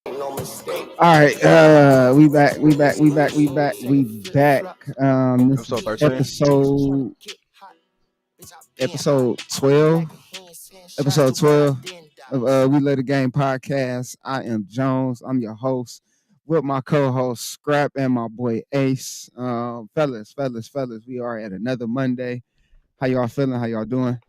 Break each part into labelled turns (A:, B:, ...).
A: All right, we back. This
B: Episode
A: is
B: 13.
A: episode 12, of We Let the Game podcast. I am Jones. I'm your host with my co-host Scrap and my boy Ace. Fellas, we are at another Monday. How y'all feeling? How y'all doing?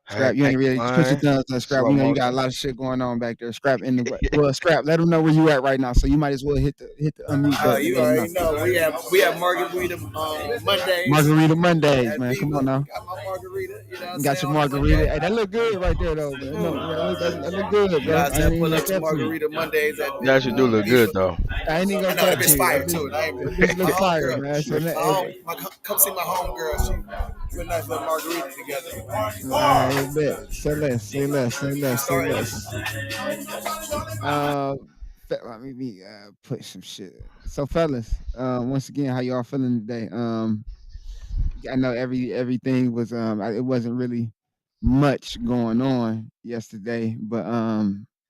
B: Hey,
A: Scrap, you ain't
B: can't
A: really put your
B: complain.
A: thumbs up, Scrap.
B: Slow
A: You know you got a
B: motion.
A: lot of shit going on back there. Scrap in the well, Scrap. Let them know where you at right now. So you might as well hit the unmute button and
C: You
A: let them know.
C: already know we have margarita Mondays
A: Margarita Mondays,
C: at
A: man. Come
C: Viva.
A: on now.
C: Got my margarita, you know what I'm
A: You got
C: saying,
A: your
C: on a
A: margarita.
C: Monday.
A: Hey, that look good right there, though, man. No, that look good,
C: You know
A: bro.
C: what I'm
A: I ain't
C: saying?
A: even
C: Pull
A: gonna
C: up to
A: cap to you.
C: margarita Mondays at
B: You actually do look
C: Viva.
B: good though.
A: I ain't even
C: I
A: gonna
C: know that
A: cap to
C: bitch
A: you.
C: fire too.
A: That bitch
C: My
A: look fire,
C: homegirl,
A: man. So
C: come see my homegirl. She put a nice little margarita together.
A: I bet. Say
C: She started.
A: less. Uh, let me put some shit. So, fellas, once again, how y'all feeling today? I know everything was it wasn't really much going on yesterday, but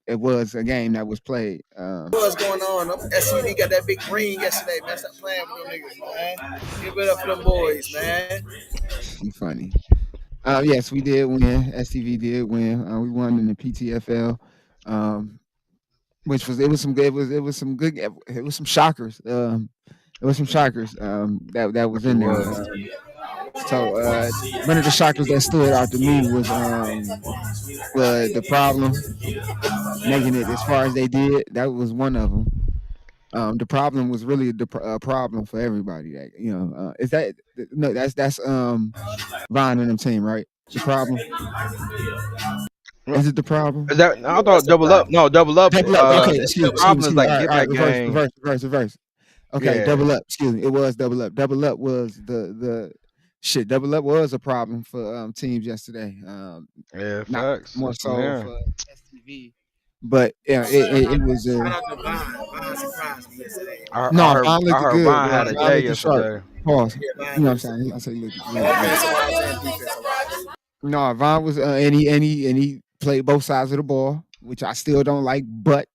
A: it was a game that was played.
C: What's going on? SUV got that big green yesterday, man. Stop playing with them niggas, man. Give it up for them boys, man.
A: You funny. Yes, we did win. STV did win. We won in the PTFL. Um, which was it was some shockers. It was some shockers that was in
B: Definitely
A: there.
B: was.
A: One of the shockers that stood out to me was the problem making it as far as they did. That was one of them. The problem was really the problem for everybody. That is that no, that's Vine and them team, right? The problem is it the problem?
B: Is that I
C: That's
B: thought
C: the
B: double up?
C: problem.
B: No, double up.
A: Double up. Okay,
C: That's
B: The
C: double up.
B: problem is
A: excuse me.
B: like
A: All right,
B: getting
A: all right.
B: that game.
A: Reverse. Okay,
B: Yeah,
A: double up. Excuse me. It was double up. Double up was the shit. Double up was a problem for teams yesterday.
B: yeah,
A: Not
B: facts.
A: more
B: That's from
A: so
B: here.
A: for STV, but yeah, it was
C: Shout out to Vine. Vine surprised me yesterday.
A: no. Vine
B: I
A: looked
B: heard
A: good,
B: Vine
A: bro.
B: had a
A: Vine
B: day
A: looked sharp.
B: yesterday.
A: Pause.
C: Yeah,
A: You know
C: Vine
A: what I'm
C: was
A: saying? I say he looked good.
C: offensive wise and defensive wise.
A: No, Vaughn was and he played both sides of the ball, which I still don't like. But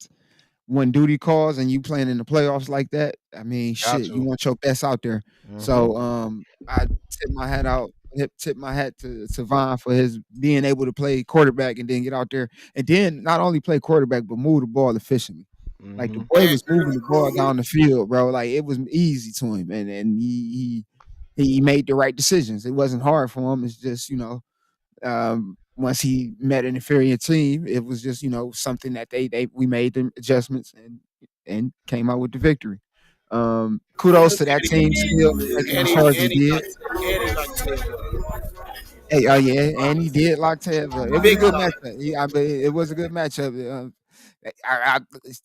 A: when duty calls and you playing in the playoffs like that, I mean,
B: Got
A: shit, you
B: to.
A: want your best out there.
B: Hmm.
A: So I tip my hat to Vaughn for his being able to play quarterback and then get out there and then not only play quarterback but move the ball efficiently. Like the
B: Hmm.
A: boy
C: Man,
A: was moving the ball down the field, bro. Like it was easy to him, and he made the right decisions. It wasn't hard for him. It's just once he met an inferior team, it was just something that they we made the adjustments and came out with the victory. Kudos to that team still making as far as they did.
C: And he knocked Taylor.
A: Hey, oh yeah, and he did lock Tev up. It was a
C: Big
A: good
C: lock.
A: matchup. But it was a good matchup.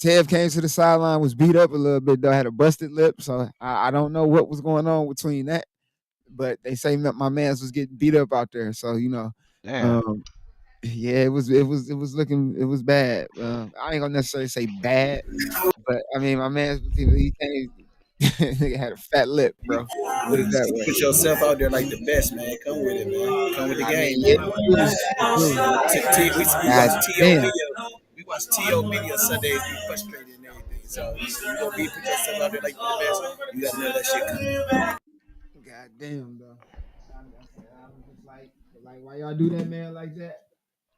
A: Tev came to the sideline, was beat up a little bit though, had a busted lip, so I don't know what was going on between that. But they say that my man's was getting beat up out there, so
B: Damn.
A: um, yeah, it was bad. I ain't gonna necessarily say bad, but I mean, my man, he came, nigga had a fat lip, bro. Put it that way.
C: Put yourself out there like the best, man. Come with it, man. Come with the
A: I mean,
C: game,
A: yeah,
C: man.
A: true.
C: We
A: God
C: watch T.O.
A: damn,
C: video. We watch T.O. video Sundays. We frustrated and everything. So you gonna be put yourself out there like the best. You gotta know that shit coming.
A: god damn, though. I'm just like, why y'all do that, man, like that?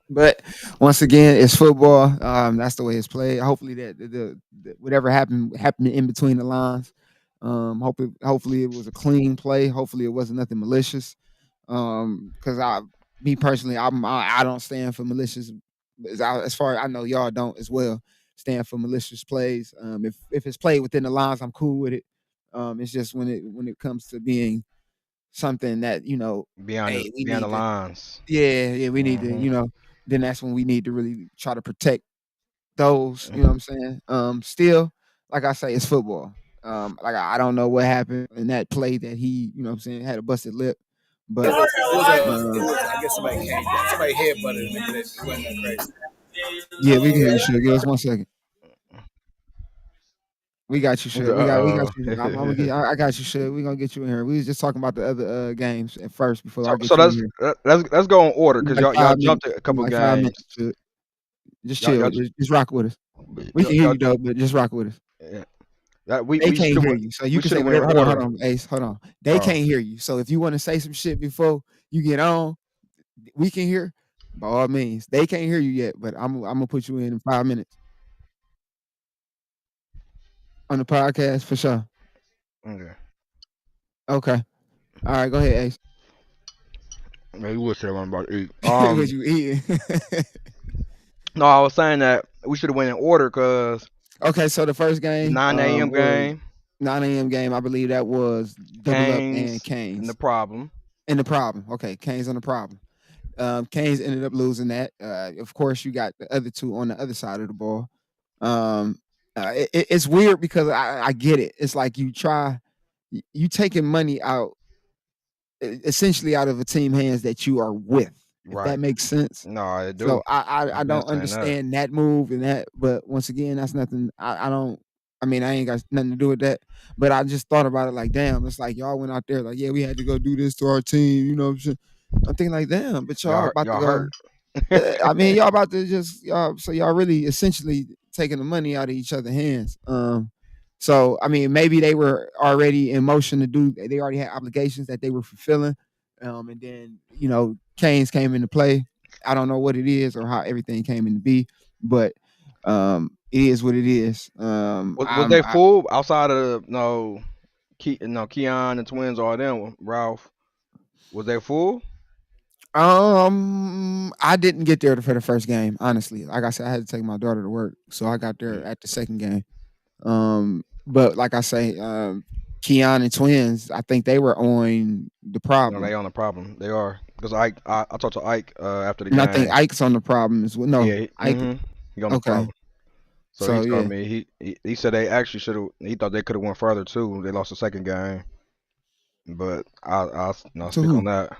A: But once again, it's football. That's the way it's played. Hopefully that whatever happened in between the lines. Hopefully it was a clean play. Hopefully it wasn't nothing malicious. Because me personally, I don't stand for malicious. As far as I know, y'all don't as well stand for malicious plays. If it's played within the lines, I'm cool with it. It's just when it comes to being something that hey, we
B: Beyond the
A: need to
B: lines.
A: yeah, we need to,
B: Hmm.
A: then that's when we need to really try to protect those, you know what I'm saying? Still, like I say, it's football. Like I don't know what happened in that play that he, you know what I'm saying, had a busted lip. But um,
C: I guess somebody headbutted him. It wasn't that crazy.
A: yeah, we can hear you, Suge. Give us 1 second. We got you, Suge. We got
B: Uh
A: you. I'm gonna
B: oh.
A: get. I got you, Suge. We gonna get you in here. We was just talking about the other games at first before I
B: So
A: get you in here.
B: let's go in order
A: Give me
B: because
A: like
B: y'all
A: 5 minutes.
B: jumped a
A: Give me
B: couple
A: like 5
B: games.
A: minutes, Suge. Just
B: Y'all
A: chill.
B: y'all
A: Just rock with us. We can hear you though, but just rock with us.
B: Yeah. That we
A: They
B: should
A: can't
B: have
A: hear
B: went.
A: you, so you
B: We
A: can
B: should
A: say
B: have went in
A: whatever. Hold
B: order.
A: on, Ace. Hold on. They
B: Oh,
A: can't hear you, so if you want to say some shit before you get on, we can hear. By all means, they can't hear you yet, but I'm gonna put you in 5 minutes on the podcast for sure.
B: okay.
A: Okay. All right. Go ahead, Ace.
B: Maybe we'll say one about to eat.
A: What you eating?
B: No, I was saying that we should have went in order because
A: Okay. So the first game
B: 9 a.m.
A: was
B: game,
A: 9 a.m. game. I believe that was Double Up and
B: Canes, and the
A: Canes.
B: problem.
A: And the problem. Okay, Canes on the problem. Canes ended up losing that. Of course, you got the other two on the other side of the ball. Um, it's weird because I get it. It's like you taking money out, essentially out of a team hands that you are with. If that
B: Right.
A: makes sense.
B: No, I do.
A: So I
B: I've been
A: don't
B: saying that.
A: understand that move and that. But once again, that's nothing. I don't. I mean, I ain't got nothing to do with that. But I just thought about it like, damn, it's like y'all went out there like, yeah, we had to go do this to our team. You know what I'm saying? I'm thinking like, damn, but y'all about to
B: Y'all
A: go.
B: hurt.
A: I mean, y'all about to just so y'all really essentially taking the money out of each other's hands. So I mean, maybe they were already in motion to do. They already had obligations that they were fulfilling, and then Canes came into play. I don't know what it is or how everything came into be, but it is what it is.
B: Was they full outside of Keon and twins, all them, Ralph? Was they full?
A: I didn't get there for the first game, honestly. Like I said, I had to take my daughter to work, so I got there at the second game. But like I say, Keon and twins, I think they were on the
B: No,
A: problem.
B: they on the problem. They are because I talked to Ike after the
A: And
B: game.
A: I think Ike's on the problem as well. No,
B: Yeah,
A: Ike.
B: he on the
A: Okay.
B: problem. So
A: So
B: he
A: yeah,
B: told me he said they actually should have. He thought they could have went further too. They lost the second game, but I'll
A: to
B: stick
A: who?
B: on that.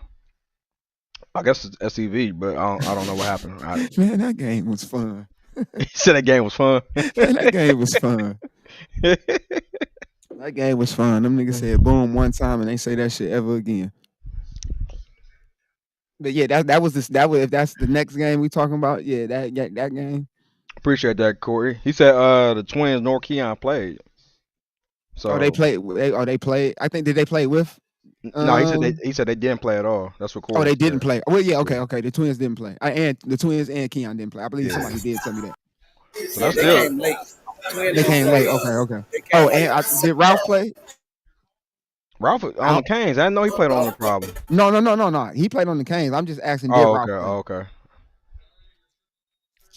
B: I guess it's SEV, but I don't know what happened.
A: Man, that game was fun.
B: He said that game was fun.
A: Man, that game was fun. That game was fun. Them niggas said boom one time and they say that shit ever again. But yeah, that was this. That was if that's the next game we talking about. Yeah, that game.
B: Appreciate that, Corey. He said the twins nor Keon played. So
A: Oh, they played. They played. I think did they play with?
B: no, he said they didn't play at all. That's what Corey
A: Oh, they
B: said.
A: didn't play. Well, yeah, okay. The twins didn't play. And the twins and Keon didn't play. I believe somebody did tell me that.
B: So that's
C: They
B: still
C: came late.
A: They came late. Okay. Oh, and did Ralph play?
B: Ralph on the Canes. I didn't know he played on the problem.
A: No. He played on the Canes. I'm just asking. Did
B: Oh,
A: Ralph
B: okay.
A: play?
B: Oh, okay.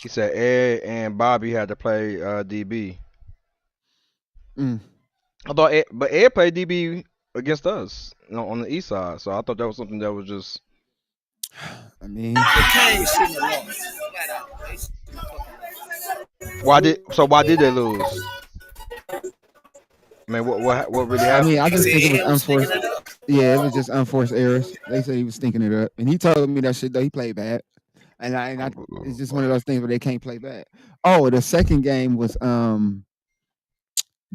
B: He said Ed and Bobby had to play DB.
A: Mm.
B: I thought, but Ed played DB against us, on the east side. So I thought that was something that was just.
A: I mean,
C: The Canes shouldn't have lost. Flat out. They shouldn't have fucking lost.
B: Why did they lose? I mean, what really
A: I
B: happened?
A: mean, I just think it was
C: Him sticking
A: unforced.
C: it up.
A: Yeah, it was just unforced errors. They said he was stinking it up, and he told me that shit though. He played bad, and it's just one of those things where they can't play bad. Oh, the second game was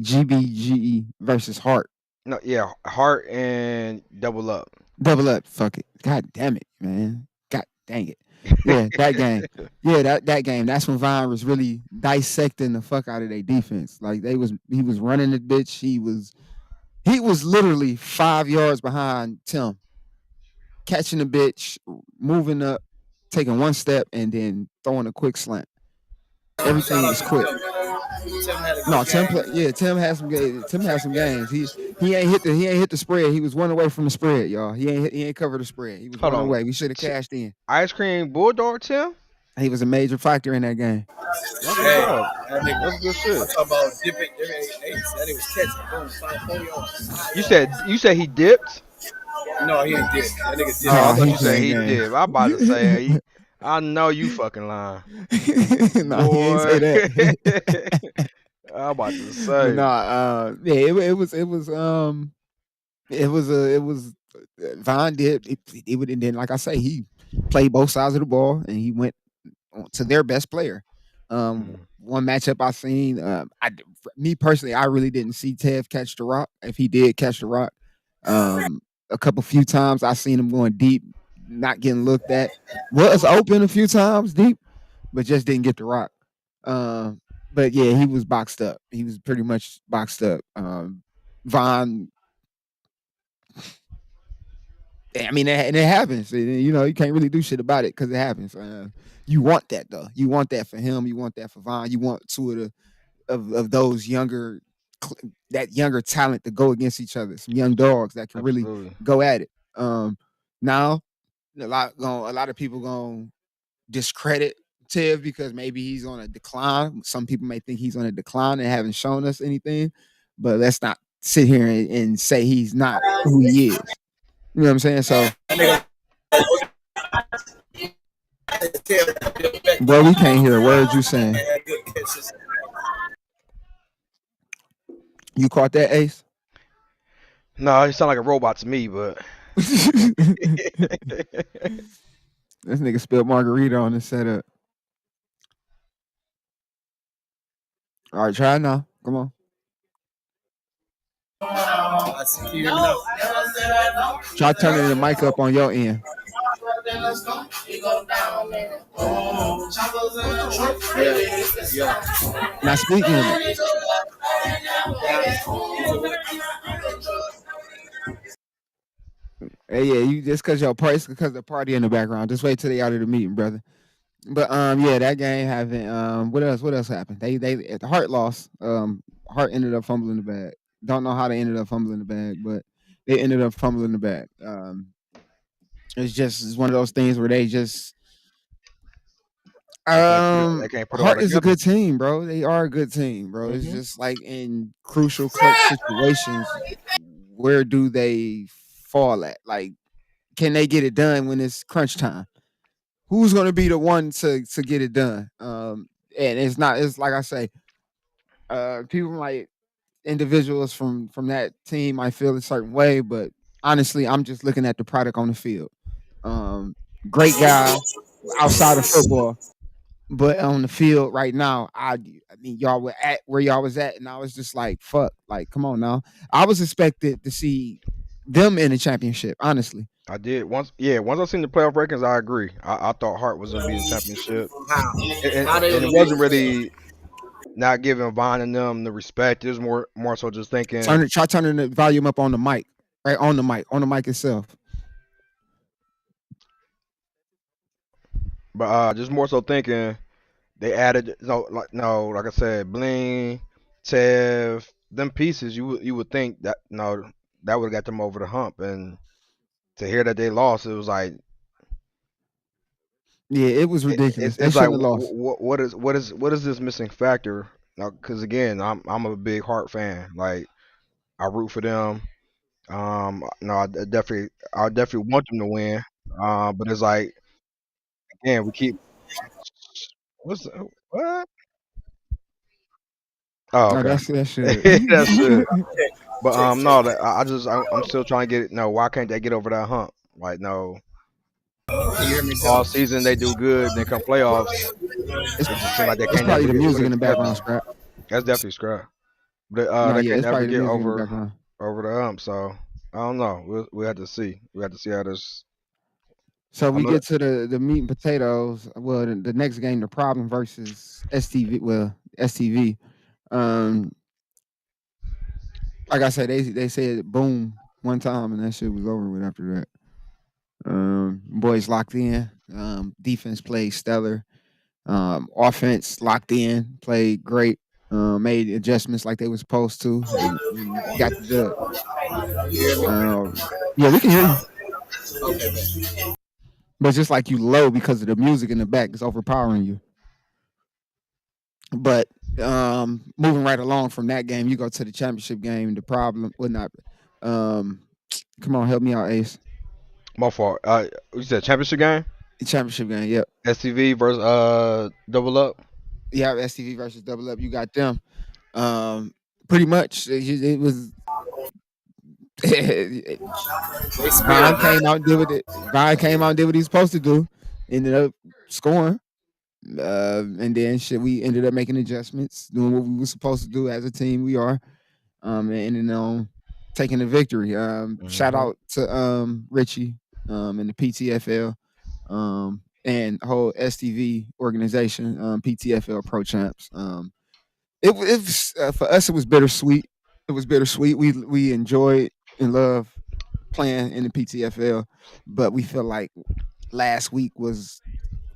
A: GBGE versus Hart.
B: No, yeah, Hart and Double Up.
A: Double up, fuck it. God damn it, man. God dang it. Yeah, that game. Yeah, that game. That's when Vine was really dissecting the fuck out of their defense. Like he was running the bitch. He was literally 5 yards behind Tim, catching the bitch, moving up, taking one step, and then throwing a quick slant. Everything was quick.
C: Tim had a good
A: No, Tim
C: game.
A: Tim had some Tim had some games. He ain't hit the spread. He was one away from the spread, y'all. He ain't covered the spread. He was
B: Hold
A: one
B: on.
A: away. We should have cashed in.
B: Ice Cream Bulldog Tim?
A: He was a major factor in that game.
B: That's what's
C: Hey,
B: up.
C: that nigga,
B: That's good
C: I'm
B: shit.
C: talking about dipping. That nigga was catching. Boom, 4 yards.
B: You said he dipped?
C: No, he ain't did. That nigga did.
B: Oh, I
A: Nah,
B: thought
A: he
B: you said he
A: playing
B: dipped. I'm about to say I know you fucking lying.
A: No, he ain't say that.
B: Boy. I'm about to say.
A: Yeah, it was Von did it would, and then like I say, he played both sides of the ball and he went to their best player. One matchup I seen, me personally, I really didn't see Tev catch the rock. If he did catch the rock, a few times I seen him going deep, not getting looked at. Was open a few times deep, but just didn't get the rock. but yeah, he was boxed up. He was pretty much boxed up. Von, I mean, and it happens. You know, you can't really do shit about it because it happens. You want that though. You want that for him. You want that for Von. You want two of those younger that younger talent to go against each other. Some young dogs that can really
B: Absolutely.
A: go at it. Now a lot of people gonna discredit Tev because maybe he's on a decline. Some people may think he's on a decline and haven't shown us anything, but let's not sit here and say he's not who he is. You know what I'm saying? So, bro, we can't hear a word you saying. You caught that, Ace?
B: No, he sound like a robot to me, but
A: This nigga spilled margarita on the setup. All right, try it now. Come on. Try turning the mic up on your end. Now speak in it. Hey, yeah, you just cause your price because the party in the background. Just wait till they out of the meeting, brother. But yeah, that game having what else happened? They at the Hart lost. Hart ended up fumbling the bag. Don't know how they ended up fumbling the bag, but they ended up fumbling the bag. It's one of those things where they just
B: they can't put it all
A: Hart is a
B: together.
A: good team, bro. They are a good team, bro. It's just like in crucial clutch situations, where do they fall at? Like, can they get it done when it's crunch time? Who's going to be the one to get it done? And it's not. It's like I say, people like individuals from that team might feel a certain way, but honestly, I'm just looking at the product on the field. Great guy outside of football, but on the field right now, I mean, y'all were at where y'all was at, and I was just like, fuck, like, come on now. I was expected to see them in the championship, honestly.
B: I did once. Yeah, once I seen the playoff rankings, I agree. I thought Hart was gonna be in the championship, and it wasn't really not giving Vaughn and them the respect. It was more so just thinking.
A: Try turning the volume up on the mic, right on the mic itself.
B: But just more so thinking they added like I said, Bling, Tev, them pieces. You would think that that would have got them over the hump, and to hear that they lost, it was like
A: Yeah, it was ridiculous. They
B: it's like
A: shouldn't have lost.
B: what is this missing factor? Because again, I'm a big Hart fan. Like I root for them. No, I definitely want them to win. But it's like again, we keep what's what? Oh,
A: No,
B: okay.
A: that shit.
B: That's it. But no, I'm still trying to get it. No, why can't they get over that hump? Like no, all season they do good, then come playoffs,
A: It's,
B: it just seems like they
A: it's
B: can't
A: probably
B: never
A: the
B: put
A: music
B: it
A: in the
B: together.
A: background, Scrap.
B: That's definitely scrap. But
A: No,
B: they
A: yeah,
B: can
A: it's
B: never
A: probably the
B: get
A: music in the background.
B: over the hump. So I don't know. We have to see. We have to see how this.
A: So
B: I
A: we
B: know that,
A: get to the meat and potatoes. Well, the next game, the problem versus STV. Well, STV. Um, like I said, they said boom one time, and that shit was over with after that. Boys locked in. Defense played stellar. Offense locked in, played great. Made adjustments like they were supposed to, and got the dub. Yeah, we can hear you, but just like you low because of the music in the back is overpowering you. But moving right along from that game, you go to the championship game. The problem, well, not. Um, come on, help me out, Ace.
B: my fault. You said championship game,
A: The championship game, yep.
B: STV versus Double Up.
A: Yeah, STV versus Double Up. You got them. Pretty much, it was. Vine came out and did what Vine came out and did what he's supposed to do. Ended up scoring. And then shit, we ended up making adjustments, doing what we were supposed to do as a team. We are. And ended on taking the victory. Shout out to Richie and the PTFL and the whole STV organization, PTFL Pro Champs. it was for us. It was bittersweet. It was bittersweet. We enjoyed and loved playing in the PTFL, but we feel like last week was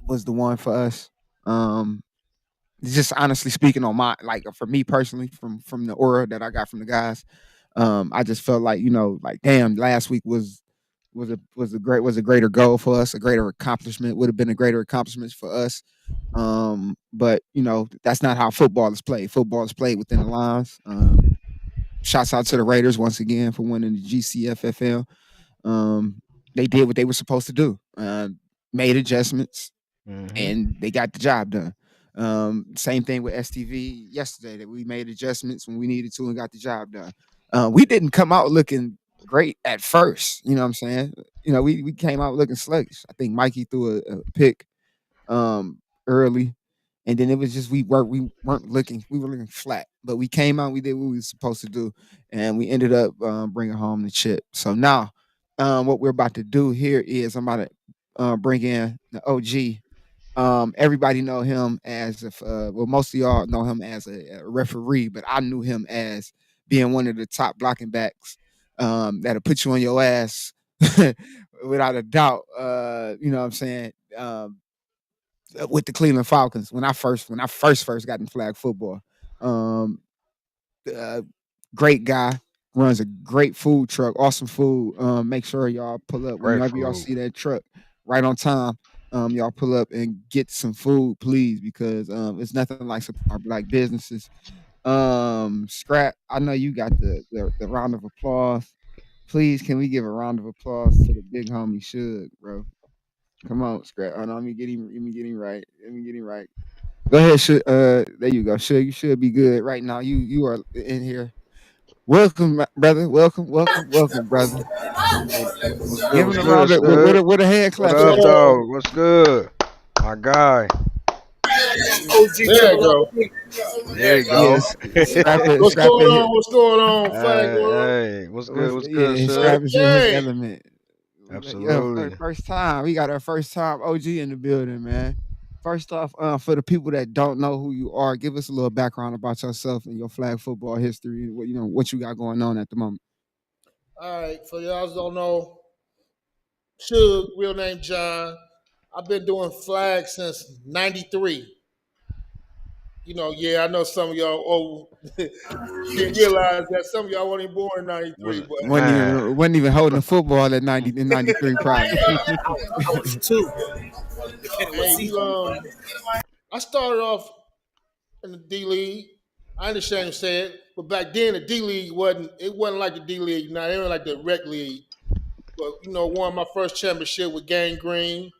A: the one for us. Um, just honestly speaking on my like for me personally from the aura that I got from the guys, I just felt like like damn, last week was a greater goal for us, a greater accomplishment would have been a greater accomplishment for us. But that's not how football is played. Football is played within the lines. Shouts out to the Raiders once again for winning the GCFFL. Um, they did what they were supposed to do. Made adjustments
B: Hmm.
A: and they got the job done. Same thing with STV yesterday that we made adjustments when we needed to and got the job done. We didn't come out looking great at first. You know what I'm saying? We came out looking sluggish. I think Mikey threw a pick early, and then it was just we were looking flat, but we came out, we did what we were supposed to do, and we ended up bringing home the chip. So now, what we're about to do here is I'm about to bring in the OG. Everybody know him as well. Most of y'all know him as a referee, but I knew him as being one of the top blocking backs that'll put you on your ass without a doubt. You know what I'm saying? With the Cleveland Falcons when I first got in flag football. Um, uh, Great guy, runs a great food truck, awesome food. Make sure y'all pull up
B: Great
A: whenever y'all
B: food.
A: see that truck right on time. Y'all pull up and get some food, please, because it's nothing like support our black businesses. Scrap, I know you got the round of applause. Please, can we give a round of applause to the big homie Suge, bro? Come on, Scrap. Oh, no, let me get him right. Let me get him right. Go ahead, Suge. There you go. Suge, you should be good right now. You are in here. Welcome, brother. Welcome, brother. Hey,
B: What's good?
A: give
B: What's
A: him a
B: good,
A: round of with
B: Stud?
A: a hand
B: What
A: clap,
B: up,
A: Suge.
B: dog? What's good? My guy.
C: OG
D: There you
C: triple
D: go.
C: OG.
B: There you go.
A: Yes, scrap it,
D: What's
A: scrap
D: going
A: it.
D: on? What's going on, Flag World?
B: Hey, what's good? What's good,
A: Yeah,
B: Stud?
A: scrap is in his
D: Okay.
A: element. Yeah,
B: Absolutely.
A: first time we got our first time OG in the building, man. First off, for the people that don't know who you are, give us a little background about yourself and your flag football history, and what you got going on at the moment.
D: All right. For y'all who don't know, Suge, real name John. I've been doing flags since '93. Yeah, I know some of y'all didn't realize that some of y'all weren't even born in '93,
B: Was
D: but
A: Wasn't
B: man.
A: even holding the football at 93 probably.
C: I was two. Depending what
D: hey,
C: season.
D: I started off in the D League. I understand to say it, but back then the D League wasn't like the D League now. It was like the Rec League. But won my first championship with Gang Green.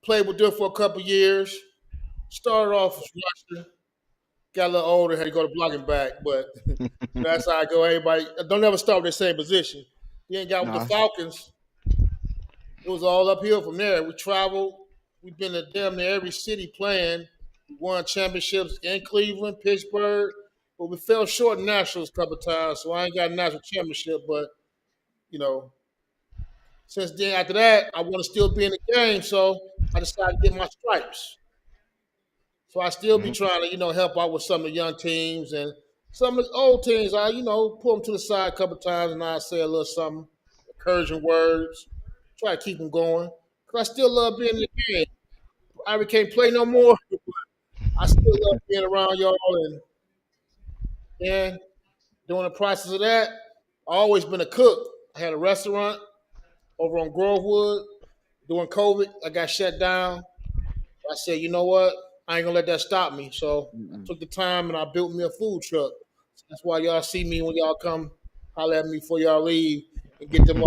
D: Played with them for a couple years. Started off as rusher. Got a little older, had to go to blocking back, but that's how I go. Everybody don't ever start with the same position. Then got with the
A: Nah,
D: Falcons. It was all uphill from there. We traveled. We've been to damn near every city playing. We won championships in Cleveland, Pittsburgh, but we fell short in nationals a couple of times. So I ain't got a national championship, but you know, since then after that, I want to still be in the game, so I decided to get my stripes. So I still be
B: Mhm.
D: trying to, help out with some of the young teams and some of the old teams. I, pull them to the side a couple of times and I say a little something, encouraging words, try to keep them going. Cause I still love being in the game. I can't play no more. I still love being around y'all and during the process of that, I always been a cook. I had a restaurant over on Grovewood. During COVID, I got shut down. I said, you know what? I ain't gonna let that stop me. So I
A: mm-mm.
D: took the time and I built me a food truck. So that's why y'all see me when y'all come holler at me before y'all leave and get them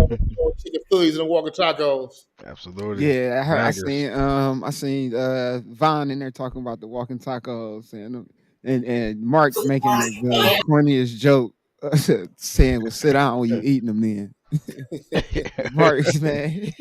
D: chicken Phillies and the Walker tacos.
B: Absolutely.
A: Yeah, I heard.
B: Bangers.
A: I seen Vaughn in there talking about the walking tacos and Mark making the corniest joke, saying, "Well, sit down when you eating them." Then Mark, man,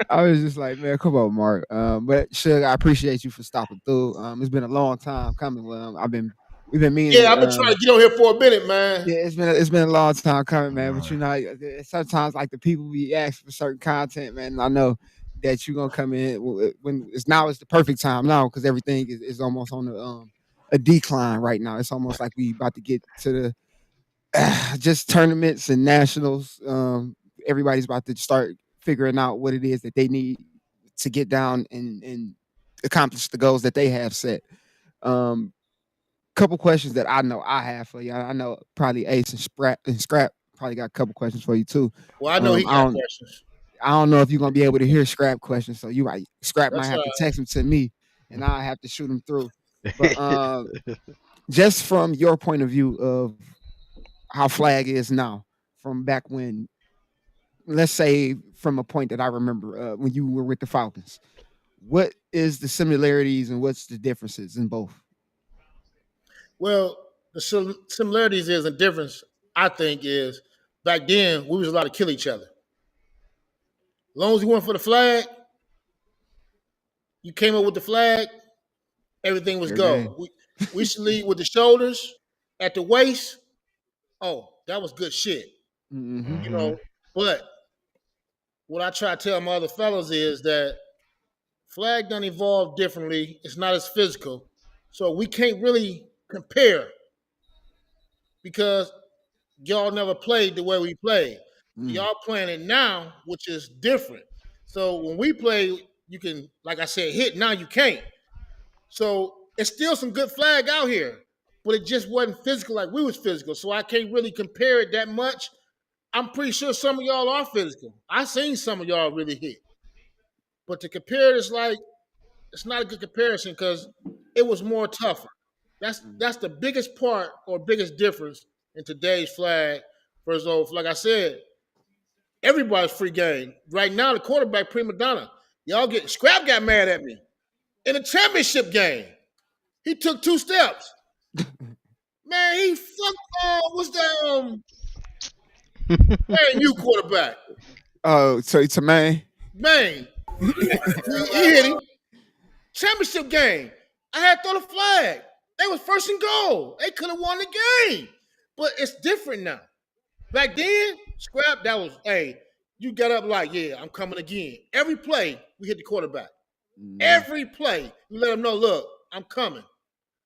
A: I was just like, man, come on, Mark. But Suge, I appreciate you for stopping through. It's been a long time coming. We've been
D: Yeah,
A: meaning.
D: I've been trying to get on here for a minute, man.
A: Yeah, it's been a long time coming, man. But
B: Alright.
A: sometimes like the people be asking for certain content, man. And I know that you're gonna come in when it's the perfect time now because everything is almost on the a decline right now. It's almost like we about to get to the just tournaments and nationals. Everybody's about to start figuring out what it is that they need to get down and accomplish the goals that they have set. Um, Couple questions that I know I have for you. I know probably Ace and Scrap probably got a couple questions for you too.
D: Well, I know he
A: I
D: got
A: don't
D: questions.
A: I don't know if you're gonna be able to hear Scrap questions, so Scrap might
D: That's
A: have to text them to me, and I have to shoot them through. But just from your point of view of how flag is now, from back when, let's say from a point that I remember when you were with the Falcons, what is the similarities and what's the differences in both?
D: Well, the similarities is and difference, I think, is back then we was allowed to kill each other. As long as you went for the flag, you came up with the flag, everything was
A: Fair
D: go.
A: game.
D: We should lead with the shoulders at the waist. Oh, that was good shit.
A: Mm-hmm.
D: You know, but what I try to tell my other fellows is that flag done evolve differently. It's not as physical. So we can't really compare because y'all never played the way we played.
A: Mm.
D: Y'all playing it now, which is different. So when we play, you can, like I said, hit. Now you can't. So it's still some good flag out here, but it just wasn't physical like we was physical. So I can't really compare it that much. I'm pretty sure some of y'all are physical. I seen some of y'all really hit. But to compare it is like it's not a good comparison because it was more tougher. That's the biggest part or biggest difference in today's flag versus old. Like I said, everybody's free game. Right now, the quarterback prima donna. Y'all get Scrap got mad at me in a championship game. He took 2 steps. Man, he fucked what's that man, you quarterback.
A: Oh, so it's a man.
D: Man, he hit him. Championship game. I had to throw the flag. They was first and goal. They could have won the game. But it's different now. Back then, Scrap, that was, hey, you got up like, yeah, I'm coming again. Every play, we hit the quarterback. Every play, you let them know, look, I'm coming.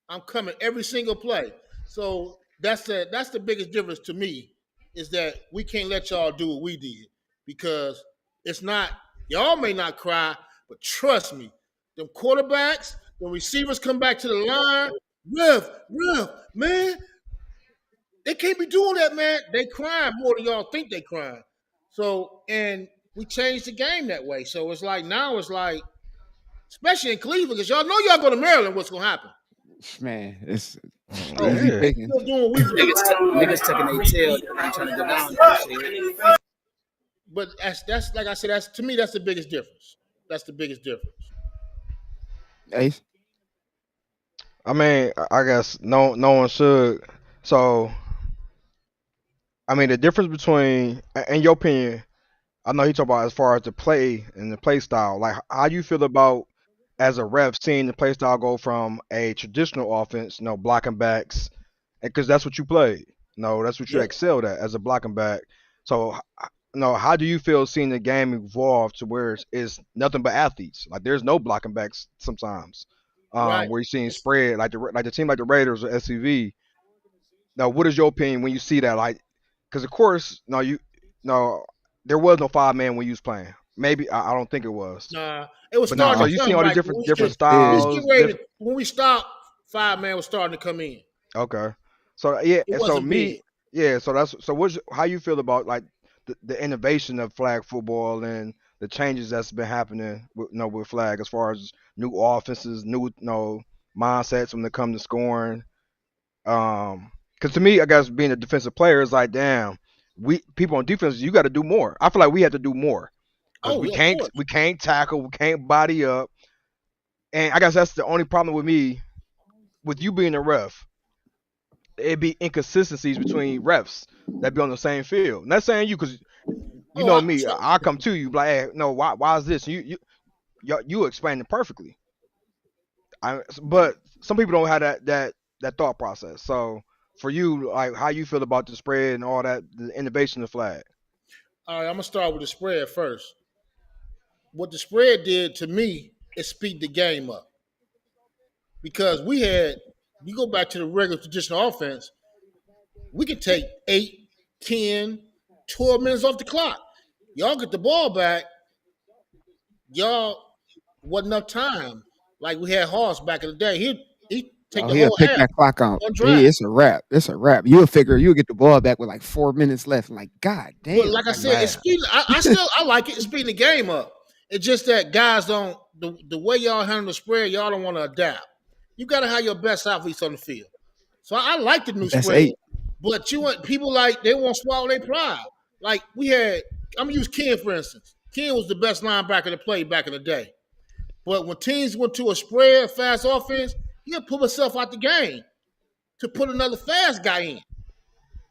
D: I'm coming every single play. So that's the biggest difference to me is that we can't let y'all do what we did because it's not, y'all may not cry, but trust me, them quarterbacks, the receivers come back to the line, ref, man, they can't be doing that, man. They crying more than y'all think they crying. So, and we changed the game that way. So it's like now it's like, especially in Cleveland, because y'all know y'all go to Maryland, what's gonna happen?
A: Man, it's
D: Oh,
A: easy
B: yeah.
A: picking.
D: Still doing what we do.
C: Niggas tucking their tail, they trying to go down and shit.
D: But that's like I said, that's to me, that's the biggest difference. That's the biggest difference.
A: Ace.
B: I mean, I guess no one should. So, I mean, the difference between, in your opinion, I know you talk about as far as the play and the play style. Like, how you feel about as a ref seeing the play style go from a traditional offense, blocking backs, because that's what you played. No, that's what you
D: Yeah.
B: excelled at as a blocking back. So, how do you feel seeing the game evolve to where it's nothing but athletes? Like, there's no blocking backs sometimes.
D: Right.
B: Where you're seeing spread like the team like the Raiders or SCV. Now, what is your opinion when you see that? Like, because of course, no, there was no 5 man when you was playing. Maybe I don't think it was.
D: Nah, it was
B: But now,
D: starting
B: so
D: to
B: you
D: come.
B: see all these
D: Like,
B: different
D: we was
B: styles.
D: getting ready to, when we stopped, 5 man was starting to come in.
B: Okay. So yeah,
D: It
B: and so
D: wasn't
B: me,
D: big.
B: yeah. So how you feel about like the innovation of flag football and the changes that's been happening with flag as far as new offenses, new mindsets when it comes to scoring. Because to me, I guess being a defensive player is like, damn, we people on defense, you got to do more. I feel like we have to do more because
D: Oh, yeah, of course.
B: we can't tackle, we can't body up, and I guess that's the only problem with me with you being a ref. It'd be inconsistencies between refs that be on the same field. Not saying you, because you
D: Oh,
B: know me, I come to you like, hey, no, why is this? You explain it perfectly. But some people don't have that thought process. So for you, like, how you feel about the spread and all that, the innovation of flag?
D: all right, I'm gonna start with the spread first. What the spread did to me is speed the game up because we had you go back to the regular traditional offense, we could take 8, 10, 12 minutes off the clock. Y'all get the ball back. Y'all wasn't enough time. Like we had Hoss back in the day. He take
A: Oh,
D: the
A: he'll
D: whole
A: pick
D: half
A: that clock out.
D: on drive.
A: It's a wrap. It's a wrap. You'll figure you'll get the ball back with like 4 minutes left. Like, God damn.
D: But like I said, it's speeding. I like it. It's speeding the game up. It's just that guys don't the way y'all handle the spread. Y'all don't want to adapt. You got to have your best athletes on the field. So I like the new
A: That's
D: spread.
A: 8.
D: But you want people like they want to swallow their pride. Like we had, I'm gonna use Ken for instance. Ken was the best linebacker to play back in the day. But when teams went to a spread, fast offense, he'll pull himself out the game to put another fast guy in.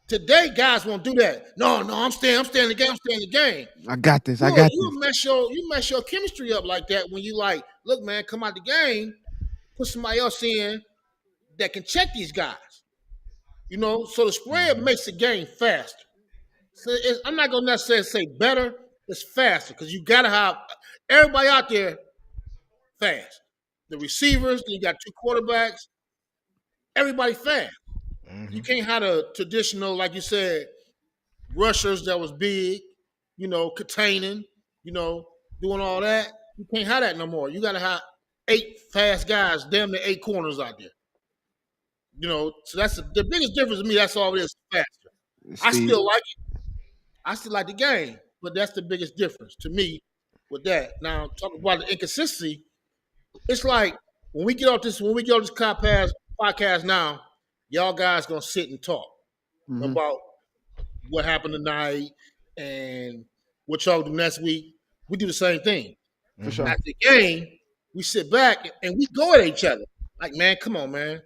D: Today, guys won't do that. No, I'm staying in the game.
A: I got this.
D: You mess your chemistry up like that when you like, look, man, come out the game, put somebody else in that can check these guys. You know, so the spread makes the game faster. So I'm not gonna necessarily say better, it's faster because you gotta have everybody out there fast. The receivers, you got 2 quarterbacks, everybody fast. You can't have a traditional, like you said, rushers that was big, containing, doing all that. You can't have that no more. You got to have 8 fast guys, damn near 8 corners out there. So that's the biggest difference to me. That's all it is, faster. I still like it. I still like the game, but that's the biggest difference to me with that. Now, talking about the inconsistency, it's like when we get off this podcast now, y'all guys gonna sit and talk about what happened tonight and what y'all do next week. We do the same thing.
A: For sure.
D: After the game, we sit back and we go at each other. Like, man, come on, man.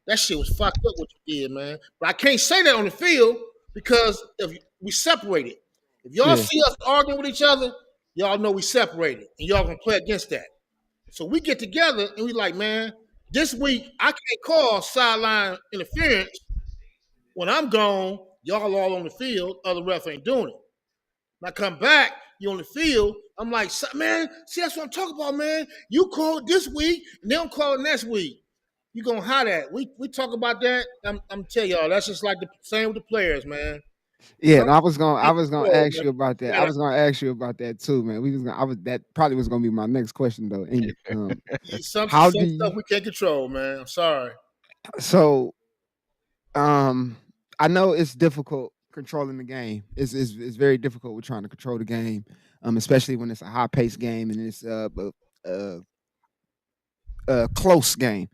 D: That shit was fucked up what you did, man. But I can't say that on the field because if we separated. If y'all see us arguing with each other, y'all know we separated. And y'all gonna play against that. So we get together and we like, man, this week I can't call sideline interference. When I'm gone, y'all all on the field, other ref ain't doing it. When I come back, you on the field, I'm like, man, see, that's what I'm talking about, man. You call it this week, and they don't call it next week. You gonna hide that. We talk about that. I'm telling y'all, that's just like the same with the players, man.
A: Yeah, and I was gonna ask you about that. I was gonna ask you about that too, man. That probably was gonna be my next question though. And,
D: some stuff we can't control, man. I'm sorry.
A: So, I know it's difficult controlling the game. It's very difficult with trying to control the game, especially when it's a high paced game and it's a close game.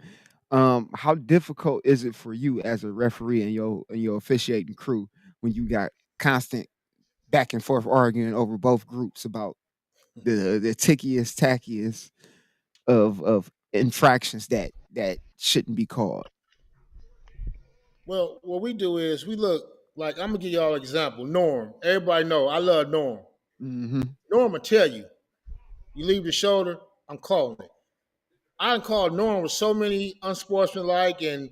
A: How difficult is it for you as a referee and your officiating crew when you got constant back and forth arguing over both groups about the tackiest of infractions that shouldn't be called?
D: Well, what we do is we look like, I'm gonna give y'all an example. Norm, everybody know I love Norm. Norm will tell you, you leave the shoulder, I'm calling it. I called Norm with so many unsportsmanlike, and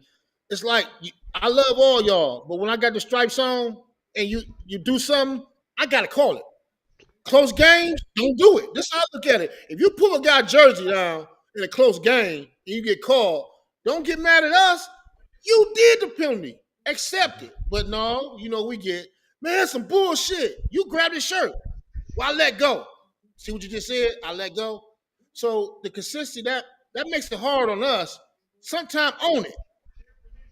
D: it's like I love all y'all, but when I got the stripes on and you do something, I gotta call it. Close games, don't do it. This is how I look at it. If you pull a guy jersey down in a close game and you get called, don't get mad at us. You did the penalty. Accept it. But no, we get, man, that's some bullshit. You grabbed his shirt. Well, I let go. See what you just said? I let go. So the consistency, that makes it hard on us. Sometimes own it.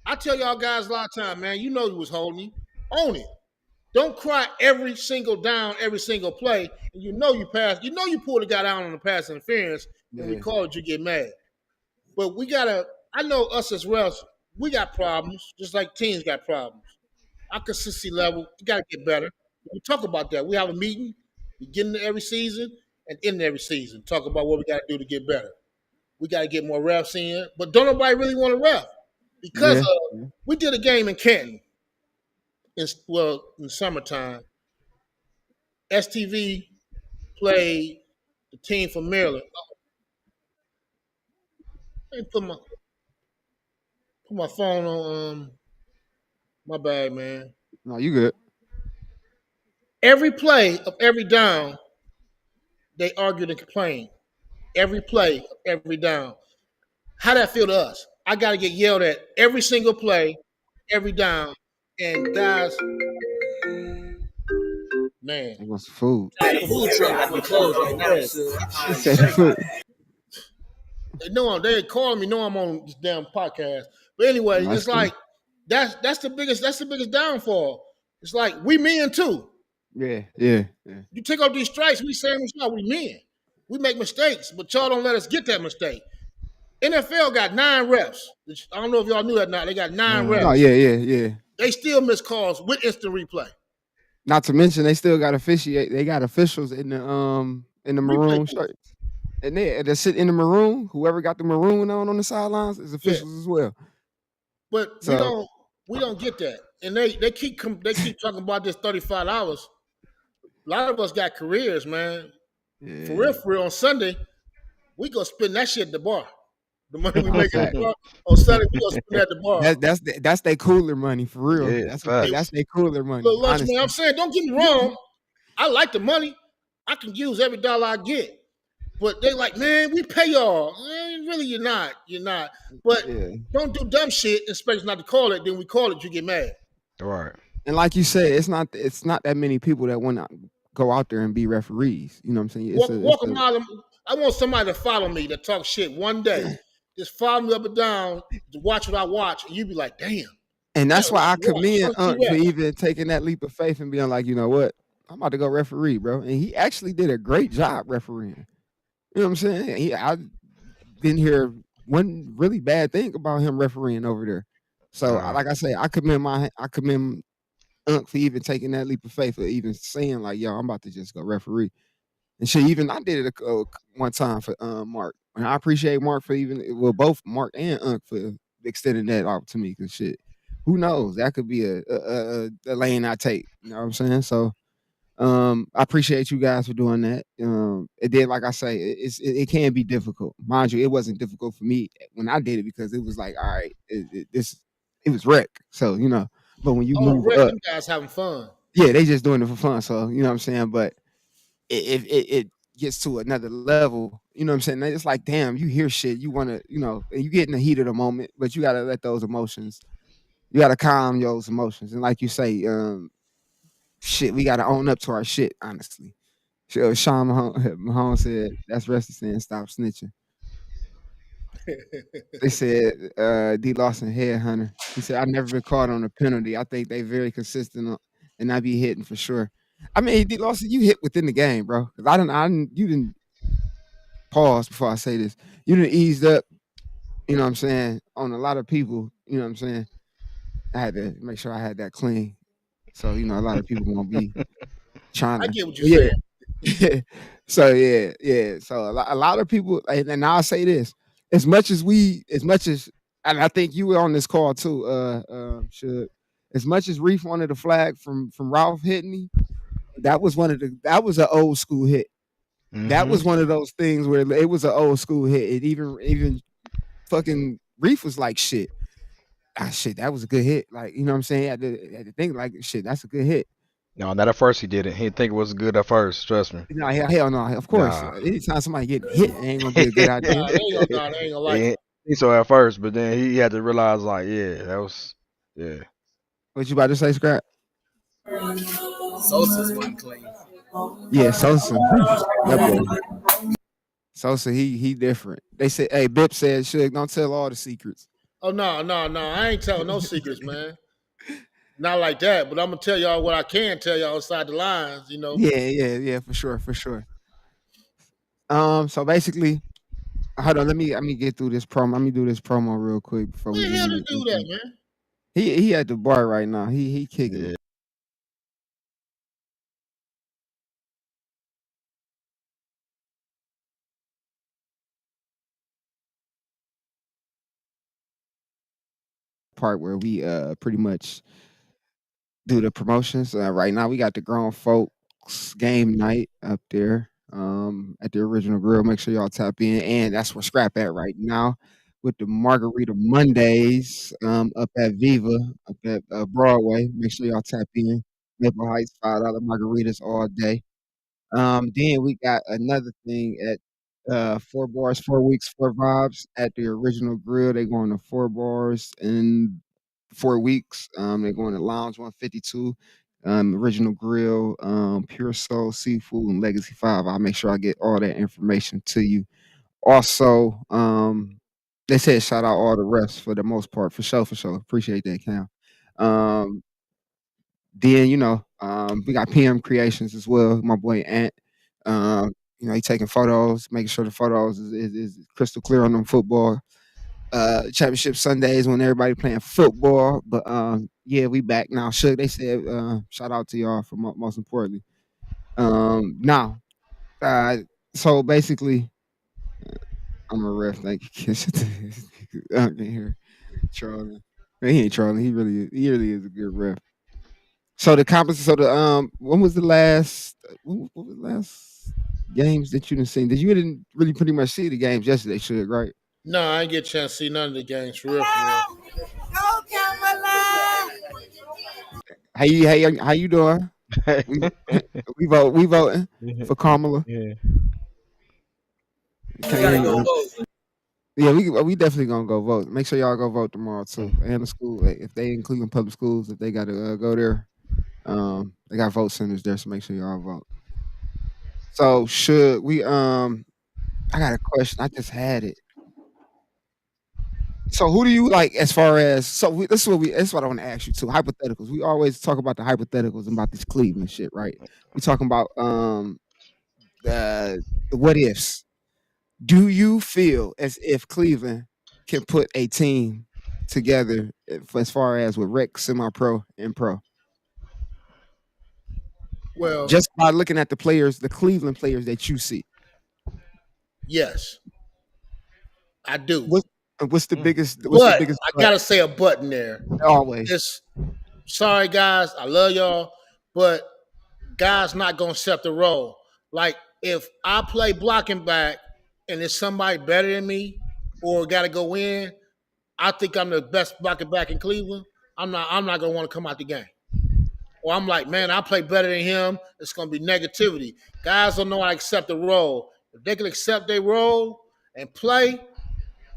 D: I tell y'all guys a lot of time, man, you was holding me. Own it. Don't cry every single down, every single play, and you passed. You pulled the guy down on the pass interference, and we called you get mad. But I know us as refs, we got problems, just like teams got problems. Our consistency level, you got to get better. We talk about that. We have a meeting, beginning of every season and end of every season. Talk about what we got to do to get better. We got to get more refs in, but don't nobody really want to ref because we did a game in Canton. In summertime, STV played the team from Maryland. Let me put my phone on. My bad, man.
A: No, you good.
D: Every play of every down, they argued and complained. Every play of every down. How that feel to us? I got to get yelled at every single play, every down. And guys, man,
A: It was food.
C: The food truck got to be closed right now. So
A: He said food.
D: they know they calling me. Know I'm on this damn podcast. But anyway,
A: That's
D: it's
A: cool.
D: like that's the biggest downfall. It's like we men too.
A: Yeah, yeah, yeah.
D: You take out these strikes, we saying we men. We make mistakes, but y'all don't let us get that mistake. NFL got 9 refs. I don't know if y'all knew that or not. They got 9
A: Oh
D: refs.
A: yeah.
D: They still miss calls with instant replay.
A: Not to mention they still got officiate. They got officials in the
D: Replay
A: maroon
D: booth.
A: shirts, and they sit in the maroon. Whoever got the maroon on the sidelines is
D: Yeah.
A: officials as well.
D: But
A: So
D: we don't get that. And they keep talking about this $35. A lot of us got careers, man. For
A: yeah,
D: real, on Sunday, we go spend that shit at the bar. The money we make at
A: fact.
D: the bar on Sunday, we go spend at the bar.
A: That's their cooler money for real.
B: Yeah,
A: That's
B: facts.
A: their cooler money.
D: Look, lunch,
A: Honestly,
D: man, I'm saying, don't get me wrong. I like the money. I can use every dollar I get. But they like, man, we pay y'all. Really, you're not. You're not. But
A: yeah.
D: don't do dumb shit and expect us not to call it. Then we call it, you get mad.
B: All right.
A: And like you said, it's not that many people that want to go out there and be referees. You know what I'm saying?
D: Walk a mile. I want somebody to follow me that talk shit one day. Just follow me up and down to watch what I watch, and you be like, damn.
A: And that's
D: Yeah,
A: why I
D: watch,
A: commend
D: watch
A: Unc for
D: that.
A: even taking that leap of faith and being like, you know what, I'm about to go referee, bro. And he actually did a great job refereeing. You know what I'm saying? I didn't hear one really bad thing about him refereeing over there. So,
B: Nah.
A: like I say, I commend Unc for even taking that leap of faith, or even saying like, yo, I'm about to just go referee. And shit, even I did it one time for Mark. And I appreciate Mark for both Mark and Unc for extending that out to me. Cause shit, who knows? That could be a lane I take. You know what I'm saying? So I appreciate you guys for doing that. It did, like I say, it can be difficult. Mind you, it wasn't difficult for me when I did it because it was like, all right, it was wreck. So, you know, but when you
D: Oh,
A: move
D: Rick,
A: up,
D: them guys having fun.
A: yeah, they just doing it for fun. So, you know what I'm saying? But it gets to another level, you know what I'm saying? It's like, damn, you hear shit, you want to, you know, and you get in the heat of the moment, but you got to let those emotions, you got to calm those emotions. And like you say, shit, we got to own up to our shit, honestly. Sean Mahone said, that's wrestling saying, stop snitching. They said, D. Lawson headhunter. He said, I've never been caught on a penalty. I think they very consistent and I be hitting for sure. I mean, D. Lawson, you hit within the game, bro. Because you didn't pause before I say this. You didn't eased up, you know what I'm saying, on a lot of people, you know what I'm saying. I had to make sure I had that clean. So, you know, a lot of people won't be trying
D: I
A: to.
D: get what you're saying.
A: So yeah. So a lot of people, and I'll say this: as much as, and I think you were on this call too, should as much as Reef wanted a flag from Ralph hitting me, that was an old school hit. That
B: Mm-hmm.
A: was one of those things where it was an old school hit. It even fucking Reef was like, shit, shit, that was a good hit. Like, you know what I'm saying? Had to think like, shit, that's a good hit.
B: No, not at first he didn't. He didn't think it was good at first. Trust me.
A: No, hell no. Of course,
B: Nah.
A: anytime somebody getting hit, it ain't gonna be a good idea.
D: Nah, they ain't gonna like
B: He
D: it.
B: ain't think so at first, but then he had to realize, like, yeah, that was, yeah.
A: What you about to say, Scrap?
C: Sosa's one clean.
A: Yeah, Sosa. That boy. Sosa, he different. They said, hey, Bip said, Suge, don't tell all the secrets.
D: Oh no. I ain't telling no secrets, man. Not like that. But I'm gonna tell y'all what I can tell y'all inside the lines. You know.
A: Yeah, for sure. So basically, hold on, let me get through this promo. Let me do this promo real quick before we
D: Where the hell
A: end
D: to
A: it.
D: do that, man?
A: He at the bar right now. He kicking
B: Yeah.
A: it. Part where we pretty much do the promotions. Right now we got the grown folks game night up there at the original grill. Make sure y'all tap in. And that's where Scrap at right now with the Margarita Mondays up at Viva, up at Broadway. Make sure y'all tap in. Maple Heights, $5 margaritas all day. Then we got another thing at 4 bars, 4 weeks, 4 vibes at the original grill. They going to 4 bars in 4 weeks. They're going to Lounge 152, original grill, Pure Soul Seafood, and Legacy 5. I'll make sure I get all that information to you. Also, they said shout out all the refs for the most part. For sure, for sure. Appreciate that, Cam. Um, then we got PM Creations as well. My boy Ant. He taking photos, making sure the photos is crystal clear on them football championship Sundays when everybody playing football. But yeah, we back now. Should they said shout out to y'all for most importantly. Now, uh, so basically, I'm a ref. Thank you. I can hear trolling. Man, he ain't trolling. He really is a good ref. So the competition. So when was the last? What was the last games that you didn't see? You didn't really pretty much see the games yesterday, should right?
D: No, I didn't get a chance to see none of the games for real. For real.
A: How you doing? We we voting for Kamala.
B: Yeah.
C: You gotta go vote.
A: Yeah, we definitely gonna go vote. Make sure y'all go vote tomorrow too. And the school, if they include in public schools, if they got to go there, they got vote centers there. So make sure y'all vote. So should we? I got a question. I just had it. So who do you like as far as this is what I want to ask you too. Hypotheticals. We always talk about the hypotheticals and about this Cleveland shit, right? We talking about the what ifs. Do you feel as if Cleveland can put a team together as far as with rec, semi-pro, and pro?
D: Well,
A: Just by looking at the players, the Cleveland players that you see.
D: yes, I do.
A: What's the biggest?
D: But I gotta say a button there.
A: Always.
D: Just sorry, guys. I love y'all, but guys not gonna accept the role. Like if I play blocking back and there's somebody better than me or got to go in, I think I'm the best blocking back in Cleveland. I'm not gonna want to come out the game. Or I'm like, man, I play better than him. It's gonna be negativity. Guys don't know how to accept the role. If they can accept their role and play,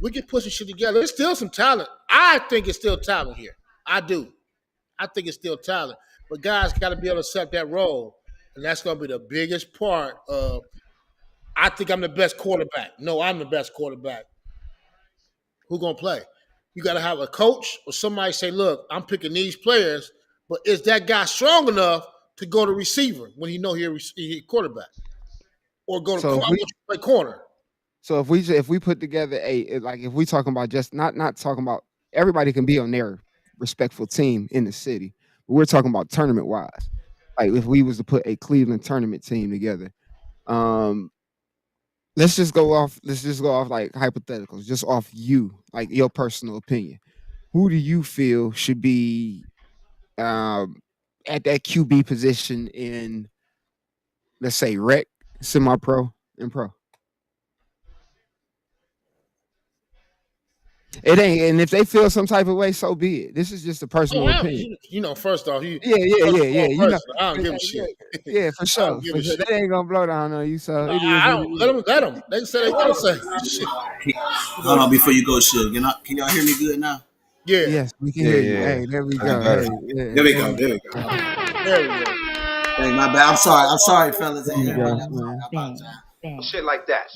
D: we can put some shit together. There's still some talent. I think it's still talent here. I do. I think it's still talent. But guys got to be able to accept that role. And that's going to be the biggest part of, I think I'm the best quarterback. No, I'm the best quarterback. Who going to play? You got to have a coach or somebody say, look, I'm picking these players, but is that guy strong enough to go to receiver when he know he quarterback? Or go to play corner?
A: So if we put together if we talking about just not talking about everybody can be on their respectful team in the city, but we're talking about tournament wise. Like if we was to put a Cleveland tournament team together, let's just go off like hypotheticals, just off you, like your personal opinion. Who do you feel should be at that QB position in, let's say, rec, semi-pro, and pro? It ain't, and if they feel some type of way, so be it. This is just a personal opinion.
D: First off,
A: yeah.
D: I don't give a shit.
A: Yeah, for sure. They ain't gonna blow down on you. So
D: I don't let them. They can say they want to say shit.
C: Hold on before you go, Suge. Can y'all hear me good now?
D: Yeah.
A: Yes, we can hear you. Hey, there we go.
C: There we go.
D: There we go.
C: Hey, my bad. I'm sorry, fellas. I apologize.
B: Shit like that.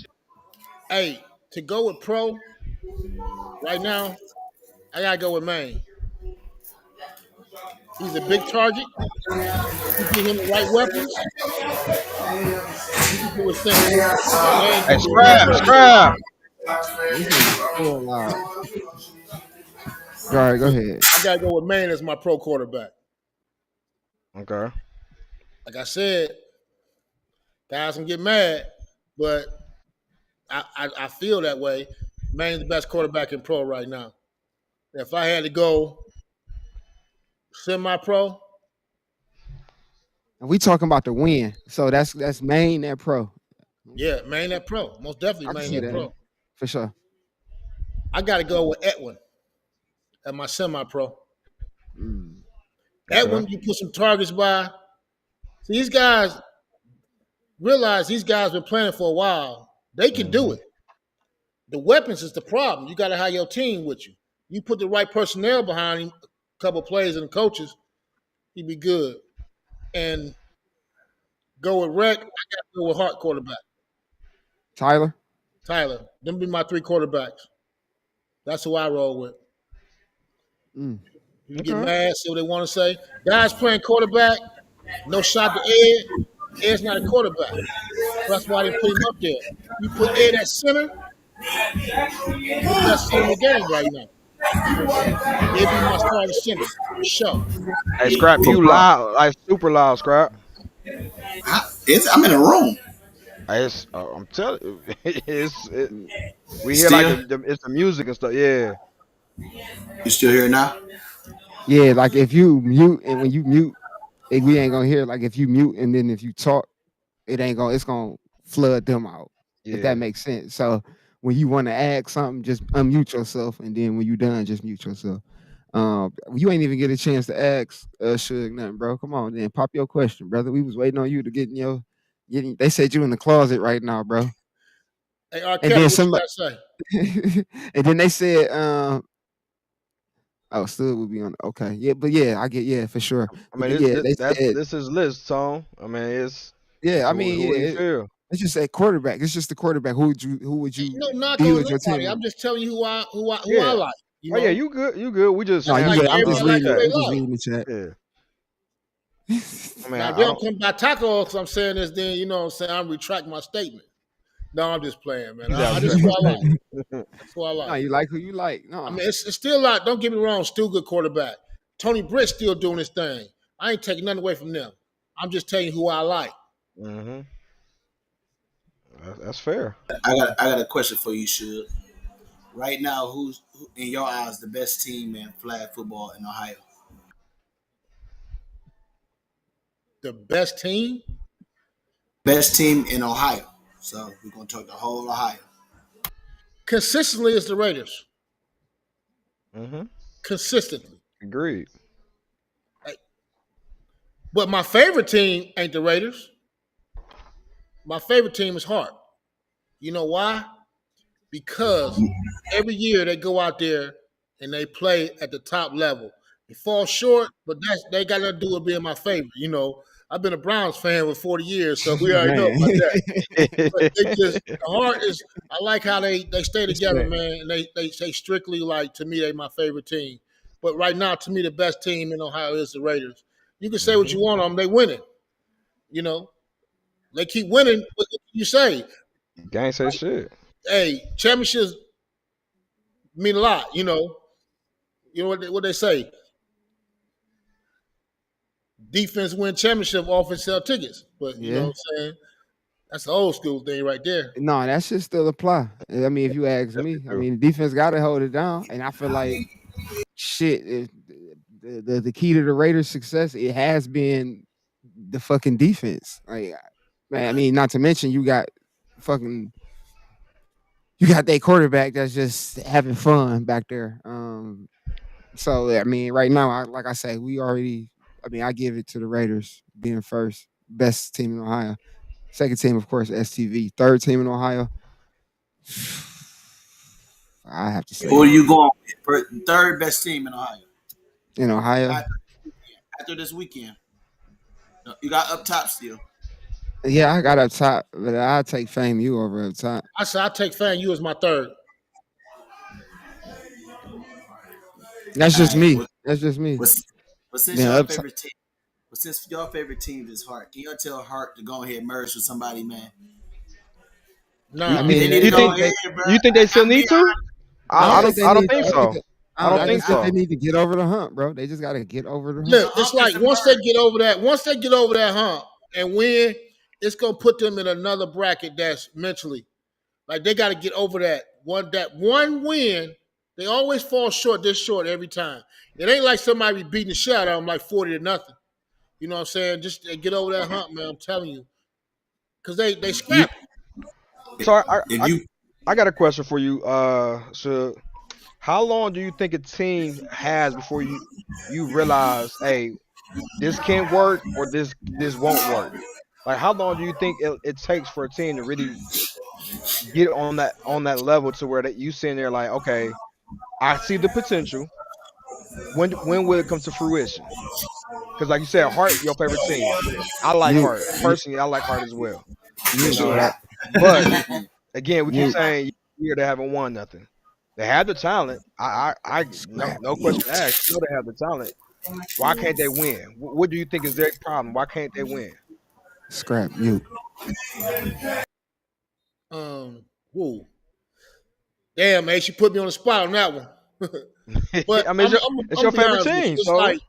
D: Hey, to go with pro right now, I gotta go with Maine. He's a big target. You give him the right weapons. He can do his thing.
B: Hey, scrap.
A: All right, go ahead.
D: I gotta go with Maine as my pro quarterback.
B: Okay.
D: Like I said, guys can get mad, but I feel that way. Maine's the best quarterback in pro right now. If I had to go semi-pro,
A: and we talking about the win, so that's Maine that pro.
D: Yeah, Maine that pro. Most definitely Maine that pro.
A: For sure.
D: I got to go with Edwin at my semi-pro. Edwin, you put some targets by. See, these guys realize these guys been playing for a while. They can do it. The weapons is the problem. You got to have your team with you. You put the right personnel behind him, a couple players and coaches, he'd be good. And go with Rec. I got to go with Hart quarterback.
A: Tyler.
D: Tyler. Them be my 3 quarterbacks. That's who I roll with. You get mad, say what they want to say. Guys playing quarterback, no shot to Ed. Ed's not a quarterback. That's why they put him up there. You put Ed at center, he's the best center in the game right now. He'd be my starting center, for sure.
B: Hey, Scrap, you loud, like super loud, Scrap.
C: I'm in a room.
B: It's, I'm telling you, we hear like it's the music and stuff. Yeah.
C: You still here now?
A: Yeah, like if you mute and when you mute, we ain't gonna hear. Like if you mute and then if you talk, it's gonna flood them out.
B: Yeah.
A: If that makes sense. So when you want to add something, just unmute yourself, and then when you're done, just mute yourself. You ain't even get a chance to ask Suge nothing, bro. Come on, then pop your question, brother. We was waiting on you to get in your. They said you in the closet right now, bro.
D: Hey, R. Kelly, what you gotta say?
A: And then they said, oh, Stud would be on. Okay, yeah, but yeah, I get for sure.
B: I mean, this is list, Tone. I mean, it's
A: I mean,
B: who you feel?
A: It's just a quarterback. It's just the quarterback. Who would you
D: No, not
A: deal
D: going
A: with your team?
D: I'm just telling you who I like. You know?
B: Oh yeah, you good. We just
A: I'm just reading the chat.
B: Yeah. I mean,
D: now, they don't come by taco because I'm saying this. Then you know what I'm saying I'm retracting my statement. No, I'm just playing, man. I just who I like. That's who I like.
A: No, you like who you like. No,
D: I mean it's still like. Don't get me wrong. Still good quarterback. Tony Britt still doing his thing. I ain't taking nothing away from them. I'm just telling you who I like.
B: Mm-hmm. That's fair.
C: I got a question for you, Suge. Right now, who's in your eyes the best team in flag football in Ohio?
D: The best team?
C: Best team in Ohio. So we're gonna talk the whole Ohio.
D: Consistently, it's the Raiders.
B: Mm-hmm.
D: Consistently.
B: Agreed.
D: But my favorite team ain't the Raiders. My favorite team is Hart. You know why? Because every year they go out there and they play at the top level. They fall short, but they got nothing to do with being my favorite. You know, I've been a Browns fan for 40 years, so we already know about that. But the Hart is. I like how they stay together, man. And they say strictly like to me they my favorite team. But right now, to me, the best team in Ohio is the Raiders. You can say what you want on them, they winning. You know, they keep winning. What you say?
B: Gang say shit.
D: Hey, championships mean a lot. You know what they say. Defense win championship, offense sell tickets. But you know what I'm saying? That's the old school thing right there.
A: No, that should still apply. I mean, if you ask me, I mean, the defense got to hold it down. And I feel like, shit, the key to the Raiders' success, it has been the fucking defense. Like, man, I mean, not to mention you got that quarterback that's just having fun back there. So, I mean, right now, like I say, I give it to the Raiders being first, best team in Ohio. Second team, of course, STV. Third team in Ohio. I have to say.
C: Who are you going with? Third best team in Ohio.
A: In Ohio.
C: After this weekend. You got up top still.
A: Yeah, I got up top, but I'll take FAMU over up top.
D: I said I'll take FAMU as my third.
A: That's just me. That's just me.
C: But since your favorite team is Hart, can you tell Hart to go ahead and merge with somebody, man?
D: No,
A: I mean,
B: you think they still need to? I don't think so. I don't think so.
A: They need to get over the hump, bro. They just got to get over the hump.
D: Look, it's like once they get over that hump and win, it's gonna put them in another bracket that's mentally like they got to get over that one win. They always fall short every time. It ain't like somebody beating the shit out of them like 40-0. You know what I'm saying? Just get over that hump, man. I'm telling you, because they scrap.
B: So I got a question for you. So how long do you think a team has before you realize, hey, this can work or this won't work? Like, how long do you think it takes for a team to really get on that level to where that you sitting there like, okay, I see the potential. When will it come to fruition? Because like you said, Hart your favorite team. I like
A: You,
B: Hart personally. I like Hart as well. You
A: you,
B: know,
A: right?
B: but again, we keep
A: You,
B: saying year they haven't won nothing. They have the talent. I no
A: scrap
B: no
A: you,
B: question asked. I know they have the talent. Why can't they win? What do you think is their problem? Why can't they win?
A: scrap you.
D: Whoa, damn, man, she put me on the spot on that one. But
B: I mean, it's
D: I'm
B: your
D: gonna be
B: favorite
D: honest with you.
B: team,
D: It's
B: so
D: like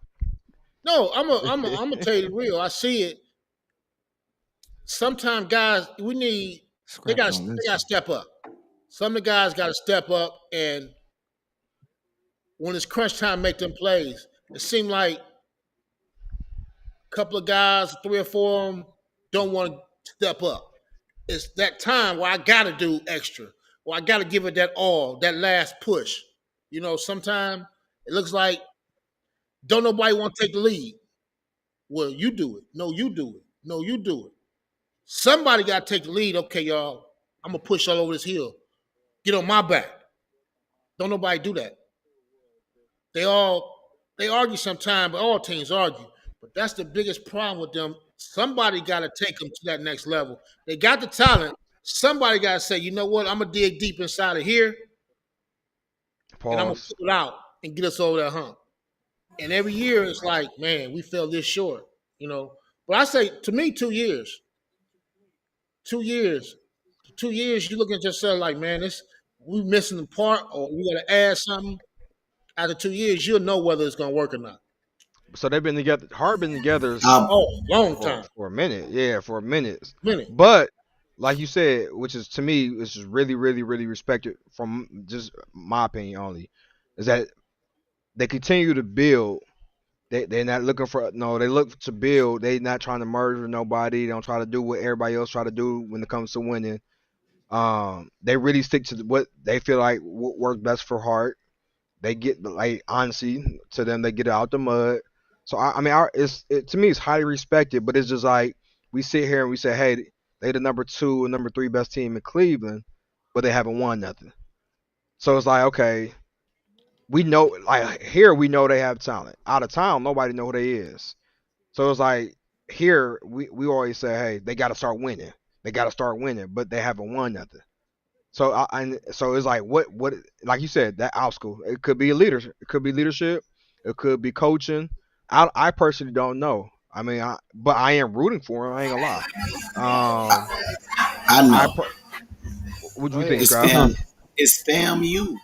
D: no, I'm gonna tell you the real. I see it. Sometimes guys, we need
A: Scrap don't
D: they got to
A: listen.
D: step up. Some of the guys got to step up, and when it's crunch time, make them plays. It seemed like a couple of guys, three or four of them, don't want to step up. It's that time where I got to do extra, or I got to give it that all, that last push. You know, sometimes it looks like don't nobody want to take the lead. Well, you do it. No, you do it. No, you do it. Somebody got to take the lead. Okay, y'all, I'm gonna push all over this hill. Get on my back. Don't nobody do that. They all they argue sometimes, but all teams argue. But that's the biggest problem with them. Somebody got to take them to that next level. They got the talent. Somebody got to say, you know what? I'm gonna dig deep inside of here, and I'm gonna
B: pause.
D: pull it out and get us over that hump. And every year it's like, man, we fell this short, you know. But I say, to me, 2 years, 2 years, 2 years. You look at yourself like, man, this we missing the part, or we got to add something. After 2 years, you'll know whether it's gonna work or not.
B: So they've been together. Hart been together
E: Um,
D: Oh, long time,
B: for a minute. Yeah, for a minute.
D: minute.
B: But like you said, which is to me, which is really, really, really respected from just my opinion only, is that they continue to build. They're not looking for no. They look to build. They not trying to merge with nobody. They don't try to do what everybody else try to do when it comes to winning. They really stick to what they feel like works best for Hart. They get like honesty to them. They get it out the mud. So I mean, to me, it's highly respected. But it's just like we sit here and we say, hey, they the number two and number three best team in Cleveland, but they haven't won nothing. So it's like, okay, we know, like here we know they have talent. Out of town, nobody know who they is. So it's like here we always say, hey, they got to start winning. They got to start winning, but they haven't won nothing. So so it's like what like you said that obstacle. It could be a leader. It could be leadership. It could be coaching. I personally don't know. I mean, but I am rooting for him. I ain't gonna lie.
E: I
B: I
E: know.
B: per- what do
A: Go
B: you think,
A: ahead.
E: It's
B: Scrap?
A: Uh-huh.
E: fam. It's FAMU.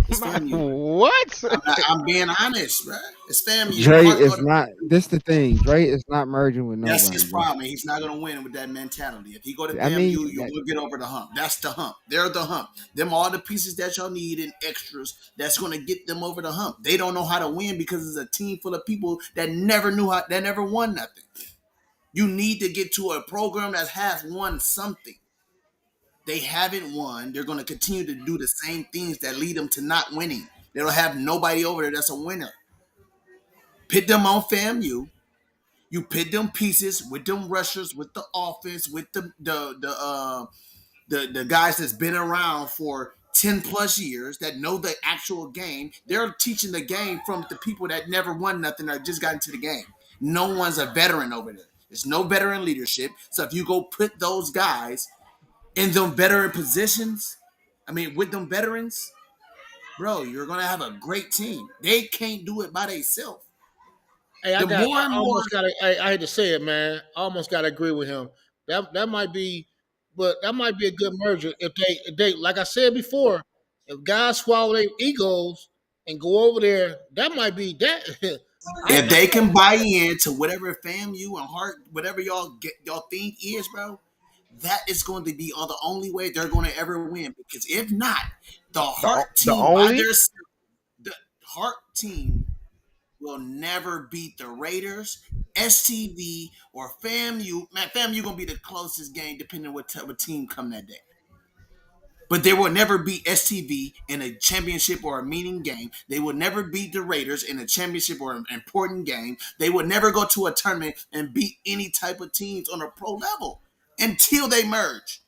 E: It's FAMU.
B: What?
E: I'm being honest, bro. It's FAMU.
A: Dre
E: Hart
A: is
E: go to
A: not. This the thing. Dre is not merging with
E: That's his
A: nobody, bro.
E: problem. He's not going to win with that mentality. If he go to
A: I mean,
E: FAMU, you will get over the hump. That's the hump. They're the hump. Them all the pieces that y'all need and extras that's going to get them over the hump. They don't know how to win because it's a team full of people that that never won nothing. You need to get to a program that has won something. They haven't won. They're going to continue to do the same things that lead them to not winning. They don't have nobody over there that's a winner. Pit them on FAMU. You pit them pieces with them rushers, with the offense, with the guys that's been around for 10 plus years that know the actual game. They're teaching the game from the people that never won nothing or just got into the game. No one's a veteran over there. There's no veteran leadership. So if you go put those guys in them veteran positions, I mean with them veterans, bro, you're gonna have a great team. They can't do it by themselves.
D: Hey,
E: The more
D: I
E: and more
D: almost got to. I hate to say it, man. I almost got to agree with him. That might be, but that might be a good merger if they like I said before, if guys swallow their egos and go over there, that might be that.
E: if they can buy in to whatever FAMU and Heart, whatever y'all think is, bro, that is going to be the only way they're going to ever win. Because if not, the Heart
B: The
E: team by
B: only
E: their the Heart team will never beat the Raiders, STV, or FAMU. Man, FAMU gonna be the closest game depending on what type of team come that day. But they will never beat STV in a championship or a meaning game. They will never beat the Raiders in a championship or an important game. They will never go to a tournament and beat any type of teams on a pro level until they merge.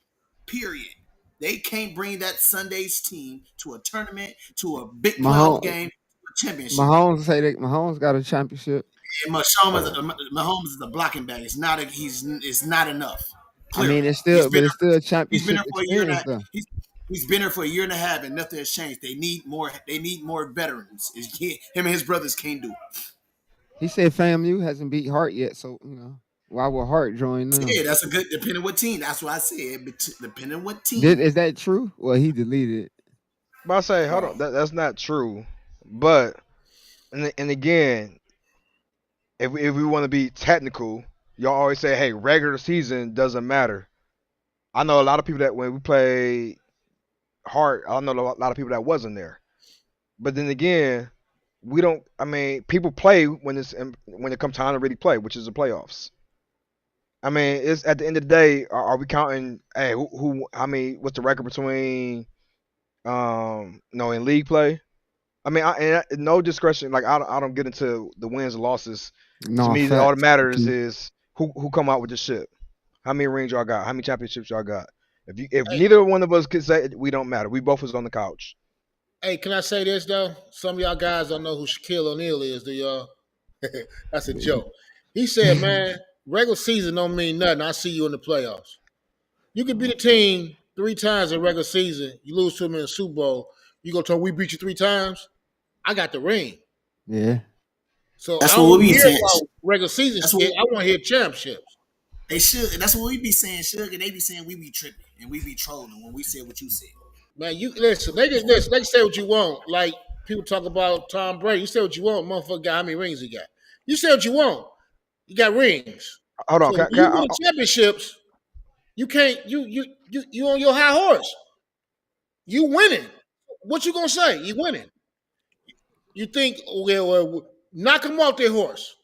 E: Period. They can't bring that Sunday's team to a tournament, to a big playoff
A: Mahomes,
E: game, a championship game.
A: Mahomes say that Mahomes got a championship.
E: And Mahomes is a blocking bag. It's not. It's not enough.
A: I mean,
E: Clearly,
A: it's still, but it's still a
E: he's been
A: championship
E: there for a year and a
A: experience
E: half.
A: though.
E: He's been there for a year and a half, and nothing has changed. They need more. They need more veterans. Him and his brothers can't do it.
A: He said FAMU hasn't beat Hart yet, so why would Hart join them?
E: Yeah, that's a good. Depending what team. That's what I said. Depending what team.
A: Is that true? Well, he deleted it.
B: But I say, hold on, that's not true. But and again, if we want to be technical, y'all always say, hey, regular season doesn't matter. I know a lot of people that when we play Hart, I know a lot of people that wasn't there. But then again, we don't. I mean, people play when it comes time to really play, which is the playoffs. I mean, it's at the end of the day, are we counting? Hey, who? I mean, what's the record between, in league play? I mean, no discretion. Like I don't get into the wins and losses.
A: No,
B: To me, all that
A: facts.
B: matters is who come out with the ship. How many rings y'all got? How many championships y'all got? If
D: Hey,
B: neither one of us could say we don't matter, we both was on the couch.
D: hey, can I say this though? Some of y'all guys don't know who Shaquille O'Neal is, do y'all? That's a joke. He said, "Man, regular season don't mean nothing. I see you in the playoffs. You can beat a team 3 times in regular season. You lose to them in the Super Bowl. You gonna tell me we beat you 3 times? I got the ring.
A: Yeah.
D: So
E: That's
D: I
E: what
D: don't
E: we be
D: hear
E: saying.
D: about regular season
E: That's
D: shit.
E: what
D: I want to hear championships.
E: they should. And that's what we be saying. Should and they be saying we be tripping and we be trolling when we said what you said.
D: Man, you listen. They can listen. They can say what you want. Like people talk about Tom Brady. You say what you want. Motherfucker got how many rings he got. You say what you want. You got rings.
B: Hold on,
D: So when you win championships, you can't. You on your high horse. You winning. What you gonna say? You winning. You think well knock them off their horse.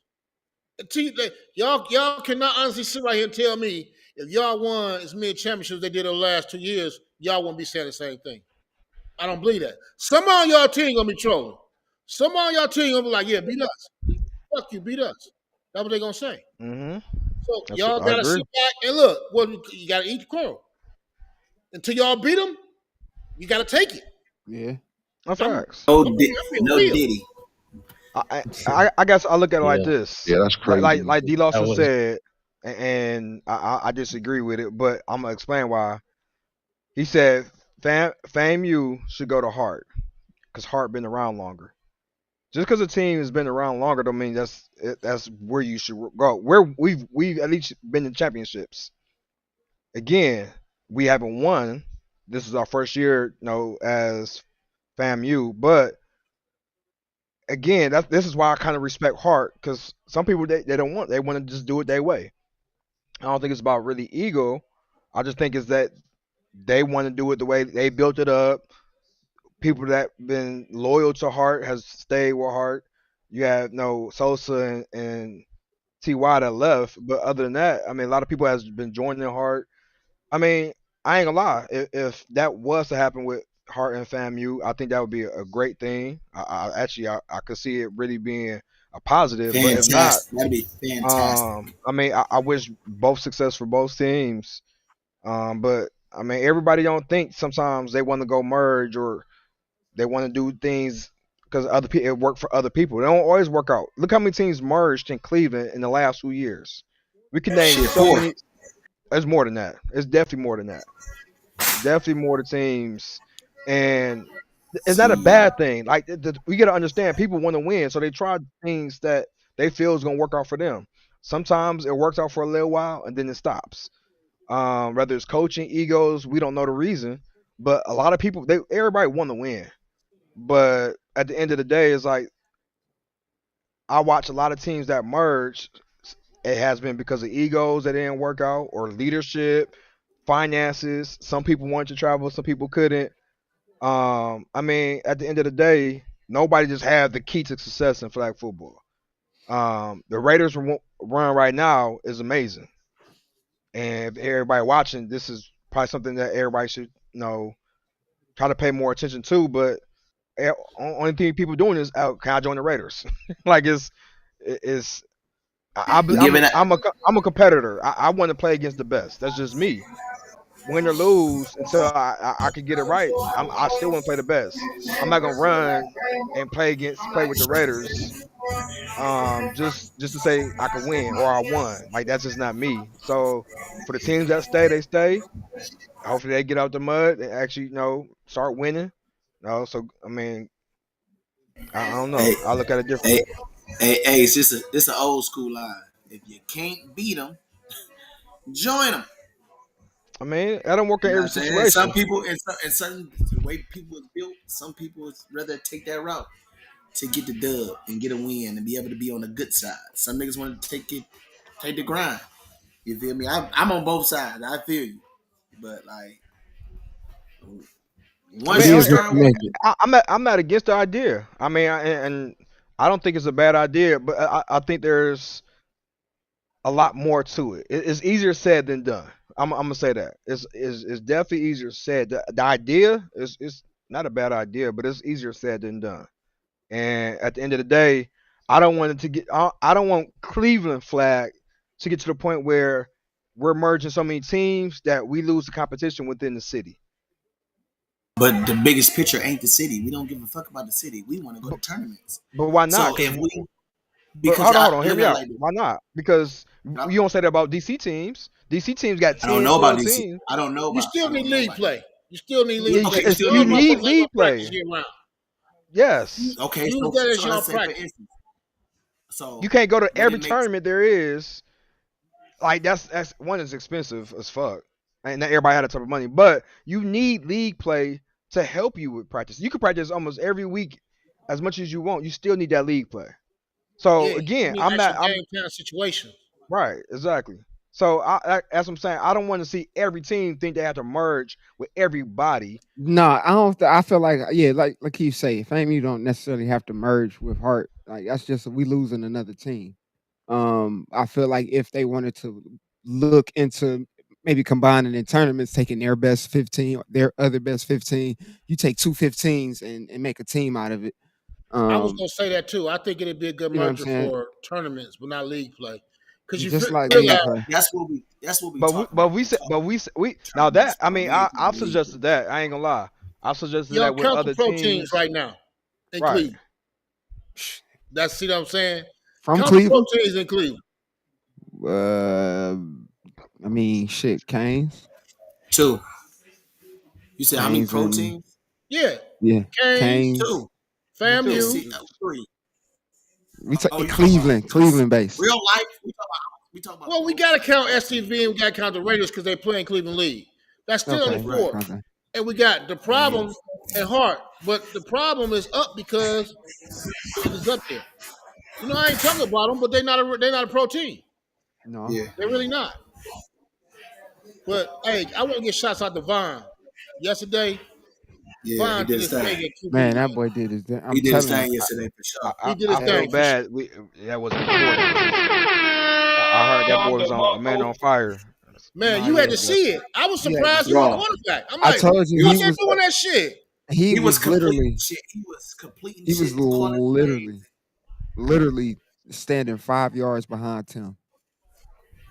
D: Y'all cannot honestly sit right here and tell me if y'all won as many championships they did in the last 2 years, y'all won't be saying the same thing. I don't believe that. Some on y'all team gonna be trolling. Some on y'all team gonna be like, yeah, beat us. Fuck you, beat us. That's what they gonna say.
B: Mm-hmm.
D: So
B: That's
D: y'all
B: I
D: gotta
B: agree.
D: sit back and look. What you gotta eat the crow. Until y'all beat them, you gotta take it.
A: Yeah.
B: That's
D: I'm,
B: facts.
E: No,
D: I'm being
E: no
D: real.
E: Diddy.
B: I guess I look at it like
F: Yeah,
B: this.
F: yeah, that's crazy.
B: Like D.
F: That
B: Lawson
F: was
B: said, and I disagree with it, but I'm gonna explain why. He said FAMU should go to Hart because Hart been around longer. Just because a team has been around longer don't mean that's where you should go. Where we've at least been in championships. Again, we haven't won. This is our first year, as FAMU, but again, this is why I kind of respect Hart because some people they don't want they want to just do it their way. I don't think it's about really ego. I just think it's that they want to do it the way they built it up. People that been loyal to Hart has stayed with Hart. You have no Sosa and Ty that left, but other than that, I mean, a lot of people has been joining Hart. I mean, I ain't gonna lie. If that was to happen with Hart and FAMU, I think that would be a great thing. I could see it really being a positive. But if not,
E: Fantastic. That'd be fantastic.
B: I mean, I wish both success for both teams. But I mean, everybody don't think sometimes they want to go merge or they want to do things because other people it work for other people. They don't always work out. Look how many teams merged in Cleveland in the last 2 years. We can name
E: Shit,
B: so
E: 4.
B: many. It's more than that. It's definitely more than that. Definitely more the teams, and it's not a bad thing. Like we gotta understand, people want to win, so they try things that they feel is gonna work out for them. Sometimes it works out for a little while, and then it stops. Whether it's coaching, egos, we don't know the reason, but a lot of people, everybody want to win, but at the end of the day, it's like I watch a lot of teams that merge. It has been because of egos that didn't work out, or leadership, finances. Some people wanted to travel, some people couldn't. I mean, at the end of the day, nobody just had the key to success in flag football. The Raiders run right now is amazing, and if everybody watching, this is probably something that everybody should try to pay more attention to. But only thing people doing is, can I join the Raiders? Like it's
E: Giving that.
B: I'm a competitor. I want to play against the best. That's just me. win or lose until I could get it right. I still want to play the best. I'm not gonna run and play with the Raiders just to say I could win or I won. Like that's just not me. So for the teams that stay, they stay. Hopefully they get out the mud and actually start winning. No, so I mean I don't
E: Hey,
B: know. I look at it
E: hey,
B: differently.
E: hey, it's just this an old school line. If you can't beat them, join them.
B: I mean that don't work in
E: You know what
B: every
E: I'm saying? And some
B: situation.
E: people, and certain the way people is built, some people would rather take that route to get the dub and get a win and be able to be on the good side. Some niggas want to take the grind. You feel me? I'm on both sides. I feel you, but like
B: I
A: It
E: once
B: mean
E: you
A: is what
E: start
A: you make
E: winning,
A: it.
B: I'm not against the idea. I mean and I don't think it's a bad idea, but I think there's a lot more to it. It's easier said than done. I'm gonna say that it's definitely easier said. The idea is not a bad idea, but it's easier said than done. And at the end of the day, I don't want it to get. I don't want Cleveland flag to get to the point where we're merging so many teams that we lose the competition within the city.
E: but the biggest picture ain't the city. We don't give a fuck about the city. We want to go
B: But,
E: to tournaments.
B: but why not?
E: So
B: Because
E: if we,
B: but
E: because
B: hold
E: I
B: on, hear
E: look
B: me
E: at it
B: out.
E: like this.
B: Why not? Because
E: I
B: you don't say that about DC teams. DC teams got
E: I don't
B: 10,
E: know about
B: 12
E: DC.
B: teams.
E: I don't know
D: You
E: about.
D: still
E: I
D: need
E: don't know
D: league
E: about that.
D: play. You still need league play.
E: Okay, you
D: Because
E: still
B: You
E: need
D: y'all
E: league
B: need
E: play.
D: motherfuckers ain't
B: league
D: gonna practice
B: play.
D: year round.
B: Yes.
E: Okay,
D: Use that as
E: so
D: y'all
E: let's say for
D: practice.
E: instance,
B: You
E: so
B: can't go to
E: would
B: every
E: it make
B: tournament there is. Like that's one is expensive as fuck, and not everybody had that type of money. But you need league play to help you with practice. You can practice almost every week as much as you want. You still need that league play.
D: Yeah,
B: So
D: you
B: again,
D: need
B: I'm not.
D: actual
B: I'm
D: game time situation.
B: right. Exactly. So as I'm saying, I don't want to see every team think they have to merge with everybody.
A: No, I don't. I feel like yeah, like you say, FAMU don't necessarily have to merge with Heart. Like that's just we losing another team. I feel like if they wanted to look into maybe combining in tournaments, taking their best 15, their other best 15, you take two 15s and make a team out of it.
D: I was
A: Um,
D: gonna say that too. I think it'd be a good
A: you know what I'm
D: merger
A: saying?
D: for tournaments, but not league play. Because you
A: Just like
D: figure
A: league
D: out
A: play.
E: that's what we
B: But we,
E: talking
B: but
E: about.
B: we
E: We
B: said,
E: talking
B: but we now that
E: tournaments,
B: I
E: bro.
B: mean,
E: We ain't
B: I've
E: talking league.
B: suggested that. I ain't gonna lie. I've suggested
D: y'all
B: that with
D: count the
B: other
D: pro teams
B: teams.
D: right now in
B: Right.
D: Cleveland. That's see what I'm saying?
A: From
D: Count the pro
A: Cleveland.
D: teams in Cleveland.
A: Uh, I mean, shit, Canes,
E: Two. You said how many
A: Canes,
E: pro
A: and
E: teams?
A: yeah,
E: Yeah.
D: Canes,
A: Canes.
E: Two.
B: Two.
D: FAMU.
E: See, three.
A: We talk
E: Oh, you talking about
A: Cleveland, Cleveland based.
E: real life? We talking about
D: Well, we
E: pro
D: gotta
E: like
D: count
E: pro teams.
D: SCV and we gotta count the Raiders because they play in Cleveland League. That's still only
A: Okay,
E: Right.
D: four.
A: okay.
D: And we got the
E: Yeah.
D: problem at heart. But the problem is up because it is up there. You know, I ain't talking about them, but they're not a pro team.
A: No,
E: Yeah.
D: They're really not. But hey, I want to get shots out to Vaughn. Yesterday,
E: Yeah. He
D: Vaughn
E: did
D: did
E: his
D: his thing
E: thing.
D: at
A: man,
D: QB,
A: that
D: man.
A: boy did his. I'm
E: He did his
A: telling you,
E: thing yesterday for sure.
D: He did his
B: I feel
D: thing for sure.
B: bad that wasn't recorded. I heard that boy was on a man on fire.
D: Man,
A: nah,
D: you had
A: yeah,
D: to see it. I was
A: he had to
D: surprised he
A: see
D: was
A: it.
E: Raw.
D: quarterback. I'm
A: I
D: like,
A: told
E: He
A: you
D: who out
E: was
D: there doing that shit?
A: he
E: he was
A: was
E: completing
A: literally
E: shit. He was completing
A: he was
E: shit, calling plays.
A: literally standing 5 yards behind Tim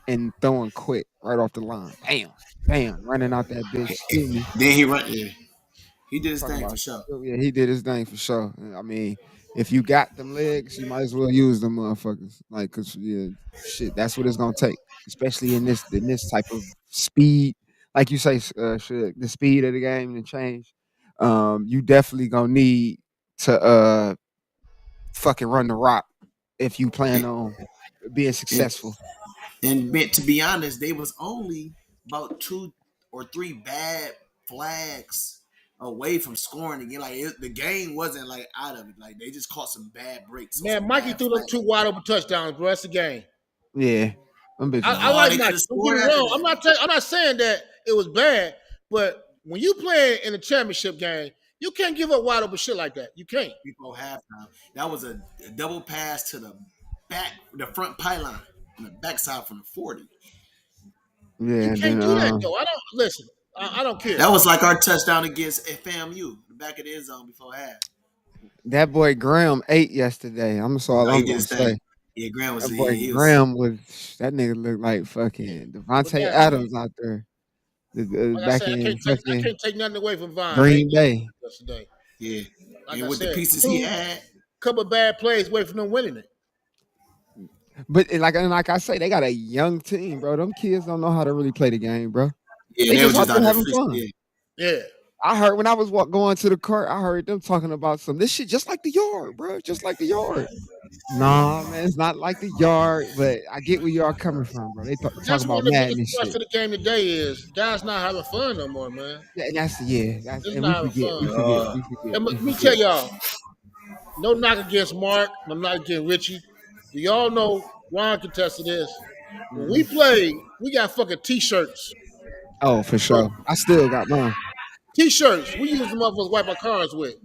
A: and throwing quick right off the line. Bam, bam, running out that bitch. See me.
E: Then he run. Yeah. He did his
A: Talk
E: thing for
A: about
E: sure.
A: yeah, he did his thing for sure. I mean, if you got them legs, you might as well use them motherfuckers. Like, cause yeah, shit, that's what it's gonna take, especially in this type of speed. Like you say, shit, the speed of the game and change. You definitely gonna need to fucking run the rock if you plan on being
E: And,
A: successful.
E: to be honest, they was only about 2 or 3 bad flags away from scoring again. Like the game wasn't like out of it. Like they just caught some bad breaks or
D: Man,
E: some
D: Mikey
E: bad
D: threw them
E: flags.
D: 2 wide open touchdowns, bro. That's the game.
A: Yeah, them bitches.
D: I
E: No,
D: like
E: they could
D: Mikey.
E: have
D: Don't get
E: scored
D: me
E: after
D: wrong.
E: that.
D: I'm not saying that it was bad, but when you play in a championship game, you can't give up wide open shit like that. You can't.
E: Before halftime, that was a double pass to the front pylon, on the backside from the 40.
A: Yeah,
D: You
A: and then
D: can't do that though. I don't listen. I don't care.
E: That was like our touchdown against FAMU, the back of the end zone before half.
A: that boy Graham ate yesterday. That's all
E: No, he
A: I'm
E: did
A: gonna
E: his
A: say.
E: thing. Yeah, Graham was
A: That boy
E: he was
A: Graham was that nigga looked like fucking
D: But
A: Devontae
D: that
A: Adams out there.
D: Like I
A: back
D: said,
A: in
D: I
A: fucking
D: can't take nothing away from Vine.
A: Green Bay.
D: Yesterday.
E: Yeah.
D: Like
E: And
D: I
E: with the
D: said,
E: pieces he had,
D: couple of bad plays away from them winning it.
A: But like I say, they got a young team, bro. Them kids don't know how to really play the game, bro.
E: yeah,
A: They
E: they were
A: just out
E: just
A: there
E: out there
A: having fun.
E: freaking.
D: Yeah.
A: I heard when I was going to the court, I heard them talking about some this shit just like the yard, bro. Just like the yard. Nah, man, it's not like the yard, but I get where y'all coming from, bro. They talk
D: That's
A: about
D: one of the
A: Madden
D: biggest
A: and
D: parts
A: shit.
D: of the game today is guys not having fun no more, man.
A: Yeah, and that's
D: It's
A: and we
D: not having
A: forget, we
D: fun.
A: forget,
E: Uh,
A: we forget,
D: And
A: we
D: let me tell
A: forget.
D: y'all, no knock against Mark, no knock against Richie. Do y'all know Ron can attest to this? When we played, we got fucking t-shirts.
A: Oh, for sure. I still got mine.
D: T-shirts. We use them up to wipe our cars with.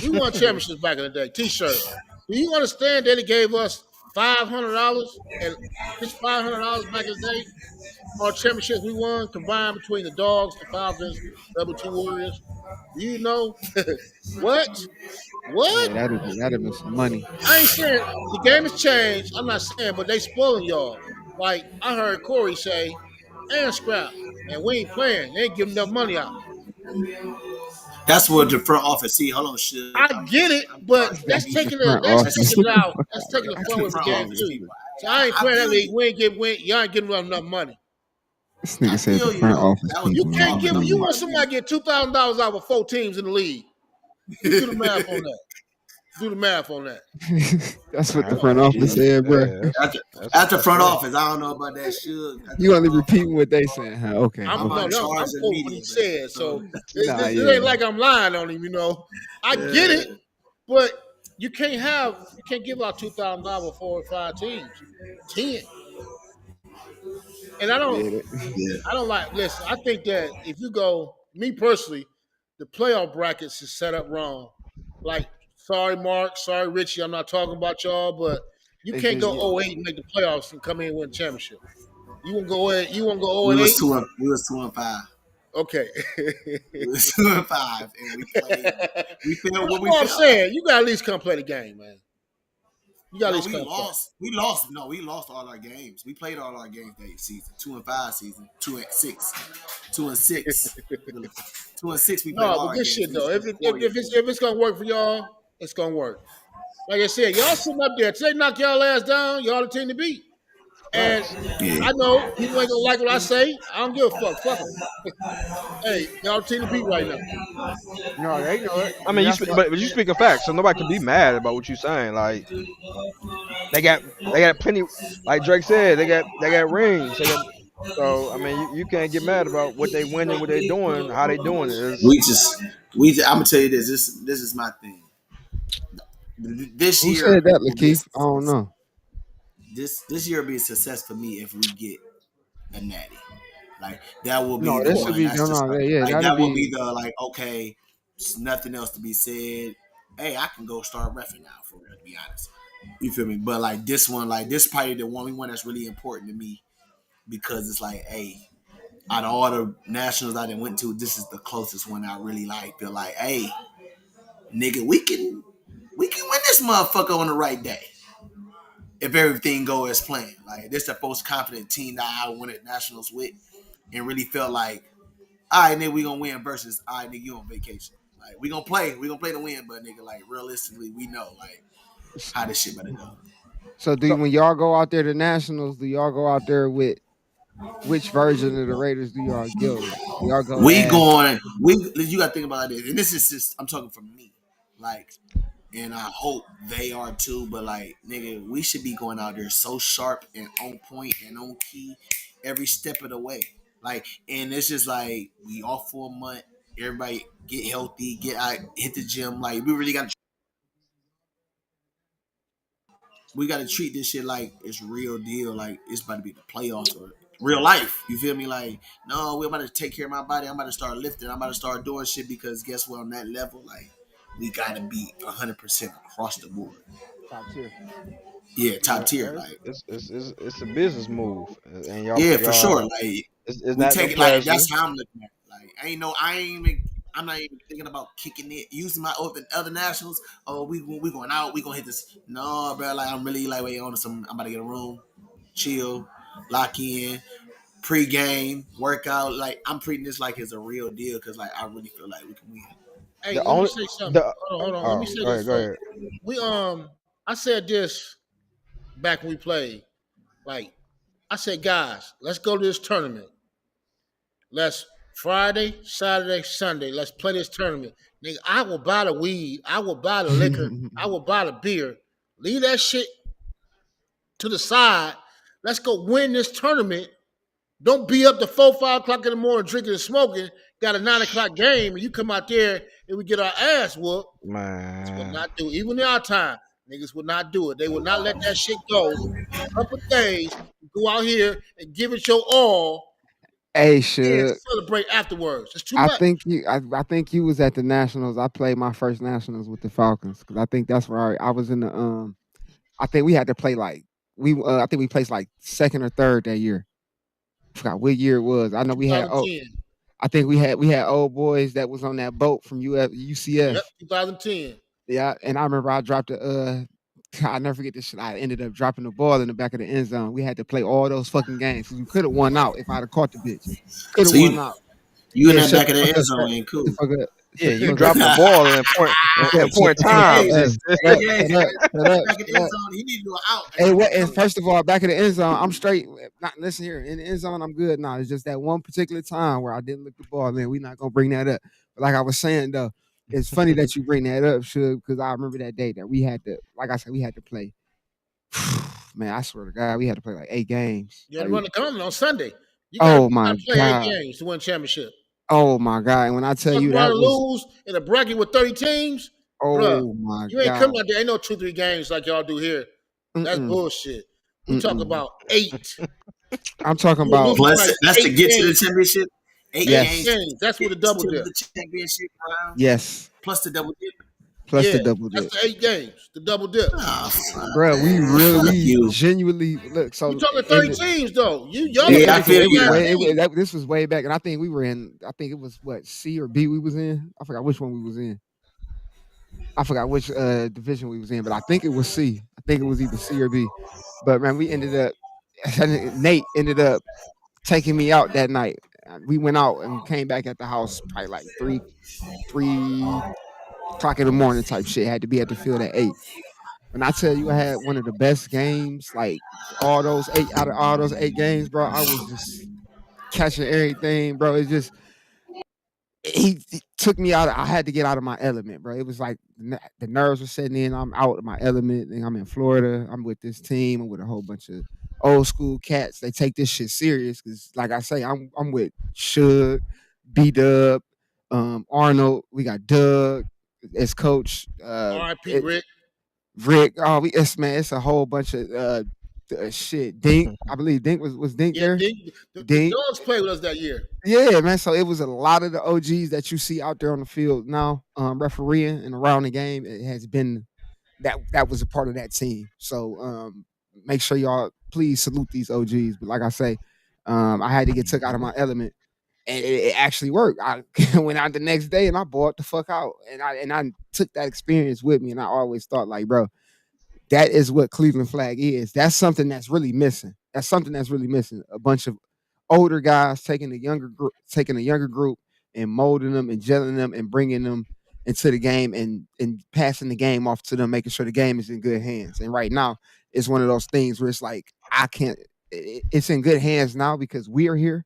D: We won championships back in the day. T-shirts. Do you understand that it gave us $500 and just $500 back in the day? Our championships we won combined between the Dogs, the Falcons, the other two Warriors. Do you know what? What?
A: Yeah, that'd have been some money.
D: I ain't saying the game has changed. I'm not saying, but they spoiling y'all. Like I heard Corey say, and scrap, and we ain't playing. They ain't giving enough money out.
E: that's what the front office. See, hold on, shit.
D: I get it, but
A: That's
D: that's
A: the
D: taking
A: front
D: that's
A: office.
D: taking it out. That's taking the
E: That's
D: fun
E: the
D: with the
E: front
D: game
E: office
D: too.
E: people.
D: So I ain't
E: I
D: playing that
E: feel
D: league.
E: you.
D: Y'all ain't giving enough money.
A: This
E: I
A: nigga said
E: feel
A: the
E: you
A: front
E: though.
A: office
E: That was
D: You
A: people.
E: the
D: can't
E: front
D: give
E: office.
D: you want somebody to get $2,000 out of 4 teams in the league. You do the math on that. Do the math on that.
A: That's what the
B: That's,
A: front office said, bro.
B: yeah,
E: At the front
B: fair.
E: office, I don't know about that shit. At the
A: You only
E: front office,
A: repeating what they saying, huh? Okay,
D: I'm
E: I'm
A: okay.
E: on
D: no, I'm
E: charge of
D: quoting what
E: media,
D: he said. So
A: Nah,
D: it
A: yeah.
D: ain't like I'm lying on him. You know, I get it, but you can't give out $2,000 for 4 or 5 teams, 10. And
A: Yeah,
E: yeah.
D: I don't like. Listen, I think that if you go, me personally, the playoff brackets is set up wrong. Like, sorry, Mark, sorry, Richie, I'm not talking about y'all, but you can't go 0-8 and make the playoffs and come in and win a championship. You won't go 0-8. You won't go 0
E: We
D: and
E: was
D: 8.
E: 2-5.
D: Okay.
E: We was 2-5, and we played. We felt what
D: That's
E: we
D: what I'm
E: felt.
D: saying. You gotta at least come play the game, man. You gotta
E: No,
D: at least
E: we
D: come play.
E: lost. We lost. No, we lost all our games. We played all our games that season. 2-5 season. 2-6. 2-6. 2-6. We played
D: No,
E: all
D: but
E: our
D: good
E: games.
D: shit
E: We
D: though.
E: was
D: If
E: 4 years.
D: if it's gonna work for y'all, it's gonna work. Like I said, y'all sitting up there. Till they knock y'all ass down, y'all the team to beat. And
B: Facts.
E: Yeah.
D: I know people ain't gonna like what I say. I don't give a fuck. Fuck them. Hey, y'all the team to beat right now.
A: no, they know it.
B: I
A: And
B: mean,
A: that's what.
B: but you speaking facts, so nobody can be mad about what you're saying. Like they got plenty. Like Drake said, they got rings. They got, so I mean, you can't get mad about what they winning, what they doing, how they doing it.
E: We just. I'm gonna tell you this. This is my thing. This
A: Who
E: year
A: said that,
E: will be a
A: Lakeith? I don't
E: success.
A: know.
E: This year will be a success for me if we get a natty. Like that will be
A: No,
E: the
A: this would
E: one.
A: be
E: That's just
A: yeah,
E: like
A: that'd
E: that will
A: be
E: be the like okay, there's nothing else to be said. Hey, I can go start refing now for real, to be honest. You feel me? But like this one, like this probably the only one that's really important to me because it's like, hey, out of all the nationals I done went to, this is the closest one I really like. Feel like, hey, nigga, we can win this motherfucker on the right day if everything go as planned. Like this the most confident team that I won at nationals with, and really felt like, all right, nigga, we gonna win versus all right, nigga, you on vacation. Like we gonna play to win, but nigga, like realistically, we know like how this shit better go.
A: so. When y'all go out there to nationals, do y'all go out there with which version of the Raiders do y'all go with? Do y'all go
E: We
A: as
E: going, you gotta think about this, and this is just I'm talking from me, like, and I hope they are too. But like, nigga, we should be going out there so sharp and on point and on key every step of the way. Like, and it's just like we off for a month. Everybody get healthy, get out, hit the gym. Like, we got to treat this shit like it's real deal. Like it's about to be the playoffs or real life. You feel me? Like, no, we're about to take care of my body. I'm about to start lifting. I'm about to start doing shit because guess what? On that level, like we got to be 100% across the board.
A: top tier?
E: Yeah, top
B: Yeah,
E: tier. Like,
B: it's a business move, and
E: yeah, for
B: y'all
E: sure. Like,
B: it's
E: we
B: not no
E: take it like
B: casual.
E: that's how I'm looking at it. Like, I'm not even thinking about kicking it, using my other nationals. Oh, we going out, we gonna hit this. No, bro. Like I'm really like wait on some. I'm about to get a room, chill, lock in, pre-game workout. Like I'm treating this like it's a real deal because like I really feel like we can win.
D: Hey,
B: The
D: let me
B: only
D: say something.
B: the
D: Hold on. Let me
B: oh,
D: say
B: go
D: this.
B: ahead, go
D: So
B: ahead.
D: we I said this back when we played. Like I said, guys, let's go to this tournament. Let's Friday, Saturday, Sunday. Let's play this tournament. Nigga, I will buy the weed. I will buy the liquor. I will buy the beer. Leave that shit to the side. Let's go win this tournament. Don't be up to 4, 5 o'clock in the morning drinking and smoking. Got a 9 o'clock game, and you come out there and we get our ass whooped. Niggas would
B: Man,
D: not do it. Even in our time, niggas would not do it. They would not let that shit go. A couple days, go out here and give it your all
A: Hey,
D: and
A: Suge.
D: celebrate afterwards. It's too
A: I
D: much.
A: think I think you was at the Nationals. I played my first Nationals with the Falcons because I think that's where I was in the. I think we had to play like I think we placed like second or third that year. Forgot what year it was. I know we had. Oh,
D: 2010.
A: I think we had old boys that was on that boat from
D: Yep,
A: UCF.
D: 2010.
A: Yeah, and I remember I dropped I never forget this shit. I ended up dropping the ball in the back of the end zone. We had to play all those fucking games. We could have won out if I'd have caught the bitch. Could have
E: So
A: won out.
E: you in
A: Yeah,
E: that
A: shut
E: back
A: the
E: of the
A: fuck
E: end
A: up,
E: zone ain't
A: shut the
E: cool.
A: fuck up,
B: yeah,
A: shut the
B: you
A: fuck up,
B: dropping the ball in important
A: shut
B: in
A: up, shut
B: important
A: the fuck up.
B: times.
A: Hey,
E: Hey, hey,
A: shut up,
E: back of the
A: shut
E: end
A: up.
E: zone, he need to go out.
A: Hey, what? And first of all, back in the end zone, I'm straight. Not listen here in the end zone, I'm good now. It's just that one particular time where I didn't look the ball. Man, we're not gonna bring that up. But like I was saying though, it's funny that you bring that up, Suge, because I remember that day that we had to, like I said, we had to play. Man, I swear to God, we had to play like 8 games.
D: You had to
A: Like,
D: run the gauntlet on Sunday.
A: oh
D: You
A: my
D: gotta play eight
A: God,
D: games to win championship.
A: oh my God. And when I tell
D: Fuck
A: you
D: around
A: that
D: and
A: was,
D: lose in a bracket with 30 teams, bruh.
A: oh my
D: You ain't
A: God,
D: coming out there. Ain't no 2, 3 games like y'all do here. That's
A: mm-mm,
D: bullshit. We talk
A: mm-mm.
D: about eight.
A: I'm talking
D: You were
A: about
D: losing
E: Plus,
D: like
E: that's to
D: eight
E: get to the
D: games.
E: championship. Eight
D: Eight
E: games
A: yes,
E: to
D: games. That's
E: get
D: with a double
E: to
D: dip.
E: the championship round.
A: yes,
E: Plus the double dip.
A: plus the
D: Yeah,
A: double
D: that's
A: dip.
D: the 8 games. The double dip.
E: Oh, fuck,
A: Bro,
E: man. Fuck
A: we
E: you.
A: genuinely look.
D: We
A: So
D: talking
A: in
D: 30 teams though. Y'all
A: yeah,
D: don't
E: Yeah,
D: got
E: I
A: it was
E: feel
D: no
E: you now.
A: this was way back, and I think we were in. I think it was what C or B we was in. I forgot which one we was in. I forgot which division we was in, but I think it was C. I think it was either C or B. But man, we ended up. Nate ended up taking me out that night. We went out and came back at the house probably like 3 o'clock in the morning type shit. Had to be at the field at 8. When I tell you I had one of the best games, like all those 8 games, bro, I was just catching everything, bro. It's just he took me out. I had to get out of my element, bro. It was like the nerves were setting in. I'm out of my element, and I'm in Florida. I'm with this team. I'm with a whole bunch of old school cats. They take this shit serious because, like I say, I'm with Suge, B Dub, Arnold. We got Doug as coach.
D: R.I.P. Rick.
A: Rick. Oh, it's a whole bunch of shit. Dink. I believe Dink was Dink
D: Yeah,
A: there.
D: the
A: Dink.
D: dogs played with us that year.
A: Yeah, man. So it was a lot of the OGs that you see out there on the field now, refereeing and around the game. It has been that was a part of that team. So make sure y'all please salute these OGs. But like I say, I had to get took out of my element, and it actually worked. I went out the next day and I bought the fuck out, and I took that experience with me. And I always thought like, bro, that is what Cleveland flag is. That's something that's really missing. That's something that's really missing. A bunch of older guys taking a younger group and molding them and gelling them and bringing them into the game and passing the game off to them, making sure the game is in good hands. And right now, it's one of those things where it's like I can't. It's in good hands now because we are here.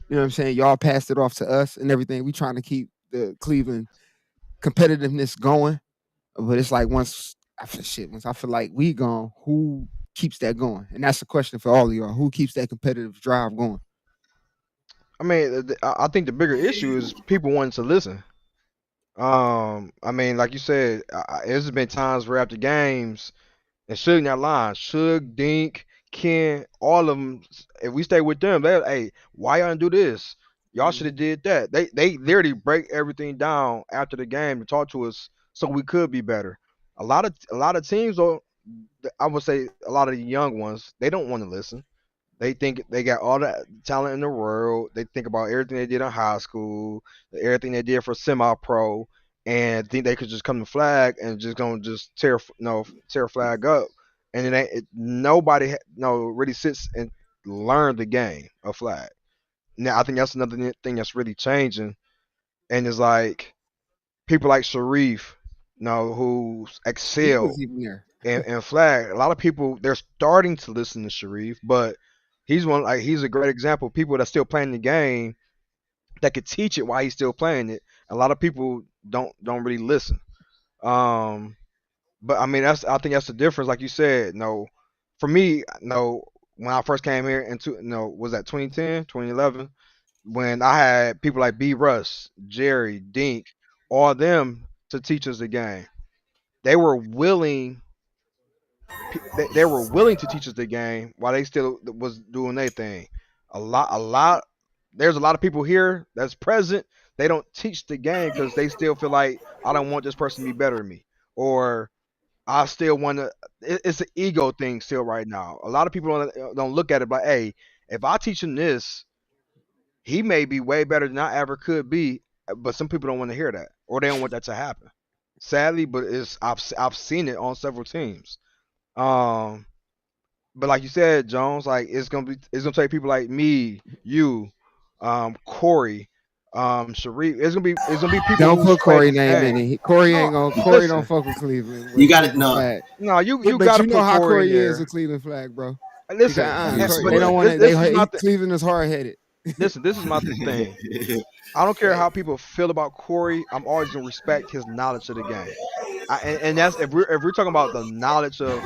A: You know what I'm saying? Y'all passed it off to us and everything. We trying to keep the Cleveland competitiveness going, but it's like once I feel like we gone, who keeps that going? And that's the question for all of y'all. Who keeps that competitive drive going?
B: I mean, I think the bigger issue is people wanting to listen. I mean, like you said, there's been times where after games and Suge not lying, Suge, Dink, Ken, all of them. If we stay with them, they hey, why y'all do this? Y'all should have did that. They literally break everything down after the game to talk to us so we could be better. A lot of teams, though, I would say a lot of the young ones, they don't want to listen. They think they got all the talent in the world. They think about everything they did in high school, everything they did for semi-pro, and think they could just come to flag and just gonna just tear flag up. And nobody no really sits learn the game of flag. Now I think that's another thing that's really changing, and it's like people like Sharif, who
A: He
B: excel
A: was even there.
B: in flag. A lot of people they're starting to listen to Sharif, but he's a great example of people that's still playing the game that could teach it while he's still playing it. A lot of people don't really listen. Um, but I mean I think that's the difference. Like you said, no, for me, no, when I first came here into was that 2010, 2011, when I had people like B Russ, Jerry, Dink, all of them to teach us the game. They were willing they were willing to teach us the game while they still was doing their thing. A lot. There's a lot of people here that's present. They don't teach the game because they still feel like I don't want this person to be better than me, or I still want to. It's an ego thing still right now. A lot of people don't look at it like, hey, if I teach him this, he may be way better than I ever could be. But some people don't want to hear that, or they don't want that to happen. Sadly, but I've seen it on several teams. Um, but like you said, Jones, like it's gonna take people like me, you, Corey, Sharif. It's gonna be people
A: Don't
B: who's
A: put
B: played
A: Corey
B: the
A: name in
B: game.
A: it. Corey ain't
B: No,
A: gonna. Corey don't
B: listen,
A: fuck with Cleveland.
E: You
A: With
E: got it.
A: Cleveland
E: No,
A: flag.
B: no, you
A: But
B: gotta
A: you know
B: put
A: how
B: Corey in
A: Corey is
B: there.
A: with Cleveland flag, bro.
B: Listen,
E: That's
A: They don't want it.
B: this is my
A: Cleveland is hard headed.
B: this is my thing. I don't care how people feel about Corey. I'm always gonna respect his knowledge of the game. And that's if we're talking about the knowledge of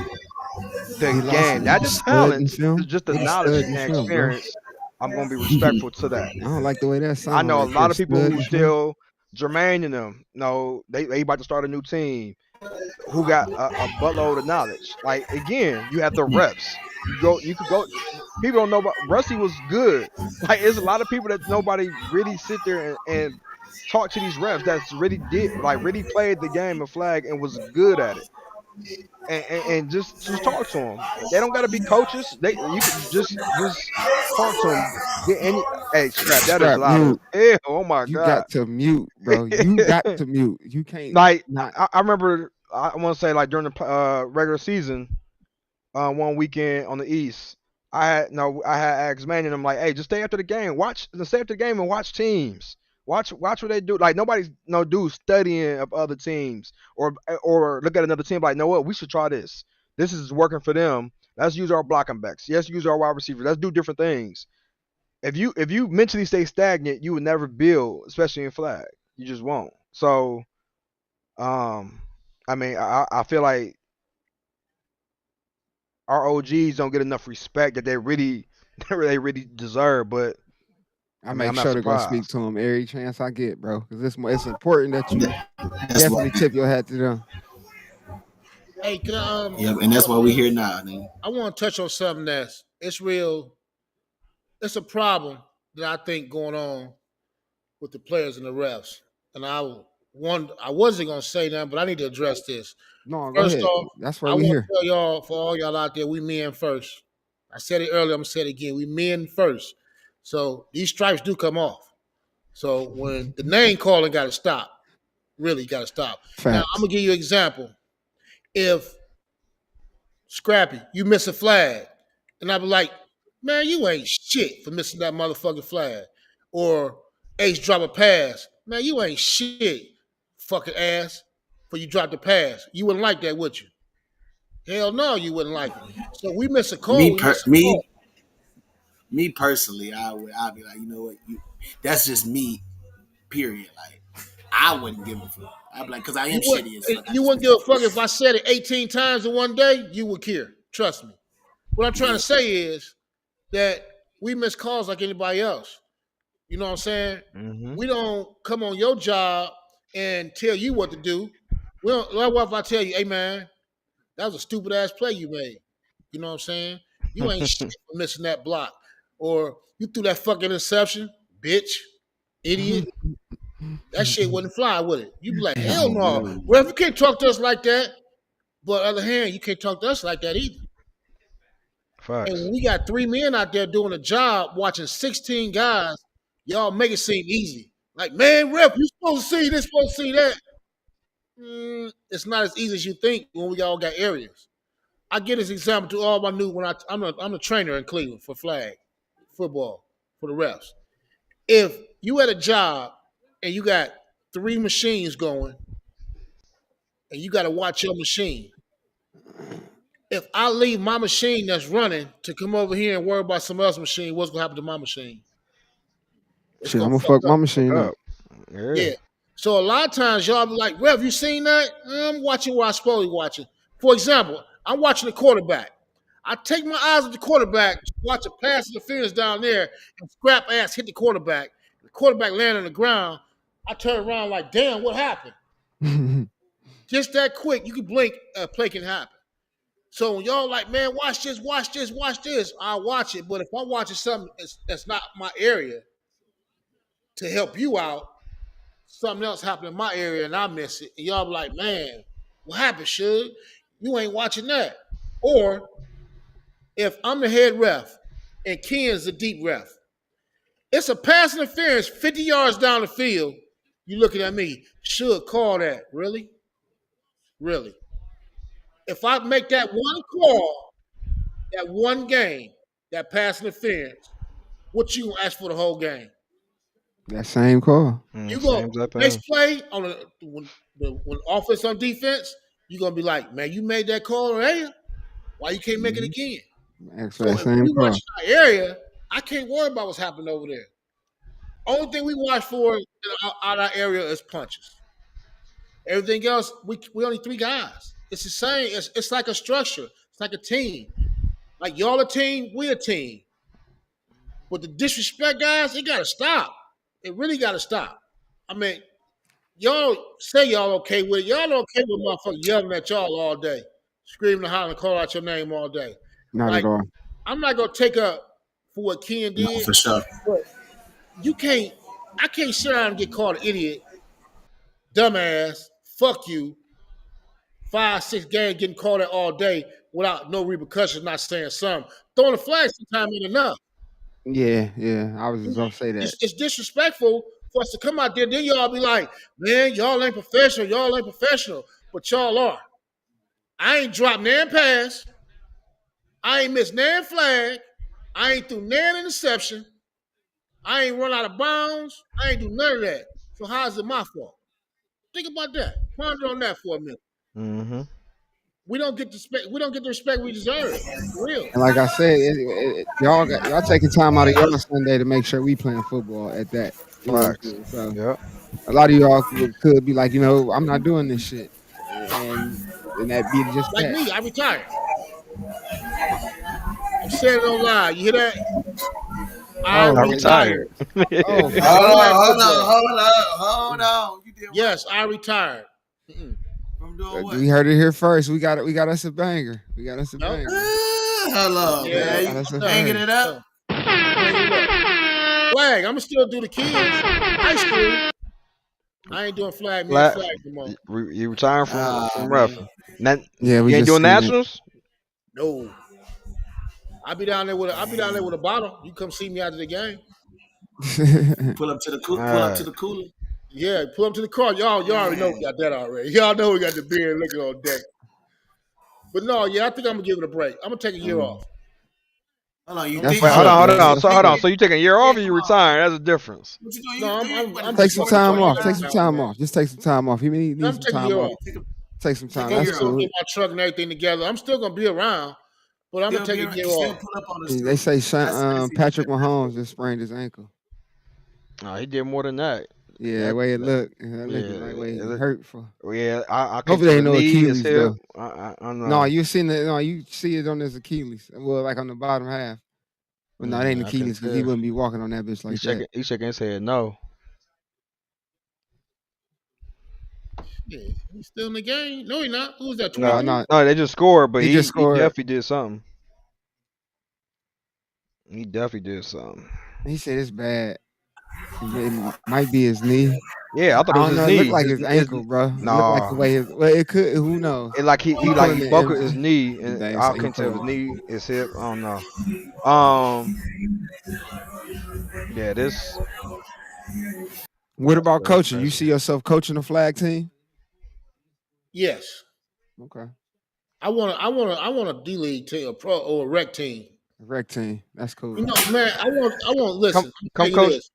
B: the
A: He lost
B: game, not the
A: stud in
B: talent,
A: film.
B: just the
A: He
B: knowledge
A: stud in
B: and
A: film, bro.
B: experience. I'm gonna be respectful to that.
A: I don't like the way that
B: I
A: sounds.
B: know a
A: Right
B: lot
A: there.
B: of people
A: Stud
B: who
A: in film.
B: still Jermaine and them. No, they about to start a new team who got a buttload of knowledge. Like again, you have the reps. You could go. People don't know about Rusty was good. Like there's a lot of people that nobody really sit there and talk to these reps that's really played the game of flag and was good at it. And just talk to them. They don't got to be coaches. You could just talk to them. Get any. Hey, scrap. That is
A: Scrap
B: loud as
A: mute.
B: hell. Oh my
A: You
B: god.
A: got to mute, bro. You got to mute. You can't
B: Like
A: not.
B: I remember, I want to say like during the regular season, one weekend on the East, I had asked Manny and I'm like, hey, just stay after the game, stay after the game and watch teams, watch what they do. Like nobody's no dude studying of other teams or look at another team like, know what, we should try this. This is working for them. Let's use our blocking backs. Yes, use our wide receivers. Let's do different things. If you mentally stay stagnant, you would never build, especially in flag. You just won't. So um, I mean, I feel like our OGs don't get enough respect that they really they really deserve. But
A: I
B: I mean,
A: make
B: I'm not
A: sure to go speak
B: surprised.
A: to him every chance I get, bro. Because it's important that you
E: that's why.
A: definitely tip your hat to them.
D: Hey, can I
E: Yeah, and that's why we here now. Man.
D: I want to touch on something it's real. It's a problem that I think going on with the players and the refs. And I wasn't gonna say that, but I need to address this.
A: No, go
D: First
A: ahead.
D: off,
A: That's
D: I
A: why we
D: want
A: here.
D: to tell y'all, for all y'all out there, we men first. I said it earlier, I'm gonna say it again. We men first. So these stripes do come off. So when the name calling gotta stop. Really gotta stop. Now I'm
A: Facts.
D: gonna give you an example. If Scrappy, you miss a flag. And I'd be like, man, you ain't shit for missing that motherfucking flag. Or Ace drop a pass. Man, you ain't shit, fucking ass, for you dropped the pass. You wouldn't like that, would you? Hell no, you wouldn't like it. So we miss a call.
E: Me,
D: We
E: per,
D: miss a call.
E: me, me personally, I'd be like, you know what, that's just me. Period. Like, I wouldn't give a fuck. I'd be like, because I am shitty as fuck.
D: You wouldn't give a fuck if I said it 18 times in one day, you would care. Trust me. What I'm trying to say is that we miss calls like anybody else. You know what I'm saying?
B: Hmm.
D: We don't come on your job and tell you what to do. We don't, like what if I tell you, hey man, that was a stupid ass play you made. You know what I'm saying? You ain't shit for missing that block. Or you threw that fucking interception, bitch, idiot. That shit wouldn't fly, would it? You'd be like, hell no. Well, if you can't talk to us like that, but on the other hand, you can't talk to us like that either. And
B: Facts.
D: when we got 3 men out there doing a job, watching 16 guys, y'all make it seem easy. Like, man, ref, you supposed to see this, supposed to see that. It's not as easy as you think when we all got areas. I give this example to all my new when I'm a trainer in Cleveland for flag football for the refs. If you at a job and you got 3 machines going and you got to watch your machine, if I leave my machine that's running to come over here and worry about some else's machine, what's gonna happen to my machine? It's
A: Shit, I'm
D: gonna
A: gonna
D: fuck
A: fuck my
D: up.
A: machine up.
B: Up. Yeah.
D: Yeah. So a lot of times y'all be like, Rev, you seen that? I'm watching what I'm supposed to be watching. For example, I'm watching the quarterback. I take my eyes off the quarterback, watch a pass interference down there, and scrap ass hit the quarterback. The quarterback land on the ground. I turn around like, damn, what happened? Just that quick, you can blink, a play can happen. So when y'all like, man, watch this, watch this, watch this, I'll watch it. But if I'm watching something that's not my area to help you out, something else happened in my area and I miss it, and y'all be like, man, what happened, Suge? You ain't watching that. Or if I'm the head ref and Ken's the deep ref, it's a pass interference 50 yards down the field. You looking at me, should call that. Really? Really? If I make that one call, that one game, that pass interference, what you gonna ask for the whole game?
A: That same call.
D: You go
B: Same type of
D: next play on when offense on defense, you're gonna be like, man, you made that call already. Why you can't make it again?
A: Ask for
D: So
A: that
D: if
A: same
D: we
A: call.
D: watch our area, I can't worry about what's happening over there. Only thing we watch for out our area is punches. Everything else, we only 3 guys. It's the same. It's like a structure. It's like a team. Like y'all a team, we a team. But the disrespect, guys, it gotta stop. It really gotta stop. I mean, y'all say y'all okay with it. Y'all okay with motherfuckers yelling at y'all all day, screaming and hollering, call out your name all day.
A: Not
D: Like,
A: at all.
D: I'm not gonna take up for what Ken
E: No,
D: did,
E: for sure.
D: but I can't sit down and get called an idiot, dumbass, fuck you, 5, 6 games getting called at all day without no repercussions, not saying something. Throwing a flag sometimes ain't enough.
A: Yeah, yeah. I was just gonna say that.
D: It's disrespectful for us to come out there. Then y'all be like, man, y'all ain't professional. Y'all ain't professional. But y'all are. I ain't dropped nan pass. I ain't missed nan flag. I ain't threw nan interception. I ain't run out of bounds. I ain't do none of that. So how is it my fault? Think about that. Ponder on that for a minute.
B: Mm-hmm.
D: We don't get the respect we deserve. For real.
A: And like I said, y'all taking time out of y'all Sunday to make sure we playing football at that. You know what I'm
B: Facts.
A: saying? So
B: Yep.
A: a lot of y'all could be like, I'm not doing this shit, and that be just
D: Like
A: that.
D: me, I retired. I'm saying it on live. You hear that? I
A: Oh,
B: I
D: retired.
B: retired.
A: Oh,
E: Hold
D: Flag
E: on,
D: football.
E: hold on. You did
D: Yes, I retired. Mm-mm.
E: what? From doing what?
A: we heard it here first. We got us a banger. We got us a
D: Nope.
A: banger.
E: Hold on,
D: Yeah,
E: man.
A: Yeah, that's
E: You
A: a
E: hanging
A: fact.
E: it up?
D: Flag. I'ma still do the kids. High school. I ain't doing flag, me and
B: Flat.
D: flag no more.
B: You retiring from
E: Nah, man.
B: ref.
A: Yeah, we
B: You ain't
A: just
B: doing
A: seen it.
B: nationals?
D: No. I'll be down there with a bottle. You come see me after the game.
E: Pull up to the cooler.
D: Yeah, pull up to the car. Y'all already know we got that already. Y'all know we got the beer and liquor on deck. But no, yeah, I think I'm gonna give it a break. I'm gonna take a year off.
E: Hold on, you
A: That's
E: think
B: Wait,
A: what's
B: hold
A: up,
B: on, hold
A: man.
B: on.
A: That's
B: So hold on.
A: what's
B: So you taking a year off or you retiring? That's a difference.
E: What you doing?
D: No,
E: You
A: Take some time off.
D: I'm
A: Take some time off. Just take some time off. He needs
D: I'm
A: some
D: taking a
A: time
D: year
A: off.
D: off.
A: Take some time.
E: a
A: That's
E: year
D: I'm gonna
A: cool.
D: get my truck and everything together. I'm still gonna be around, but I'm gonna take a year
E: Still
D: off.
E: pull up on us.
A: They say
E: That's
A: Patrick Mahomes just sprained his ankle.
B: No, he did more than that.
A: Yeah,
B: That-
A: the way it
B: that-
A: looked. That looking
B: Yeah,
A: like way it
B: it-
A: hurt for.
B: Yeah, I can't
A: Hopefully
B: see
A: they
B: the
A: know
B: knee, his
A: Achilles
B: hip.
A: though.
B: I don't know.
A: No, you seen it. No, you see it on his Achilles. Well, like on the bottom half. But no, it ain't
B: I couldn't
A: Achilles because he
B: tell.
A: wouldn't be walking on that bitch like that.
B: He's shaking his head. No.
D: Yeah, he's still in the game. No, he's not. Who's that?
A: No,
D: 23?
A: no,
B: No, they just scored, but
A: he just
B: he
A: scored.
B: definitely did something. He definitely did something.
A: He said it's bad. It might be his knee.
B: Yeah, I thought
A: I
B: it was
A: don't
B: his
A: know. It
B: knee.
A: looked like his ankle, bro. It looked like the
B: No.
A: way his. Well, it could. Who knows?
B: It like he
A: pulling the
B: buckled his
A: M-
B: knee, and
A: They
B: I
A: say he
B: couldn't tell if his
A: pulling.
B: knee, his hip. I don't know. Um, yeah, this.
A: What about
B: That's
A: coaching? You
B: crazy.
A: see yourself coaching a flag team?
D: Yes.
A: Okay.
D: I want a D League team, a pro or a rec team.
A: Rec team. That's cool.
D: You know, man, I want. Listen,
B: Come
D: tell you
B: coach,
D: this.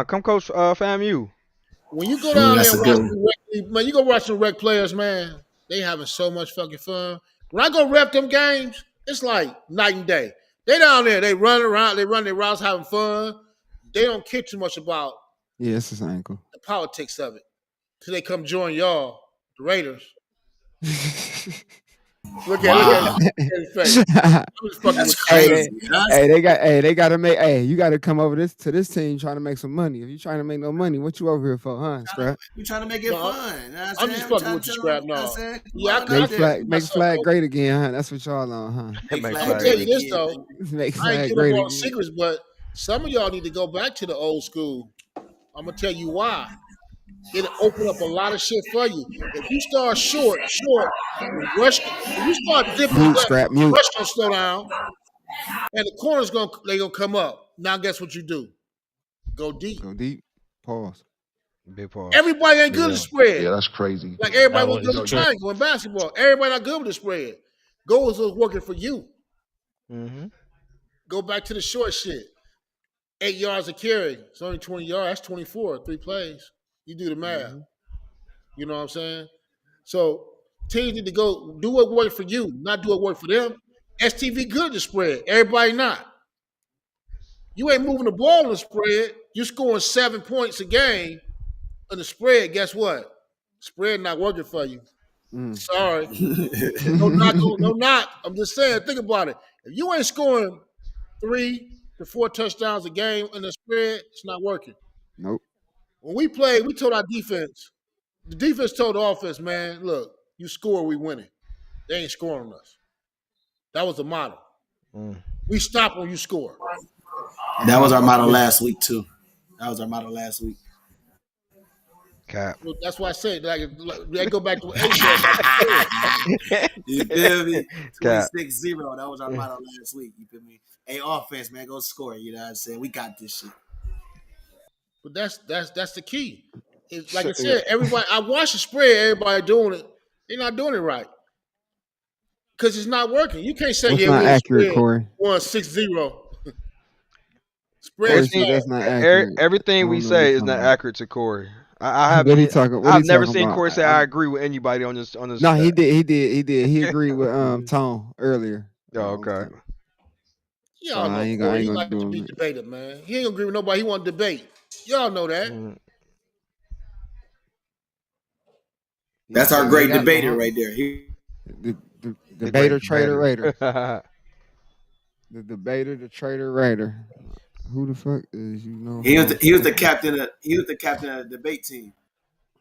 B: come coach FAMU.
D: When you go down
E: That's
D: there
E: a
D: and
E: good
D: watch
E: one.
D: some rec, man, you go watch some rec players, man. They having so much fucking fun. When I go rep them games, it's like night and day. They down there, they run around, they run their routes, having fun. They don't care too much about
A: Yeah, it's his ankle.
D: the politics of it till they come join y'all, the Raiders. Look
E: Wow.
D: at his face. I'm just fucking
E: That's
D: with you.
E: crazy.
A: They gotta make. Hey, you gotta come over to this team trying to make some money. If you trying to make no money, what you over here for, huh, Scrap?
E: We trying to make it
D: No,
E: fun. You know what
D: I'm just fucking with you, Scrap. No, yeah, I
A: Make
D: tell
A: flag,
D: you
A: make
D: myself,
A: flag
D: though.
A: great again, huh? That's what y'all on, huh?
B: Make
E: Make
D: I'm
B: flag
D: gonna tell you
B: great
D: this
E: again.
D: though.
A: Make
D: I ain't
A: flag
D: giving
A: great
D: up all
A: again.
D: secrets, but some of y'all need to go back to the old school. I'm gonna tell you why. It'll open up a lot of shit for you. If you start short, rush. If you start dipping
A: Mute,
D: left,
A: Scrap, mute.
D: rush gonna slow down, and the corners gonna come up. Now guess what you do? Go deep.
A: Go deep. Pause.
B: Big pause.
D: Everybody ain't good
B: Yeah.
D: at the spread.
F: Yeah, that's crazy.
D: Like everybody
G: That
D: was good
G: was
D: at
G: true.
D: triangle in basketball. Everybody not good with the spread. Go with what's working for you.
B: Mm-hmm.
D: Go back to the short shit. 8 yards a carry. It's only 20 yards. That's 24. 3 plays. You do the math. You know what I'm saying? So teams need to go do what worked for you, not do what worked for them. STV good at the spread. Everybody not. You ain't moving the ball in the spread. You scoring 7 points a game in the spread. Guess what? Spread not working for you.
A: Mm.
D: Sorry. No knock. No knock. I'm just saying. Think about it. If you ain't scoring 3 to 4 touchdowns a game in the spread, it's not working.
A: Nope.
D: When we played, we told our defense. The defense told the offense, man, look, you score, we winning. They ain't scoring on us. That was the motto. We stop when you score.
E: That was our motto last week too. That was our motto last week.
B: Cap.
D: That's why I said, like, they go back to what A said about the spread.
E: You feel me?
B: Cap.
E: 26-0. That was our motto last week. You feel me? Hey, offense, man, go score. You know what I'm saying? We got this shit.
D: But that's the key. It's, like I said, everybody. I watch the spread. Everybody doing it. They're not doing it right because it's not working. You can't say
A: That's
D: yeah,
A: not
D: we
A: accurate,
D: spread
A: Corey.
D: 1-6-0. Spread
A: Corey
D: is
A: said
D: flat.
A: that's not accurate. I
B: Everything
A: don't
B: we
A: know what
B: say
A: he
B: is
A: talking
B: not
A: about.
B: accurate to Corey. I
A: What he
B: haven't.
A: talking? What
B: I've
A: he
B: never
A: talking
B: seen
A: about?
B: Corey say I agree with anybody on this.
A: No, he did. He agreed with Tone earlier.
B: Oh, okay.
D: Y'all
A: I
D: know
A: ain't
D: Corey. He
A: gonna
D: like to
A: do
D: be
A: it.
D: debated, man. He ain't gonna agree with nobody. He want to debate. Y'all know that.
B: Mm.
E: That's our
A: They
E: great
A: got
E: debater
A: Mahomes.
E: right there.
A: The
B: The
A: debater,
B: great
A: trader,
B: debater.
A: raider. The debater, the trader, raider. Who the fuck is
E: He was the captain of the debate team.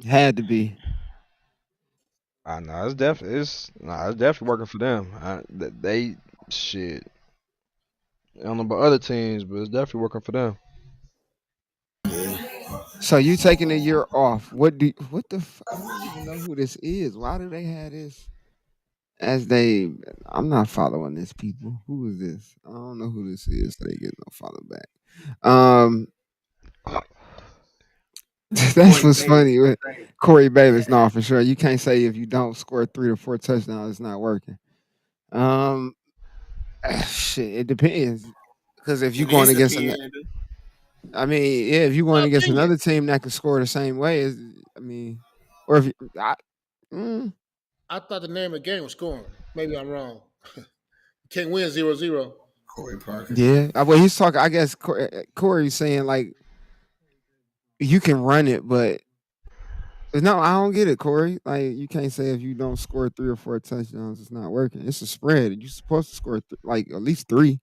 A: Had to be.
B: It's definitely working for them. They shit. I don't know about other teams, but it's definitely working for them.
A: So you taking a year off? What the fuck? I don't even know who this is. Why do they have this? I'm not following this, people. Who is this? I don't know who this is, so they get no follow back. That's what's funny. Corey Davis, no, for sure. You can't say if you don't score 3 to 4 touchdowns, it's not working. Shit, it depends. Because if you're going against I mean, yeah, if you're going against another team that can score the same way, or if
D: I thought the name of the game was scoring. Maybe I'm wrong. Can't win 0-0.
E: Corey Parker.
A: yeah, well, he's talking. I guess Corey's saying like you can run it, but no, I don't get it, Corey. Like you can't say if you don't score 3 or 4 touchdowns, it's not working. It's a spread. You're supposed to score like at least 3.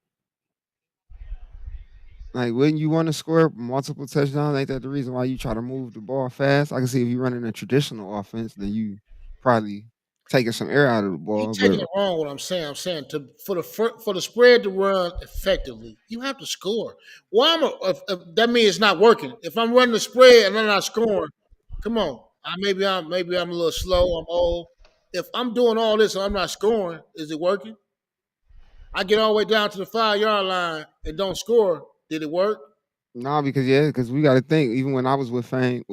A: Like, wouldn't you want to score multiple touchdowns? Ain't that the reason why you try to move the ball fast? I can see if you're running a traditional offense, then you probably taking some air out of the ball.
D: He's taking it wrong. What I'm saying, for the spread to run effectively, you have to score. Well, that means it's not working. If I'm running the spread and I'm not scoring, come on. Maybe I'm a little slow. I'm old. If I'm doing all this and I'm not scoring, is it working? I get all the way down to the 5-yard line and don't score. Did it work?
A: No, because we got to think. Even when I was with Fame,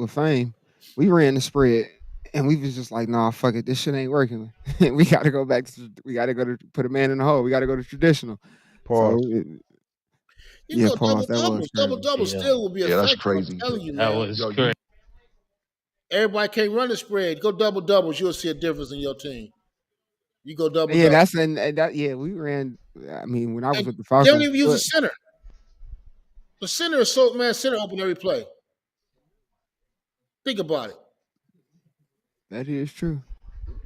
A: we ran the spread, And we was just like, nah, fuck it, this shit ain't working. We got to go back. We got to go to put a man in the hole. We got to go to traditional.
B: Pause.
A: So
D: You
A: yeah,
D: go
A: pause.
D: double
A: That was
D: doubles. Double
A: crazy.
D: doubles
F: Yeah.
D: still will be
G: Yeah, that's
D: effective. I'm
G: crazy.
D: telling you,
F: That
D: man.
F: was
G: Yo,
F: crazy.
D: Everybody can't run the spread. Go double doubles. You'll see a difference in your team. You go double
A: Yeah,
D: doubles.
A: that's and that. Yeah, we ran. I mean, when I was
D: And
A: with the
D: they don't
A: Falcons,
D: even use the center. The center is center open every play. Think about it.
A: that is true.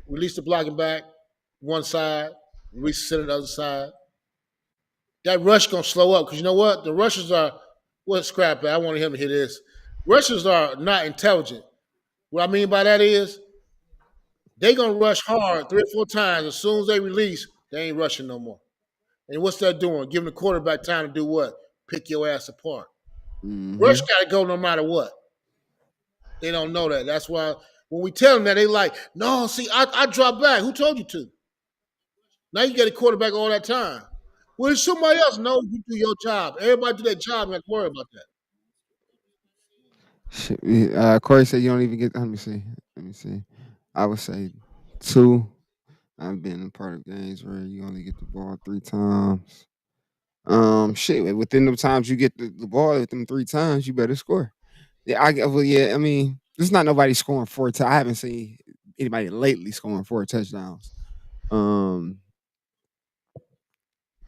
D: Release the blocking back, one side, release the center the other side. That rush gonna slow up because you know what? The rushers are scrap it. I want him to hear this. Rushers are not intelligent. What I mean by that is they gonna rush hard 3 or 4 times. As soon as they release, they ain't rushing no more. And what's that doing? Giving the quarterback time to do what? Pick your ass apart. Rush got to go no matter what. They don't know that. That's why when we tell them that, they like, no, see, I drop back. Who told you to? Now you get a quarterback all that time. Well, it's somebody else. No, you do your job. Everybody do their job. You have to worry about that.
A: Shit, Corey said you don't even get. Let me see. Let me see. I would say 2. I've been a part of games where you only get the ball 3 times. Shit. Within the times you get the ball with them 3 times, you better score. Yeah, well, yeah. I mean, there's not nobody scoring 4. I haven't seen anybody lately scoring 4 touchdowns. Let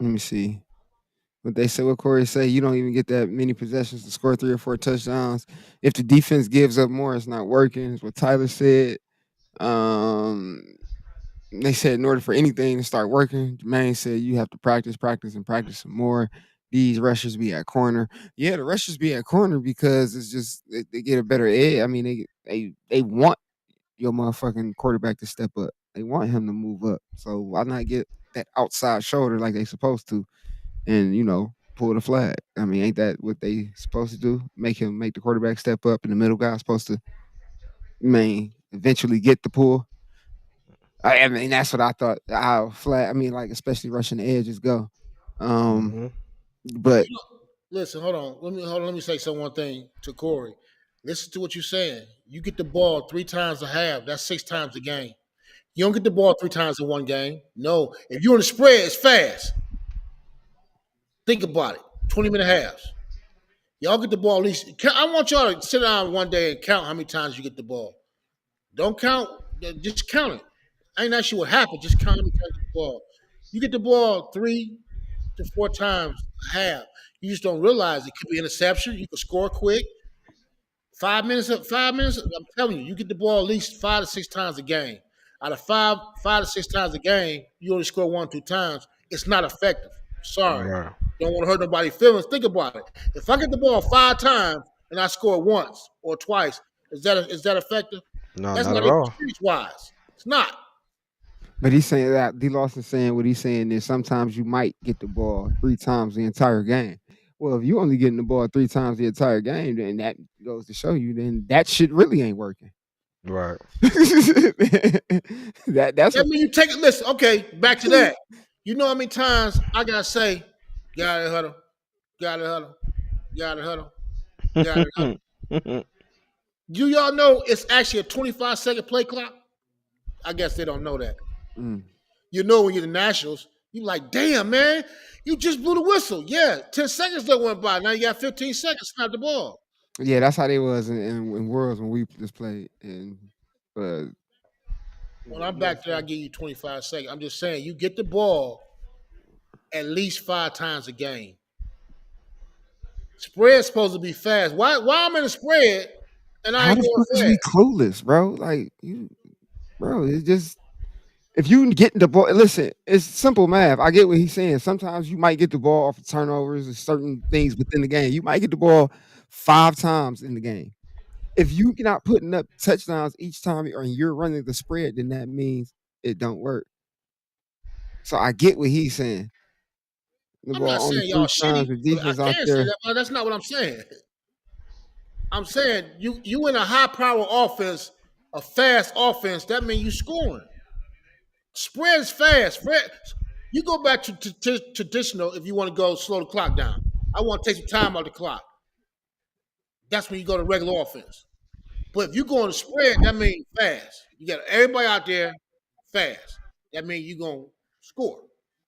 A: me see. What they say, what Corey say, you don't even get that many possessions to score 3 or 4 touchdowns. If the defense gives up more, it's not working. Is what Tyler said. Um, they said in order for anything to start working, Jermaine said you have to practice, practice, and practice some more. These rushers be at corner. Yeah, the rushers be at corner because it's just they get a better edge. I mean, they want your motherfucking quarterback to step up. They want him to move up. So why not get that outside shoulder like they supposed to, and pull the flag? I mean, ain't that what they supposed to do? Make the quarterback step up, and the middle guy's supposed to, eventually get the pull. I mean, that's what I thought. How flat. I mean, like especially rushing the edges go. Um, but
D: Listen, hold on. Let me say one thing to Corey. Listen to what you're saying. You get the ball 3 times a half. That's 6 times a game. You don't get the ball 3 times in one game. No. If you're in the spread, it's fast. Think about it. 20-minute halves. Y'all get the ball at least. I want y'all to sit down one day and count how many times you get the ball. Don't count. Just count it. I ain't asking you what happened. Just count how many times you get the ball. You get the ball 3 to 4 times a half. You just don't realize it could be interception. You could score quick. 5 minutes. I'm telling you, you get the ball at least 5 to 6 times a game. Out of 5 to 6 times a game, you only score 1 or 2 times. It's not effective. Sorry.
B: Right.
D: Don't want to hurt nobody's feelings. Think about it. If I get the ball 5 times and I score once or twice, is that effective?
B: No,
D: That's
B: not
D: not
B: at all.
D: experience wise. It's not.
A: But he's saying that D. Lawson saying what he's saying is sometimes you might get the ball 3 times the entire game. Well, if you only getting the ball 3 times the entire game, then that goes to show you then that shit really ain't working.
B: Right.
A: That's
D: That mean you take it. Listen, okay, back to that. You know how many times I gotta say, gotta huddle, gotta huddle, gotta huddle, gotta huddle. Do y'all know it's actually a 25-second play clock? I guess they don't know that. You know when you're the Nationals, you like, damn, man, you just blew the whistle. Yeah, 10 seconds that went by. Now you got 15 seconds to snap the ball.
A: Yeah, that's how they was in Worlds when we just played. And
D: when I'm back there, I give you 25 seconds. I'm just saying, you get the ball at least 5 times a game. Spread's supposed to be fast. Why I'm in a spread and I
A: how
D: ain't
A: the
D: going
A: fuck is we
D: fast?
A: clueless, bro? Like bro, it's just if you get the ball, listen, it's simple math. I get what he's saying. Sometimes you might get the ball off of turnovers and certain things within the game. You might get the ball 5 times in the game. If you're not putting up touchdowns each time or you're running the spread, then that means it don't work. So I get what he's saying. The
D: I'm
A: ball
D: not
A: only
D: saying y'all
A: 3 times,
D: shitty,
A: the
D: but I
A: defense out
D: can say
A: there.
D: that, but that's not what I'm saying. I'm saying you in a high power offense, a fast offense, that means you scoring. Spread is fast. You go back to traditional if you want to go slow the clock down. I want to take some time out of the clock. That's when you go to regular offense. But if you go on the spread, that means fast. You got everybody out there fast. That means you're going to score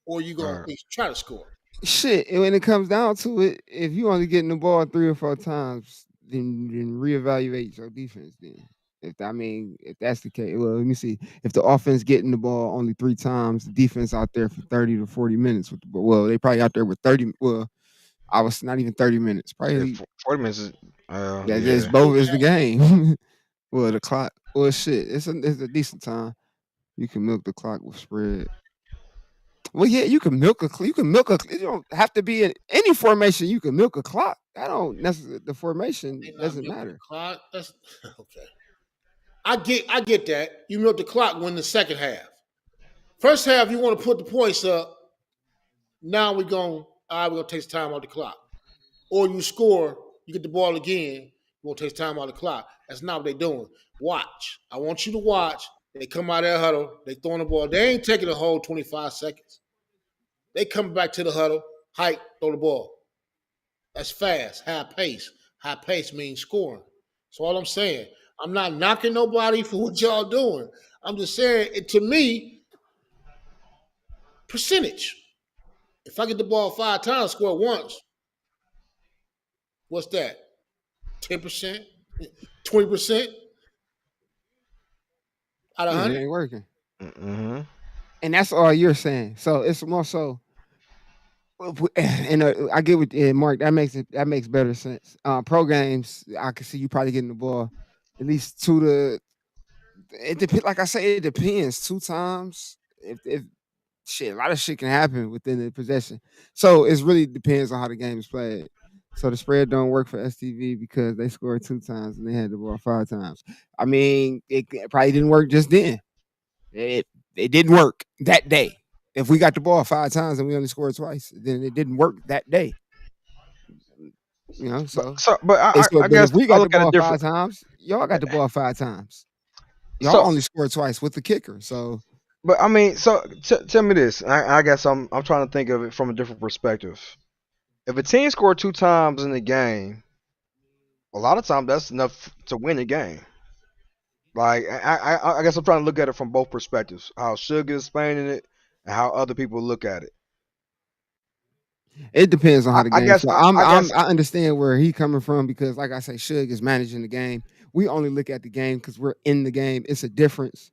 D: or you're going to
B: Right.
D: at least try to score.
A: Shit, and when it comes down to it, if you only getting the ball 3 or 4 times, then reevaluate your defense. Then, if that's the case, well, let me see. If the offense getting the ball only 3 times, the defense out there for 30 to 40 minutes with the ball. Well, they probably out there with 30. Well, I was not even 30 minutes.
B: Yeah,
A: Probably
B: 40 minutes is,
A: that is
B: yeah.
A: both is the game. Well, the clock. Well, shit, it's a decent time. You can milk the clock with spread. Well, yeah, you can milk a you can milk a you don't have to be in any formation. You can milk a clock. I don't necessarily the formation
D: They not
A: doesn't
D: milking the
A: matter.
D: clock. That's okay. I get that. You milk the clock when the second half. First half, you want to put the points up. Now we're gonna take some time off the clock. Or you score, you get the ball again, you're gonna take time out of the clock. That's not what they're doing. Watch. I want you to watch. They come out of their huddle, they throwing the ball. They ain't taking the whole 25 seconds. They come back to the huddle, hike, throw the ball. That's fast, high pace. High pace means scoring. That's all I'm saying. I'm not knocking nobody for what y'all doing. I'm just saying, to me, percentage. If I get the ball 5 times, score once, what's that? 10%? 20% out of
A: Yeah, it
D: 100?
A: ain't working,
B: Mm-hmm.
A: and that's all you're saying. So it's more so. And I get what Mark. That makes better sense. Pro games, I can see you probably getting the ball at least two to. It depends. Like I say, it depends. 2 times. If shit, a lot of shit can happen within the possession. So it really depends on how the game is played. So the spread don't work for STV because they scored 2 times and they had the ball 5 times. I mean, it probably didn't work just then. It it didn't work that day. If we got the ball 5 times and we only scored twice, then it didn't work that day. So
B: But
A: it's
B: I
A: but if
B: guess
A: we
B: I
A: got the
B: look at it
A: ball
B: different.
A: 5 times, y'all got the ball 5 times. Y'all
B: So,
A: only scored twice with the kicker. So
B: but I mean, so tell me this. I guess I'm trying to think of it from a different perspective. If a team scored 2 times in the game, a lot of times that's enough to win the game. Like I guess I'm trying to look at it from both perspectives. How Sugar is explaining it and how other people look at it.
A: it depends on how the
B: I
A: game.
B: guess
A: So I understand where he coming from because, like I say, Suge is managing the game. We only look at the game because we're in the game. It's a difference.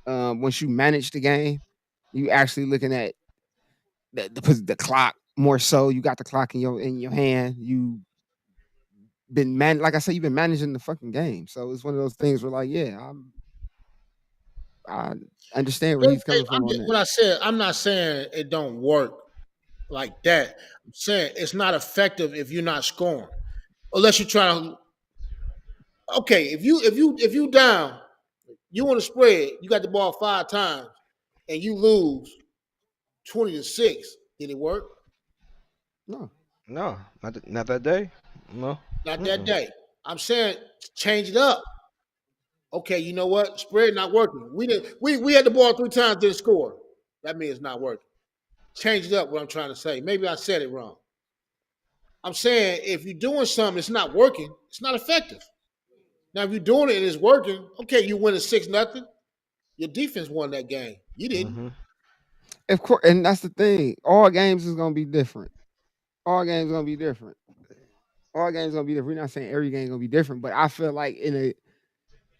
A: Once you manage the game, you actually looking at the clock more so. You got the clock in your hand. You been like I said, you've been managing the fucking game. So it's one of those things where like, yeah, I understand where he's coming from on that.
D: What I said, I'm not saying it don't work like that. I'm saying it's not effective if you're not scoring. Unless you're trying to okay, if you down, you want to spread, you got the ball 5 times and you lose 20-6. Did it work?
A: No.
B: no, not that day. No.
D: Not that day. I'm saying change it up. Okay, you know what? Spread not working. We had the ball 3 times, didn't score. That means it's not working. Change it up. What I'm trying to say. Maybe I said it wrong. I'm saying if you're doing something, it's not working. It's not effective. Now, if you're doing it and it's working, okay, you win 6-0. Your defense won that game. You didn't.
B: Mm-hmm.
A: Of course, and that's the thing. All games is gonna be different. All games gonna be different. All games gonna be different. We're not saying every game gonna be different, but I feel like in a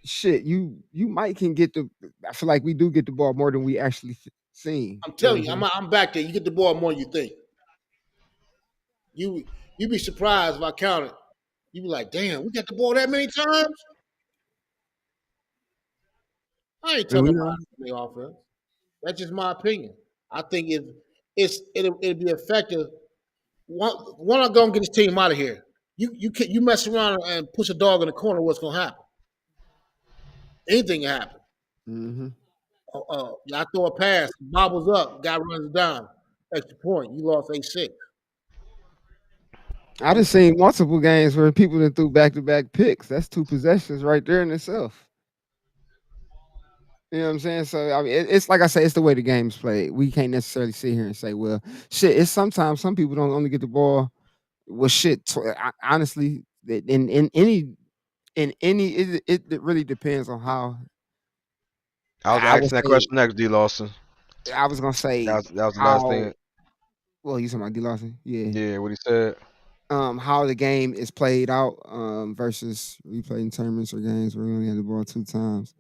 A: shit, you might can get the. I feel like we do get the ball more than we actually seen.
D: I'm telling you, I'm back there. You get the ball more than you think. You be surprised if I count it. You be like, damn, we got the ball that many times. I ain't
A: And we
D: talking
A: know.
D: about the offense. That's just my opinion. I think it'll be effective. One I'm gonna get this team out of here. You mess around and push a dog in the corner, what's gonna happen? Anything can happen.
A: Mm-hmm.
D: I throw a pass, bobbles up, guy runs down, extra point. You lost 8-6.
A: I just seen multiple games where people that threw back to back picks. That's 2 possessions right there in itself. You know what I'm saying? So I mean, it's like I say, it's the way the game's played. We can't necessarily sit here and say, well, shit. It's sometimes some people don't only get the ball. Well, shit. Honestly, in any in any it really depends on how
B: I was
A: I would
B: asking that
A: say.
B: question next, D Lawson.
A: I was gonna say
B: That was the last
A: how
B: thing.
A: well you talking about D Lawson, yeah.
B: Yeah, what he said.
A: How the game is played out versus replaying tournaments or games where we only had the ball 2 times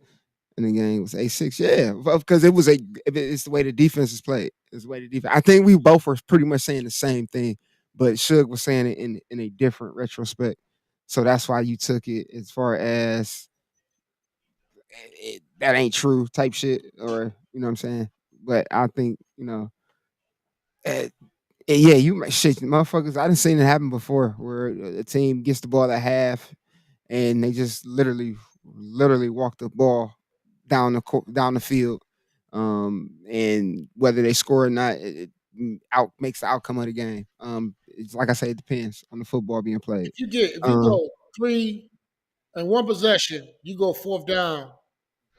A: and the game was 8-6. Yeah, because it's the way the defense is played. It's the way the defense. I think we both were pretty much saying the same thing, but Suge was saying it in a different retrospect. So that's why you took it as far as that ain't true type shit, or you know what I'm saying. But I think uh, yeah, shit, motherfuckers. I done seen it happen before, where a team gets the ball at half and they just literally walk the ball down the field, and whether they score or not, it makes the outcome of the game. It's like I say, it depends on the football being played.
D: If you
A: Um,
D: go 3 in one possession, you go 4th down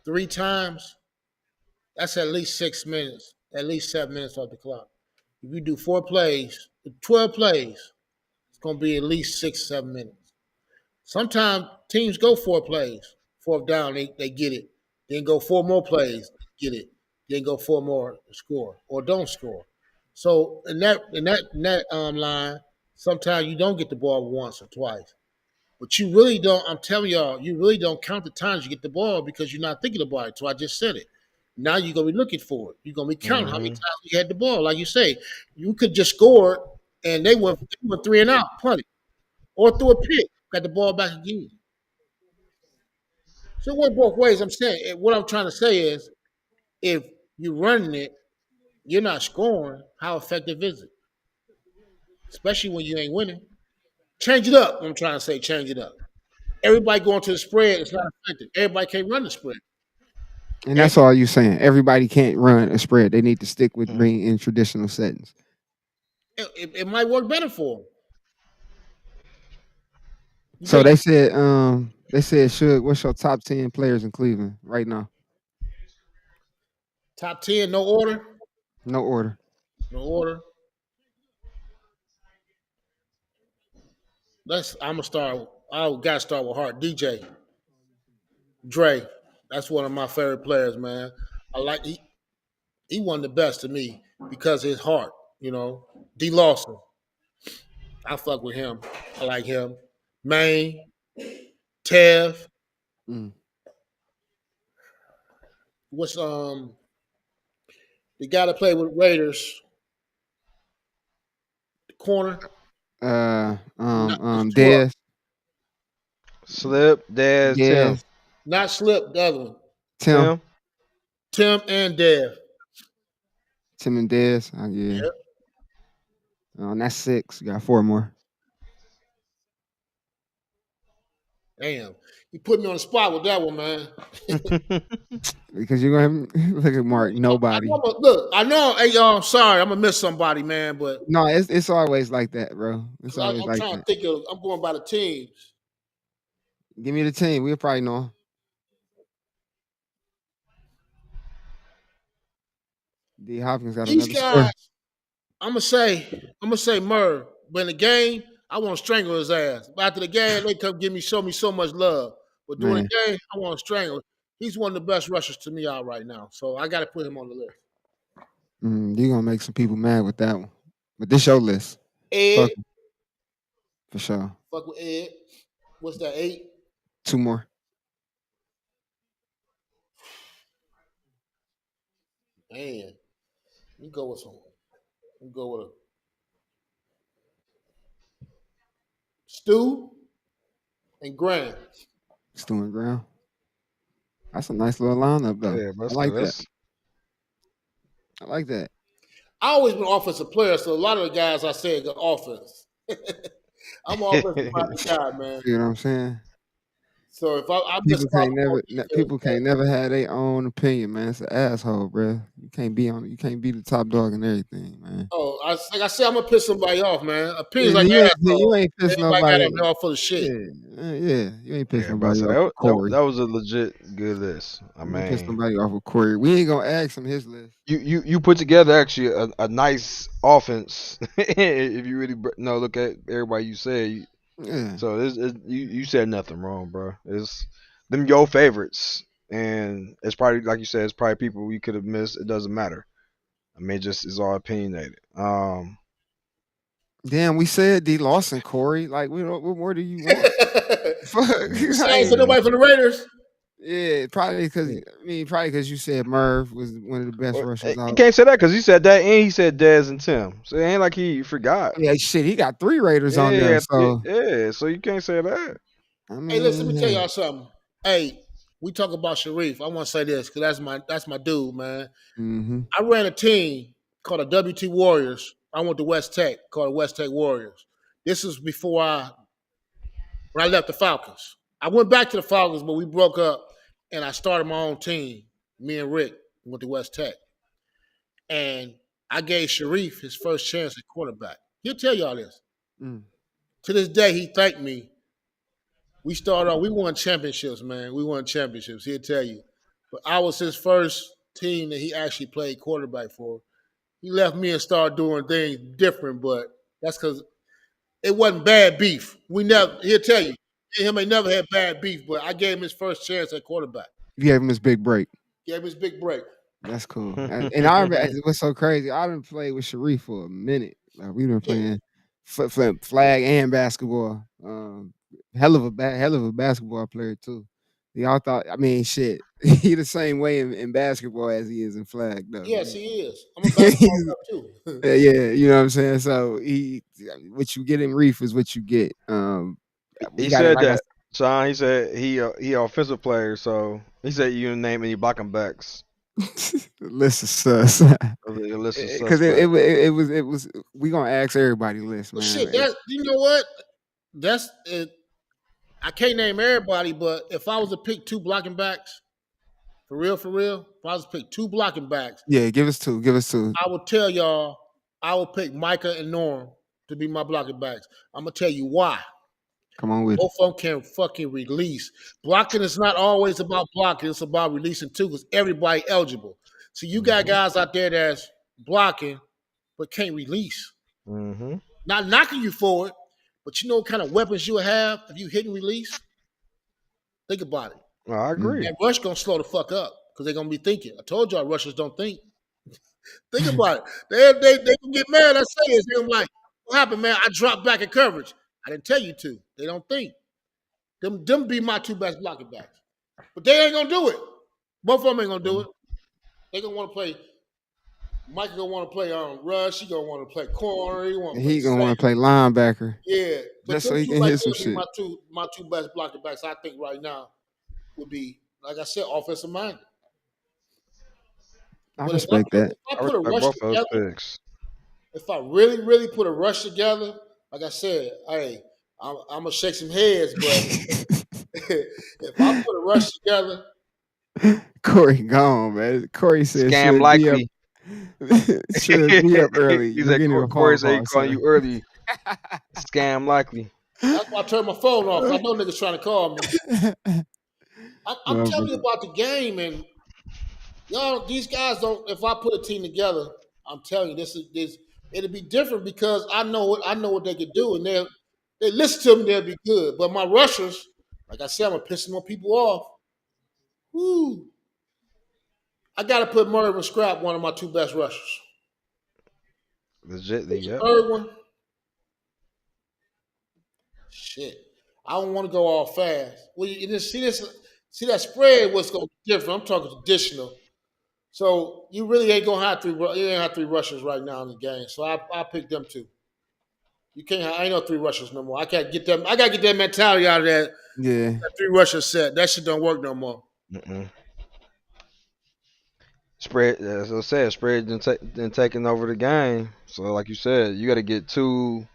D: 3 times. That's at least 6 minutes, at least 7 minutes off the clock. If you do 4 plays, 12 plays, it's gonna be at least 6 7 minutes. Sometimes teams go 4 plays, 4th down, they get it. Then go 4 more plays, get it. Then go 4 more, score or don't score. So in that line, sometimes you don't get the ball once or twice. But you really don't. I'm telling y'all, you really don't count the times you get the ball because you're not thinking about it. So I just said it. Now you're gonna be looking for it. You're gonna be counting how many
B: Hmm.
D: times you had the ball. Like you say, you could just score it and they went 3 and out, punted, or threw a pick, got the ball back again. So it went both ways. I'm saying what I'm trying to say is if you're running it, you're not scoring. How effective is it? Especially when you ain't winning. Change it up. I'm trying to say change it up. Everybody going to the spread is not effective. Everybody can't run the spread.
A: and that's all you saying. Everybody can't run a spread. They need to stick with
B: Hmm.
A: being in traditional settings.
D: It might work better for them.
A: So they said, Suge, what's your top 10 players in Cleveland right now?
D: Top 10, no order,
A: No order.
D: no order. I'm gonna start. I gotta start with Hart. DJ Dre, that's one of my favorite players, man. I like he one of the best to me because of his heart. D Lawson, I fuck with him. I like him. Maine, Tev,
A: Mm.
D: what's the guy that played with Raiders, the corner, not
A: Dez,
B: Slip, Daz, Tim.
A: Dez,
D: not Slip, the other one,
A: Tim,
B: Tim.
D: Tim and Dev.
A: Tim and Dez. Yeah.
D: Yeah,
A: That's 6. You got 4 more.
D: damn. You put me on the spot with that one, man.
A: Because you're gonna have look at Mark. Nobody.
D: Look, I know. Hey, y'all, I'm sorry. I'm gonna miss somebody, man. But
A: No, it's always like that, bro. It's always
D: I'm
A: like
D: trying to
A: that.
D: think of. I'm going by the teams.
A: Give me the team. We'll probably know 'em. D Hopkins got
D: These
A: another score.
D: guys, I'm gonna say Murr. But in the game, I want to strangle his ass. But after the game, they come show me so much love. But during
A: Man,
D: the game, I want to strangle. He's one of the best rushers to me out right now. So I got to put him on the list.
A: you're gonna make some people mad with that one. But this your list.
D: Ed,
A: Fuck 'em, for sure.
D: fuck with Ed. What's that? 8.
A: 2 more.
D: Man, you go with some. You go with a Stu and Grant.
A: Stu and Ground. That's a nice little lineup though.
B: Yeah,
A: I like that.
B: that's
A: I like that.
D: I always been an offensive player, so a lot of the guys I said got offense. I'm an offensive guy, man.
A: You know what I'm saying?
D: So if I'm just
A: People can't never have their own opinion, man. It's an asshole, bro. You can't be the top dog and everything, man.
D: Like I said, I'm gonna piss somebody off, man. Opinions
A: Yeah,
D: like
A: you
D: asshole.
A: ain't pissed
D: Everybody got
A: nobody.
D: that all full of shit.
A: Yeah, you ain't pissed
B: yeah, bro.
A: nobody
B: So
A: off with Corey.
B: that was a legit good list. I
A: You ain't pissed
B: mean,
A: nobody off with Corey. We ain't gonna ask him his list.
B: you put together actually a nice offense. If you really look at everybody you said,
A: Yeah.
B: So you said nothing wrong, bro. It's them your favorites, and it's probably like you said, it's probably people we could have missed. It doesn't matter. I mean, just it's all opinionated.
A: Damn, we said D Lawson, Corey. Like, what more do you want? Fuck.
D: Saying for
A: Like,
D: nobody for the Raiders.
A: yeah, probably because you said Merv was one of the best rushers
B: You
A: out.
B: can't say that because he said that, and he said Dez and Tim. So it ain't like he forgot.
A: Yeah, shit, he got 3 Raiders on there. So
B: yeah. So you can't say that.
A: I
D: Hey, listen, let me tell
A: mean,
D: y'all something. Hey, we talk about Sharif. I want to say this because that's my dude, man.
A: mm-hmm.
D: I ran a team called the WT Warriors. I went to West Tech, called the West Tech Warriors. This was before when I left the Falcons. I went back to the Falcons, but we broke up, and I started my own team. Me and Rick went to West Tech, and I gave Sharif his first chance at quarterback. He'll tell y'all this.
A: Mm.
D: To this day, he thanked me. We started off. We won championships, man. We won championships. He'll tell you. But I was his first team that he actually played quarterback for. He left me and started doing things different, but that's because it wasn't bad beef. He'll tell you, me and him ain't never had bad beef, but I gave him his first chance at quarterback.
A: You gave him his big break.
D: Gave him his big break.
A: That's cool. And I remember what's so crazy. I've been playing with Sharif for a minute. Like, we've been playing flag and basketball. Hell of a basketball player too. Y'all thought, I mean, shit. He the same way in basketball as he is in flag, though.
D: Yes, he is. I'm a basketball player too.
A: Yeah, you know what I'm saying. So what you get in Reef is what you get.
B: He said that. Sean, he said he offensive player, so he said you didn't name any blocking backs.
A: List is sus. Because it was we gonna ask everybody list, man.
D: Well, shit, you know what? That's it. I can't name everybody, but if I was to pick 2 blocking backs, for real, if I was to pick 2 blocking backs,
A: yeah, give us 2.
D: I would tell y'all I would pick Micah and Norm to be my blocking backs. I'm gonna tell you why.
A: Come on with
D: both of them can fucking release. Blocking is not always about blocking; it's about releasing too, because everybody eligible. So you got guys out there that's blocking but can't release.
B: Mm-hmm.
D: Not knocking you for it, but you know what kind of weapons you have if you hit and release? Think about it.
B: Well, I agree.
D: That rush gonna slow the fuck up because they're gonna be thinking. I told y'all rushers don't think. Think about it. They can get mad. I say this. They're like, what happened, man? I dropped back in coverage. I didn't tell you to. They don't think. Them be my 2 best blocking backs. But they ain't gonna do it. Both of them ain't gonna do it. They gonna want to play. Mike gonna want to play rush. He gonna want to play corner.
A: He gonna want to play linebacker.
D: Yeah, but
A: just so he can hit some shit.
D: My two best blocking backs, I think right now, would be, like I said, offensive minded.
A: I respect that.
D: If I put a rush together, if I really, really put a rush together, like I said, hey, I'm gonna shake some heads, but if I put a rush together,
A: Corey gone, man. Corey said
B: scam likely.
A: Should be up early.
B: He's like, Corey said he calling you early. Scam likely.
D: That's why I turned my phone off. I know niggas trying to call me. I'm telling you about the game, and y'all, these guys don't. If I put a team together, I'm telling you, this. It'll be different because I know what they could do, and they listen to them, they'll be good. But my rushers, like I said, I'm pissing more people off. Woo! I got to put Merv and Scrap, one of my 2 best rushers.
B: Legitly, yeah.
D: Third one, shit. I don't want to go all fast. Well, you just see that spread was going to be different. I'm talking traditional. So you really ain't gonna have 3. You ain't have 3 rushers right now in the game. So I pick them 2. You can't. I ain't no 3 rushers no more. I can't get them. I gotta get that mentality out of that.
A: Yeah.
D: That 3 rusher set. That shit don't work no more.
B: Mm-mm. Spread, as I said, spread then taking over the game. So, like you said, you got to get 2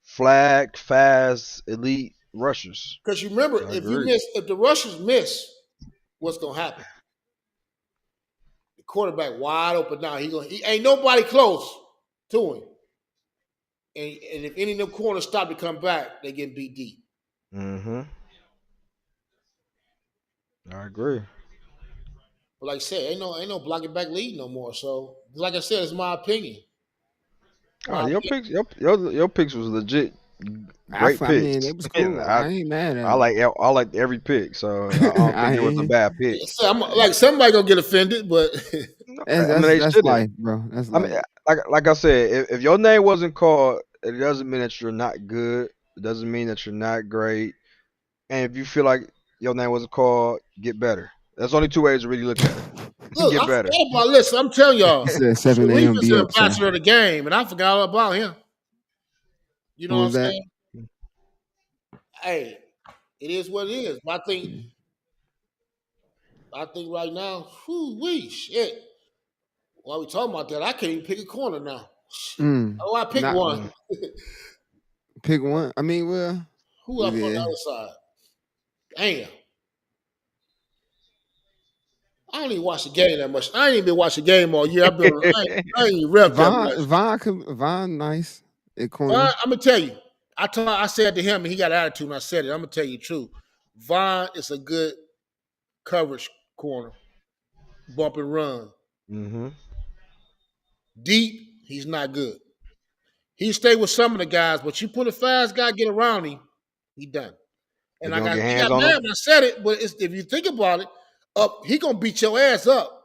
B: flag, fast, elite rushers.
D: Because you remember, if the rushers miss, what's gonna happen? The quarterback wide open now. He ain't nobody close to him. And if any of them corners stop to come back, they get beat deep.
B: Mm-hmm. I agree.
D: But like I said, ain't no blocking back lead no more. So, like I said, it's my opinion.
B: Your picks was legit Great
A: I mean,
B: picks.
A: it was
B: And
A: cool. I ain't mad at it.
B: I like every pick, so I don't
A: I
B: think it was a
A: ain't.
B: bad pick.
D: So I'm like somebody gonna get offended, but
B: No,
A: That's
B: I mean
A: that's
B: they
A: that's
B: shouldn't.
A: life, bro. That's
B: I mean,
A: life.
B: like I said, if your name wasn't called, it doesn't mean that you're not good. It doesn't mean that you're not great. And if you feel like your name wasn't called, get better. That's only two ways to really look at it.
D: look,
B: Get
D: I
B: better.
D: forgot about. Listen, I'm telling
A: He
D: y'all,
A: said 7
D: Sharif
A: a.m.
D: is
A: be
D: the
A: up, sir.
D: ambassador of the game, and I forgot all about him. You know
A: Who
D: what I'm
A: was that?
D: saying? Hey, it is what it is. But I think right now, whoo shit. While we talking about that, I can't even pick a corner now. Oh, I pick
A: Not
D: one.
B: Mm.
A: pick one. I mean, well,
D: Who up on
A: yeah.
D: the other side? Damn. I don't even watch the game that much. I ain't even been watching the game all year. I ain't even rep that much.
A: Von, nice at
D: Vaughn,
A: corner.
D: I'm gonna tell you. I said to him, and he got attitude, and I said it. I'm gonna tell you the truth. Vaughn is a good coverage corner, bump and run.
B: Mm-hmm.
D: Deep, he's not good. He stay with some of the guys, but you put a fast guy get around him, he done.
B: If
D: And
B: you don't get
D: he
B: hands
D: got
B: on them,
D: mad when I said it, but if you think about it, he gonna beat your ass up.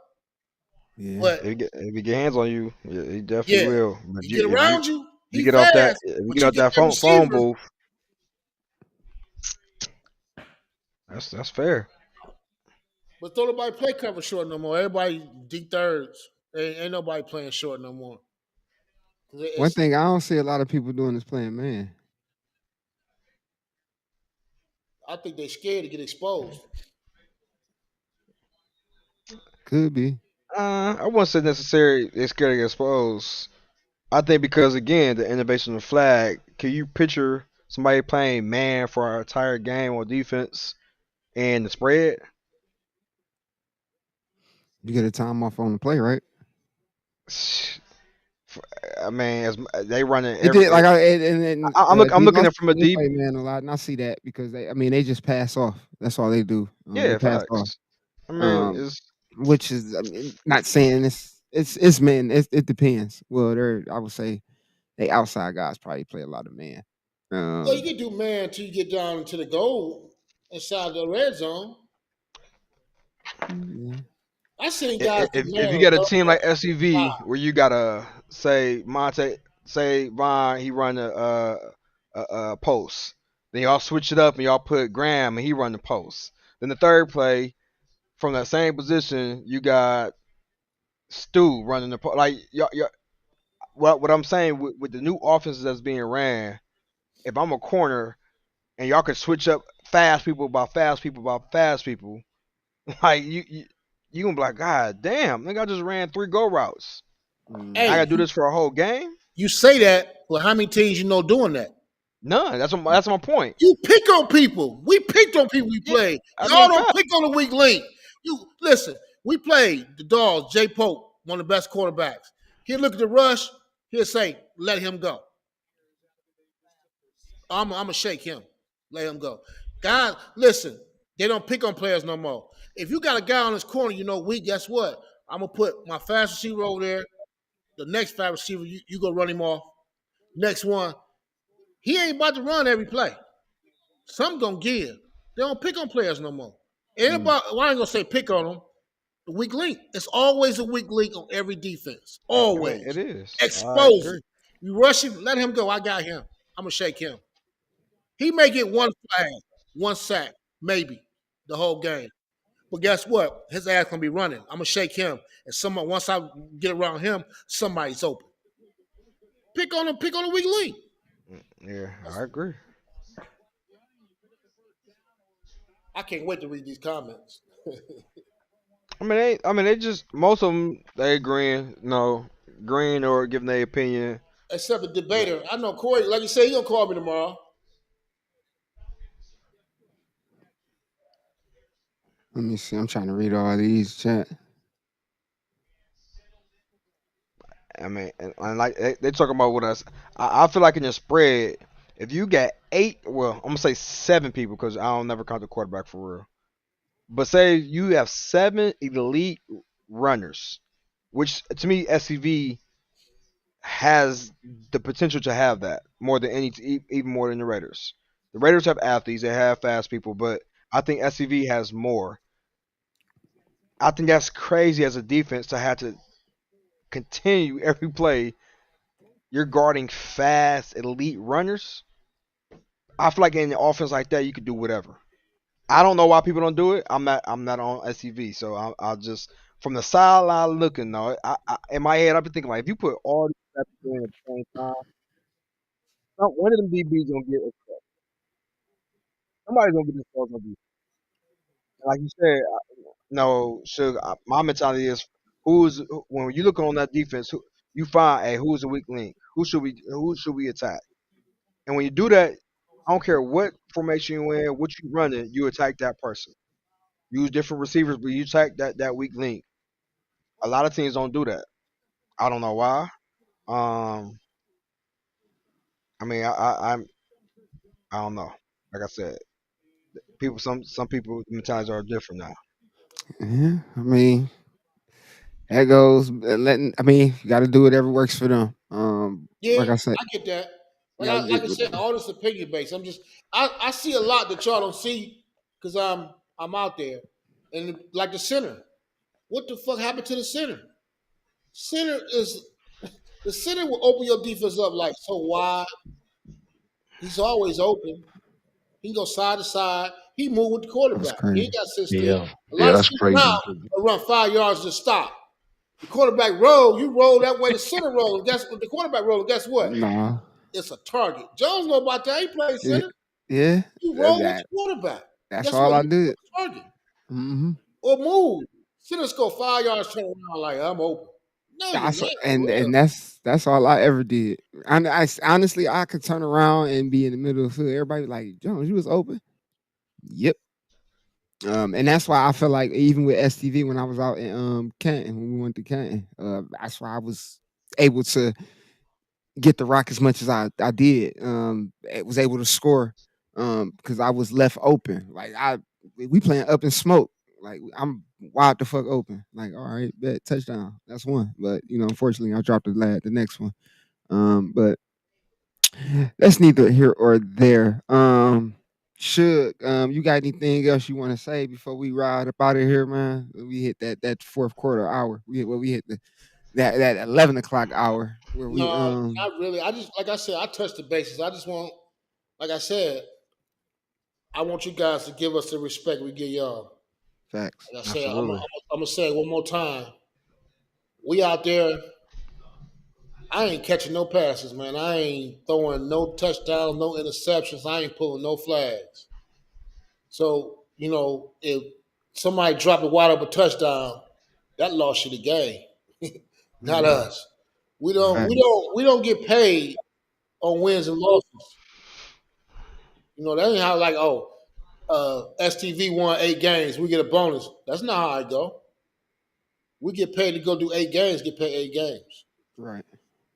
A: Yeah.
D: But
B: if you get hands on you, yeah, he definitely
D: yeah,
B: will. But
D: he get around you,
B: you
D: he
B: get off that,
D: fast.
B: if you
D: But
B: get
D: you
B: off
D: get
B: that
D: that
B: phone
D: receiver.
B: booth, that's fair.
D: But don't nobody play cover short no more. Everybody deep thirds. Ain't nobody playing short no more.
A: One
D: It's,
A: thing I don't see a lot of people doing is playing man.
D: I think they scared to get exposed.
A: Could be.
B: I wouldn't say necessarily they're scared to get exposed. I think because again, the innovation of the flag. Can you picture somebody playing man for an entire game on defense and the spread?
A: You get a time off on the play, right?
B: I mean, as they running
A: It did
B: every.
A: like and
B: I'm looking
A: D-Los,
B: at it from a
A: they
B: deep.
A: play man a lot, and I see that because they just pass off. That's all they do. They
B: Yeah,
A: pass off.
B: facts. I mean,
A: Um,
B: it's
A: which is not saying it's man. It depends. Well, I would say they outside guys probably play a lot of man.
D: Well, you
A: Um,
D: can do man until you get down into the goal inside the red zone.
A: yeah.
D: I seen guys do
B: if
D: man
B: you
D: on
B: got a
D: third
B: team
D: down.
B: like SUV where you gotta say Monte, say Vaughn, he run a post. Then y'all switch it up and y'all put Graham and he run the post. Then the third play from that same position, you got Stu running the post. Like y'all, what I'm saying with the new offenses that's being ran, if I'm a corner and y'all could switch up fast people by fast people by fast people, like you gonna be like, God damn, nigga, I just ran 3 go routes. I
D: Hey,
B: gotta do this for a whole game?
D: you say that, but how many teams you know doing that?
B: None. That's my point.
D: You pick on people. We picked on people we
B: Yeah,
D: played.
B: I
D: Y'all
B: mean,
D: don't
B: fact.
D: pick on the weak link. You listen. We played the Dogs. Jay Pope, one of the best quarterbacks. He'll look at the rush. He'll say, "Let him go." I'm gonna shake him. Let him go. Guys, listen. They don't pick on players no more. If you got a guy on this corner, you know weak. Guess what? I'm gonna put my fast receiver over there. The next fast receiver, you go run him off. Next one, he ain't about to run every play. Some gonna give. They don't pick on players no more. Anybody, well, I ain't gonna say pick on them. The weak link. It's always a weak link on every defense.
B: I mean, it
D: Always.
B: is. I
D: Expose
B: agree.
D: him. You rush him, let him go. I got him. I'm gonna shake him. He may get one flag, one sack, maybe the whole game. But guess what? His ass gonna be running. I'm gonna shake him. And someone once I get around him, somebody's open. Pick on the weak link.
B: Yeah, I agree.
D: I can't wait to read these comments.
B: They just most of them they agreeing, no, agreeing or giving their opinion.
D: Except the debater. I know Corey, like you said, he gonna call me tomorrow.
A: Let me see. I'm trying to read all these chat.
B: And like they talking about what us. I feel like in the spread, if you got 8, well, I'm gonna say 7 people because I don't never count the quarterback for real. But say you have 7 elite runners, which to me SCV has the potential to have that more than even more than the Raiders. The Raiders have athletes, they have fast people, but I think SCV has more. I think that's crazy as a defense to have to continue every play. You're guarding fast elite runners. I feel like in an offense like that, you could do whatever. I don't know why people don't do it. I'm not on SCV, so I'll just from the sideline looking though. In my head, I've been thinking like if you put all these people in at the same time, one of them DBs gonna get exposed. Somebody's gonna get exposed on defense. Like you said, no, Suge, my mentality is who's when you look on that defense, you find hey who's the weak link, who should we attack, and when you do that, I don't care what formation you in, what you running, you attack that person. Use different receivers, but you attack that weak link. A lot of teams don't do that. I don't know why. Um, I mean, I don't know. Like I said, some people mentalities are different now.
A: Yeah, I mean, that goes letting. I mean, you got to do whatever works for them.
D: Yeah,
A: Like I said,
D: I get that. But
A: yeah,
D: like I said, all this opinion based. I see a lot that y'all don't see because I'm out there. And like the center. What the fuck happened to the center? Center is the center will open your defense up like so wide. He's always open. He can go side to side. He move with the
A: that's
D: quarterback. He
A: crazy.
D: ain't got to sit still.
F: Yeah,
D: A lot
F: yeah,
D: of
F: that's
D: people
F: crazy.
D: now will run 5 yards to stop. The quarterback roll, you roll that way. The center roll, and guess what? The quarterback roll, and guess what?
A: Nah,
D: It's a target. Jones know about that. He plays
A: yeah,
D: center.
A: yeah.
D: You
A: That,
D: roll with
A: that-
D: the quarterback.
A: that's
D: Guess
A: all
D: what?
A: I
D: You
A: did.
D: a target
A: Mm-hmm.
D: or move. Centers go 5 yards, turn around like I'm open. No, you're
A: That's
D: not
A: and
D: for real.
A: and that's all I ever did. Honestly, I could turn around and be in the middle of the field. Everybody like Jones, you was open. Yep. And that's why I feel like even with STV when I was out in Canton when we went to Canton, that's why I was able to get the rock as much as I did. Was able to score because I was left open. Like we playing up in smoke. Like I'm wide the fuck open. Like all right, bet touchdown. That's one. But unfortunately, I dropped the next one. But that's neither here or there. Should you got anything else you want to say before we ride up out of here, man? We hit that fourth quarter hour. We hit that 11 o'clock hour where we
D: No, not really. I just like I said, I touched the bases. I just want, like I said, I want you guys to give us the respect we give y'all.
A: facts.
D: Like I said,
B: Absolutely.
D: I'm gonna say it one more time. We out there. I ain't catching no passes, man. I ain't throwing no touchdowns, no interceptions. I ain't pulling no flags. So if somebody dropped a wide open touchdown, that lost you the game, not
A: Mhm.
D: us. We don't we
A: Facts.
D: don't we don't get paid on wins and losses. That ain't how like STV won 8 games, we get a bonus. That's not how I go. We get paid to go do 8 games, get paid 8 games.
A: Right.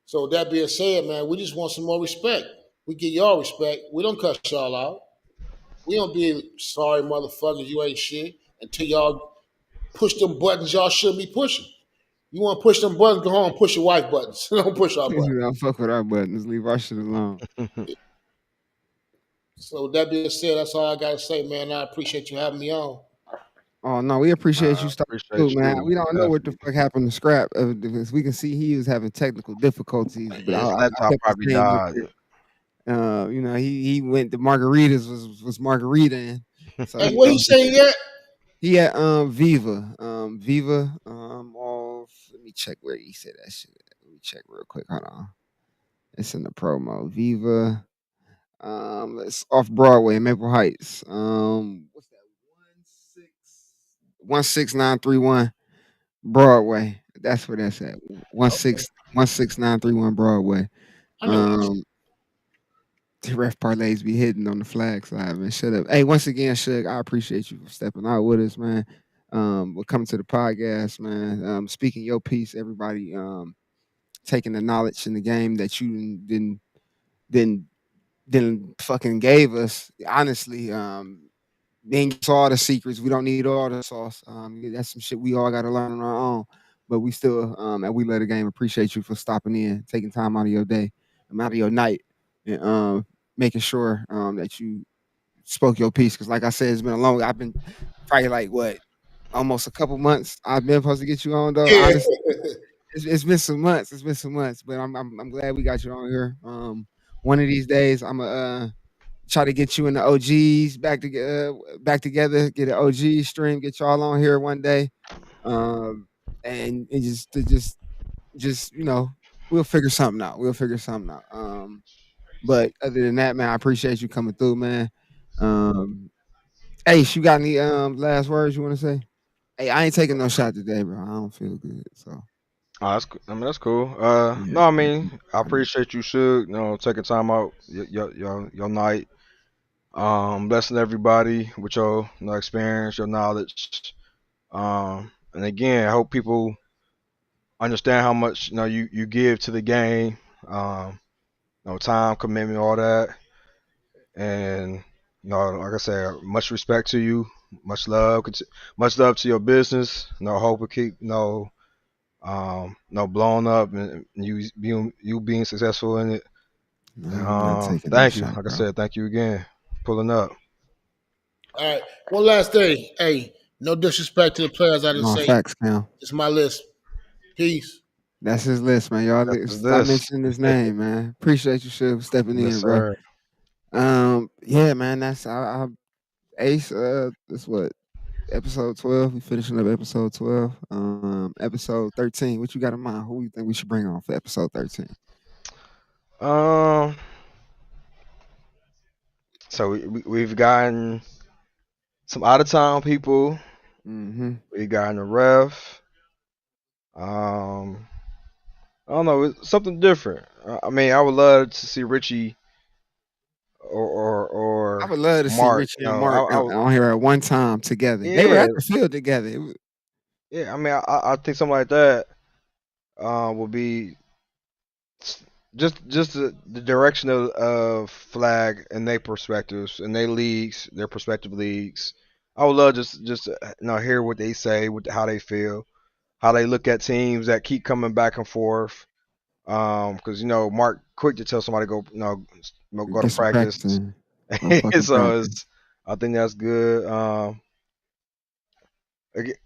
D: So that being said, man, we just want some more respect. We give y'all respect. We don't cuss y'all out. We don't be sorry motherfuckers, you ain't shit until y'all push them buttons y'all shouldn't be pushing. You want to push them buttons, go home and push your wife buttons. Don't push our buttons.
A: Don't fuck with our buttons. Leave our shit alone.
D: So that being said, that's all I gotta say, man. I appreciate you having me on.
A: Oh no, we appreciate you stopping
B: Appreciate
A: through, man.
B: you.
A: We don't know what the
B: Definitely.
A: fuck happened to Scrap because we can see he was having technical difficulties, but
B: His
A: I
B: laptop
A: kept his
B: probably
A: name up
B: died.
A: there. He went to margaritas was margarita, so
D: Hey, what he say yet?
A: he at Viva off. Let me check where he said that shit. Let me check real quick. Hold on, it's in the promo. Viva, it's off Broadway, Maple Heights. What's that? 16931 Broadway. That's where that's at. One
D: Okay,
A: six 16931 Broadway.
D: I know what
A: Um, the ref parlays be hitting on the flag side, man. Shut up. Hey, once again, Shug, I appreciate you for stepping out with us, man. We're coming to the podcast, man. Speaking your piece, everybody taking the knowledge in the game that you didn't didn't fucking gave us. Honestly, didn't get all the secrets. We don't need all the sauce. That's some shit we all gotta learn on our own. but we still and we love the game. Appreciate you for stopping in, taking time out of your day, out of your night, and making sure that you spoke your piece. Because like I said, it's been a long. I've been probably like what almost a couple months. I've been supposed to get you on though.
D: Yeah.
A: Honestly, it's been some months. It's been some months, but I'm glad we got you on here. One of these days, I'm gonna try to get you and the OGs back together. Get an OG stream. Get y'all on here one day. And just we'll figure something out. We'll figure something out. But other than that, man, I appreciate you coming through, man. Um, Ace, you got any last words you want to say? Hey, I ain't taking no shot today, bro. I don't feel good. So
B: Oh, I mean, that's cool.
A: yeah,
B: No, I
A: yeah,
B: mean, I appreciate you, Suge. Taking time out your night. Blessing everybody with your experience, your knowledge. And again, I hope people understand how much you give to the game. Um, time, commitment, all that, and like I said, much respect to you, much love, much love to your business. Hope it keep blowing up and you being successful in it.
A: no, I'm not taking no
B: Thank you.
A: shot,
B: Like I
A: bro.
B: said, thank you again, pulling up.
D: All right. One last thing. Hey, no disrespect to the players. I didn't
A: No
D: say
A: facts, Cam.
D: it's my list. Peace.
A: That's his list, man. Y'all
B: That's
A: stop
B: this.
A: mentioning his name, man. Appreciate you, Shiv, stepping
B: Yes,
A: in, bro.
B: sir.
A: Yeah, man. That's I Ace. That's what episode 12. We finishing up episode 12. Episode 13. What you got in mind? Who you think we should bring on for episode 13?
B: Um, so we've gotten some out of town people.
A: Mm-hmm.
B: We got the ref. Um, I don't know, it's something different. I mean, I would love to see Richie
A: I
B: or
A: would love to see
B: Mark.
A: Richie and Mark
B: I would,
A: on here at one time together. They were
B: yeah,
A: at the field together.
B: yeah. I mean, I think something like that would be just the direction of flag and their perspectives and their leagues, their perspective leagues. I would love just to, hear what they say, how they feel, how they look at teams that keep coming back and forth. Because Mark quick to tell somebody go go to
A: Get some
B: practice.
A: practice in. Go fucking
B: So
A: practice.
B: I think that's good.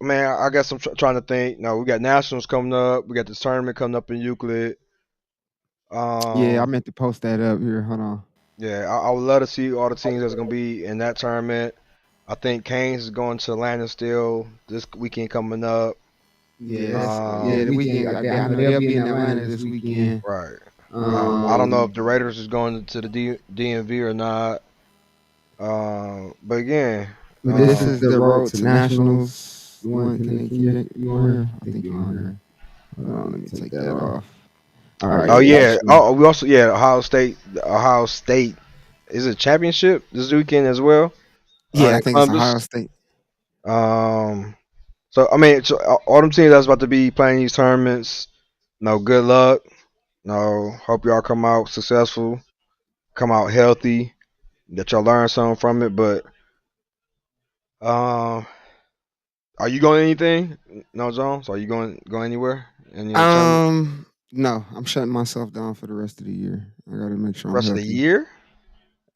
B: Man, I guess I'm trying to think. No, we got nationals coming up. We got this tournament coming up in Euclid.
A: Yeah, I
B: Um,
A: meant to post that up here. Hold on.
B: yeah, I would love to see all the teams that's gonna be in that tournament. I think Canes is going to Atlanta still this weekend coming up.
A: Yeah, the weekend. I know they'll be in Atlanta this weekend.
B: Right. I don't know
A: Um,
B: if the Raiders is going to the DMV or not. But again,
A: but this is the road to nationals. You want? Can they keep you on here? I think you're on here. Hold on, let me take that off. All right.
B: oh
A: Yeah.
B: yeah. Oh, we also Ohio State. Ohio State is it championship this weekend as well?
A: Yeah, I
B: In
A: think it's Ohio
B: Columbus.
A: State.
B: Um. So I mean, all them teams that's about to be playing these tournaments. No, good luck. No, hope y'all come out successful, come out healthy, that y'all learn something from it. But um, are you going anything? No, Jones. Are you going anywhere? Any other tournament?
A: No, I'm shutting myself down for the rest of the year. I got to make sure I'm
B: Rest of the
A: healthy.
B: year?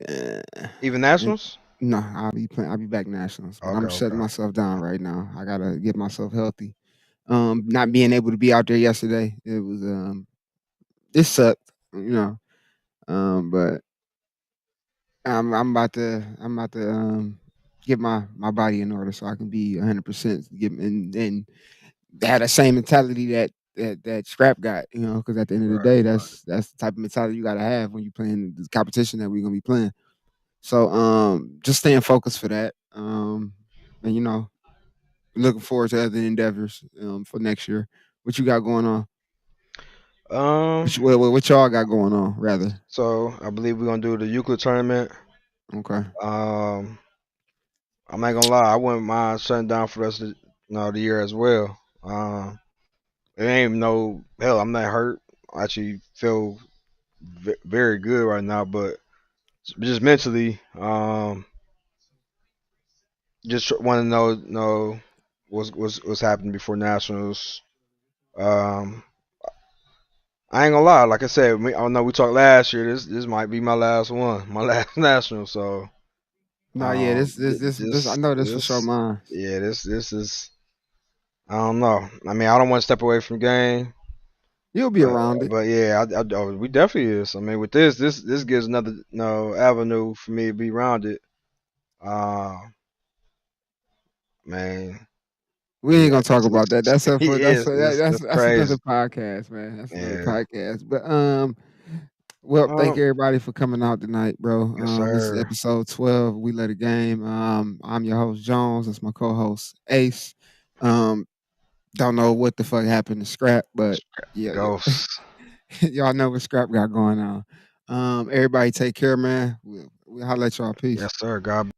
A: Uh,
B: Even
A: and-
B: nationals?
A: no, I'll be playing. I'll be back nationals, but I'm
B: Okay,
A: shutting
B: okay.
A: myself down right now. I gotta get myself healthy. Not being able to be out there yesterday, it sucked, but I'm about to get my body in order so I can be 100% get and have the same mentality that Scrap got, because at the end of the
B: Right.
A: day, that's the type of mentality you gotta have when you're playing the competition that we're gonna be playing. So just staying focused for that. And looking forward to other endeavors for next year. What you got going on?
B: Um.
A: What y'all got going on, rather?
B: So I believe we're gonna do the Euclid tournament.
A: Okay.
B: Um. I'm not gonna lie. I wouldn't mind shutting down for the rest of the year as well. It ain't no hell. I'm not hurt. I actually feel very good right now, but just mentally, just want to know what's happening before nationals. Um, I ain't gonna lie. Like I said, I know we talked last year. This might be my last one, my last national. So
A: No, yeah, this I know this for sure
B: this
A: mine.
B: yeah, this is I don't know. I mean, I don't want to step away from the game,
A: You'll be around it.
B: but yeah, we definitely is. I mean, with this gives another avenue for me to be rounded. Uh, man,
A: We ain't
B: yeah,
A: gonna talk about that. That's up for
B: it's
A: that's
B: crazy.
A: another podcast, man. That's another
B: Yeah.
A: podcast. But well, thank
B: Um,
A: everybody for coming out tonight, bro.
B: yes,
A: This is
B: sir.
A: episode 12. We Let a Game. I'm your host Jones. That's my co-host Ace. Don't know what the fuck happened to Scrap, but yeah,
B: Ghosts.
A: y'all know what Scrap got going on. Everybody take care, man. We'll holler at y'all. Peace.
B: Yes, sir. God